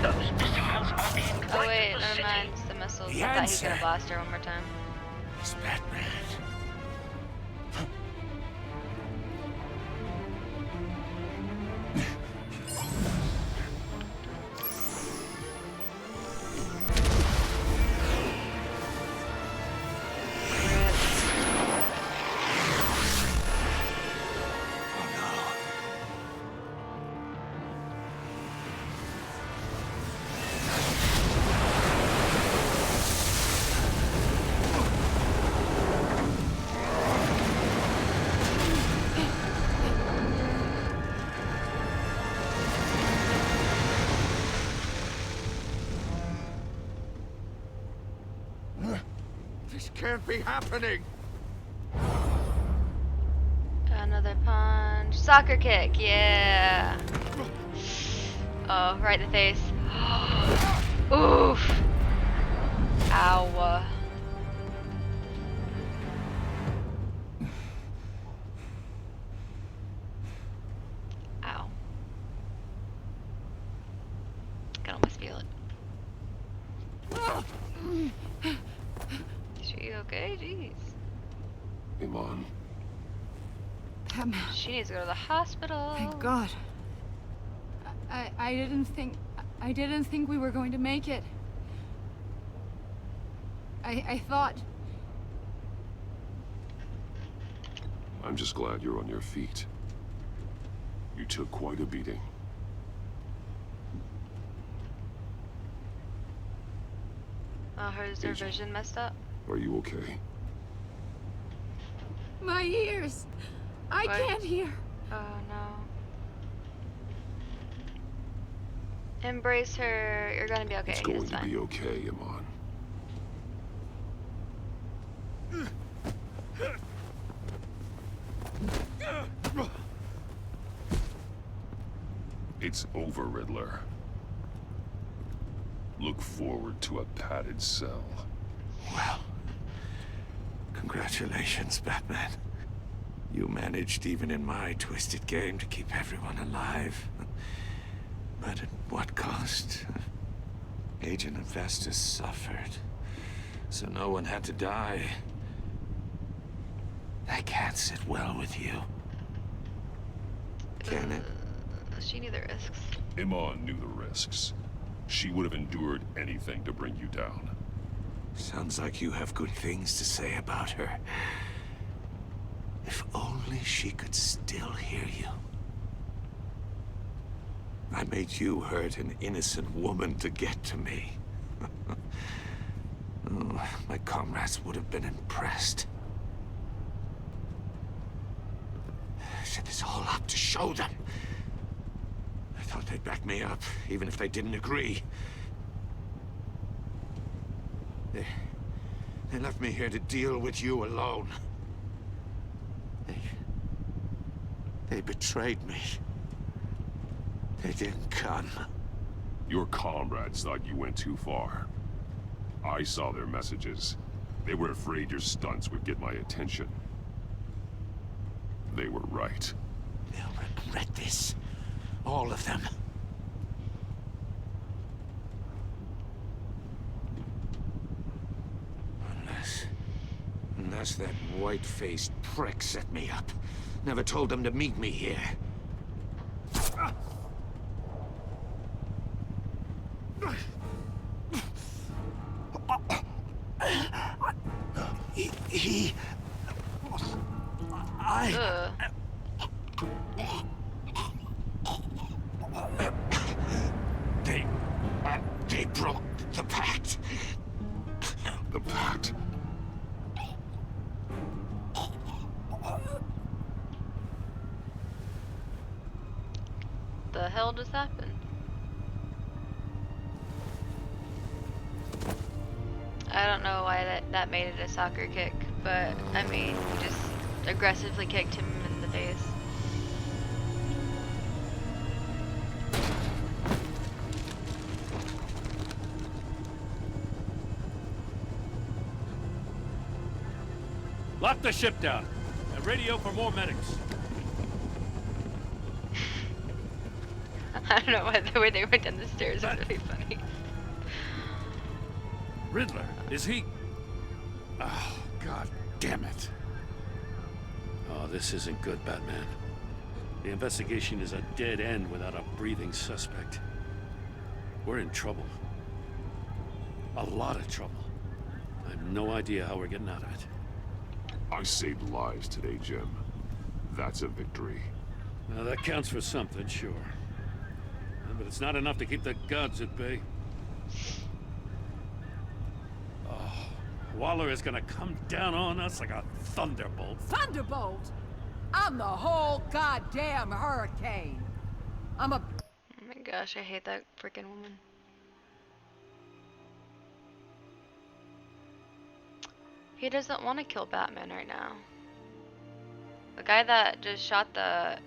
Those missiles are aimed Oh right wait, at the never city. mind. It's the missiles. The I thought he was gonna answer. blast her one more time. It's Batman. This can't be happening. Another punch. Soccer kick, yeah. Oh, right in the face. Oof. Ow. Ow. Can almost feel it. Is she okay? Jeez. Iman. Batman. She needs to go to the hospital. Thank God. I didn't think we were going to make it. I thought. I'm just glad you're on your feet. You took quite a beating. Oh, her vision messed up? Are you okay? My ears! I What? can't hear. Oh no. Embrace her. You're gonna be okay. It's going to be okay, Iman. It's over, Riddler. Look forward to a padded cell. Well, congratulations, Batman. You managed, even in my twisted game, to keep everyone alive. But at what cost? Agent Avestus suffered, so no one had to die. That can't sit well with you. Can it? She knew the risks. Iman knew the risks. She would have endured anything to bring you down. Sounds like you have good things to say about her. If only she could still hear you. I made you hurt an innocent woman to get to me. Oh, my comrades would have been impressed. I set this all up to show them. I thought they'd back me up, even if they didn't agree. They left me here to deal with you alone. They betrayed me. They didn't come. Your comrades thought you went too far. I saw their messages. They were afraid your stunts would get my attention. They were right. They'll regret this. All of them. Unless that white-faced prick set me up. Never told them to meet me here. They broke the pact. The pact? The hell just happened? I don't know why that made it a soccer kick, but I mean, you just aggressively kicked him in the face. Lock the ship down and radio for more medics. I don't know why the way they went down the stairs was really funny. Riddler, is he? Oh, God damn it. Oh, this isn't good, Batman. The investigation is a dead end without a breathing suspect. We're in trouble. A lot of trouble. I have no idea how we're getting out of it. I saved lives today, Jim. That's a victory. Now, that counts for something, sure. But it's not enough to keep the gods at bay. Oh, Waller is gonna come down on us like a thunderbolt. Thunderbolt? I'm the whole goddamn hurricane. I'm a... Oh my gosh, I hate that freaking woman. He doesn't want to kill Batman right now. The guy that just shot the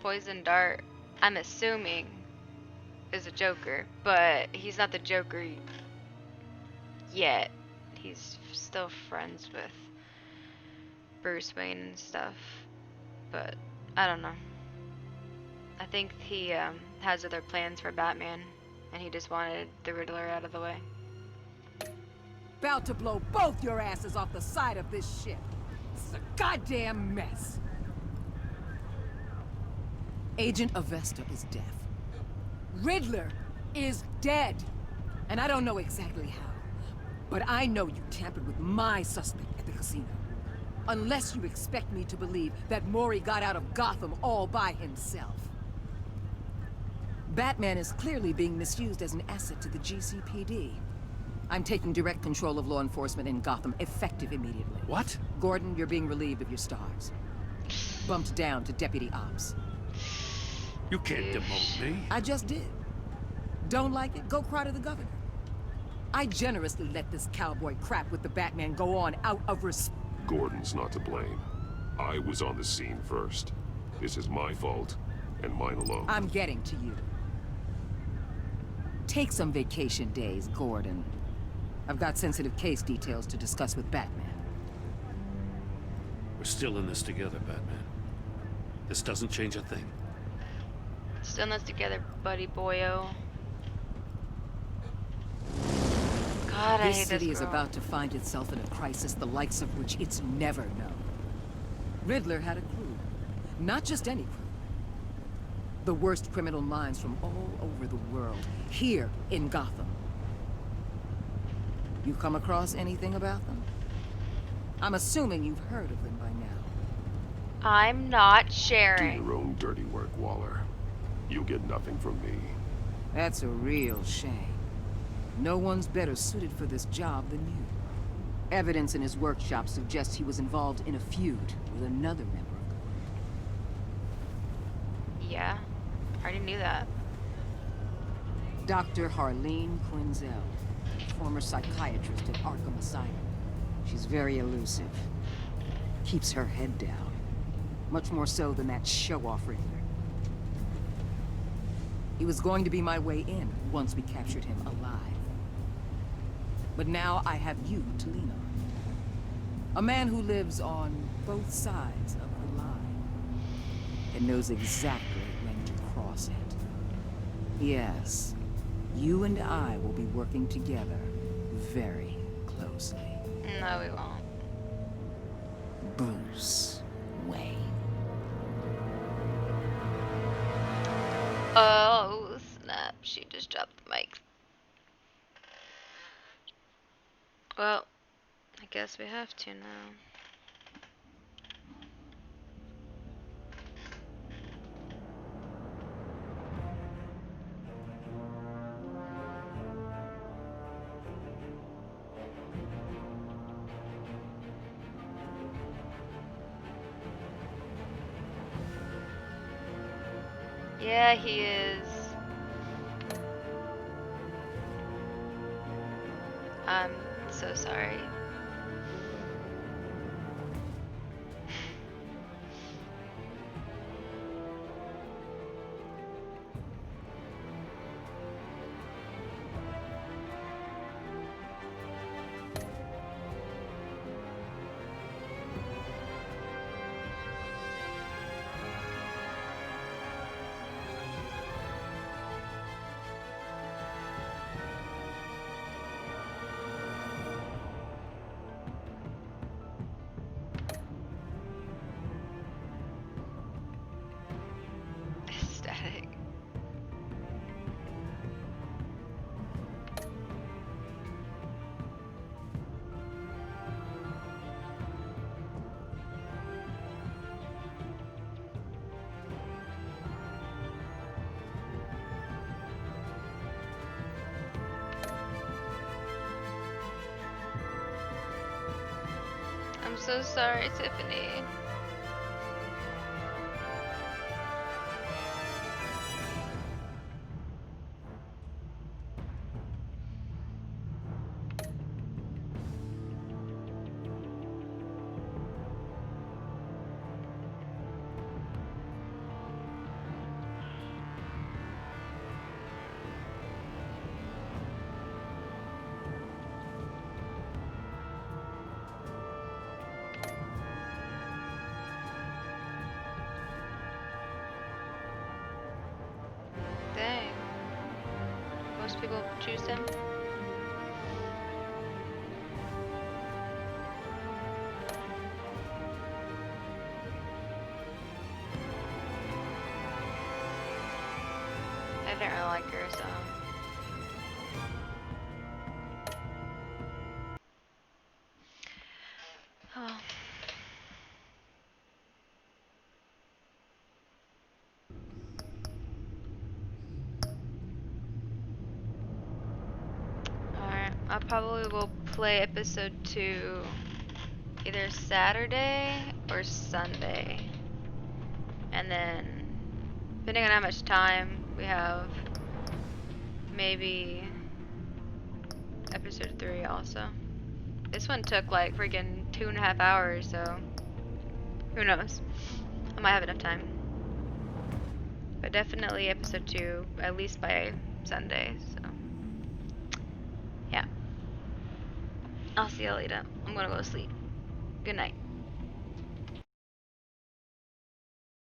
poison dart, I'm assuming, is a Joker, but he's not the Joker yet. He's still friends with Bruce Wayne and stuff, but I don't know. I think he has other plans for Batman, and he just wanted the Riddler out of the way. About to blow both your asses off the side of this ship. It's a goddamn mess. Agent Avesta is deaf. Riddler is dead. And I don't know exactly how. But I know you tampered with my suspect at the casino. Unless you expect me to believe that Mori got out of Gotham all by himself. Batman is clearly being misused as an asset to the GCPD. I'm taking direct control of law enforcement in Gotham, effective immediately. What? Gordon, you're being relieved of your stars. Bumped down to Deputy Ops. You can't demote me. I just did. Don't like it? Go cry to the governor. I generously let this cowboy crap with the Batman go on out of respect. Gordon's not to blame. I was on the scene first. This is my fault, and mine alone. I'm getting to you. Take some vacation days, Gordon. I've got sensitive case details to discuss with Batman. We're still in this together, Batman. This doesn't change a thing. Still in this together, buddy boyo. God, I hate This this city is girl. about to find itself in a crisis the likes of which it's never known. Riddler had a crew. Not just any crew. The worst criminal minds from all over the world, here in Gotham. You come across anything about them? I'm assuming you've heard of them by now. I'm not Do sharing. your own dirty work, Waller. You'll get nothing from me. That's a real shame. No one's better suited for this job than you. Evidence in his workshop suggests he was involved in a feud with another member of the group. Yeah, I already knew that. Dr. Harleen Quinzel, former psychiatrist at Arkham Asylum. She's very elusive. Keeps her head down. Much more so than that show-off Riddler. He was going to be my way in once we captured him alive. But now I have you to lean on. A man who lives on both sides of the line and knows exactly when to cross it. Yes, you and I will be working together very closely. No, we won't. Bruce Wayne. Oh, snap. She just dropped the mic. Well, I guess we have to now. Yeah, he is. I'm so sorry. Static. I'm so sorry, Tiffany. Dang. Most people choose him. I didn't really like her, so. Oh. I probably will play episode 2 either Saturday or Sunday. And then, depending on how much time we have, maybe episode 3 also. This one took like freaking 2.5 hours, so who knows? I might have enough time. But definitely episode 2, at least by Sunday, so. Yeah. I'll see you later. I'm gonna go to sleep. Good night.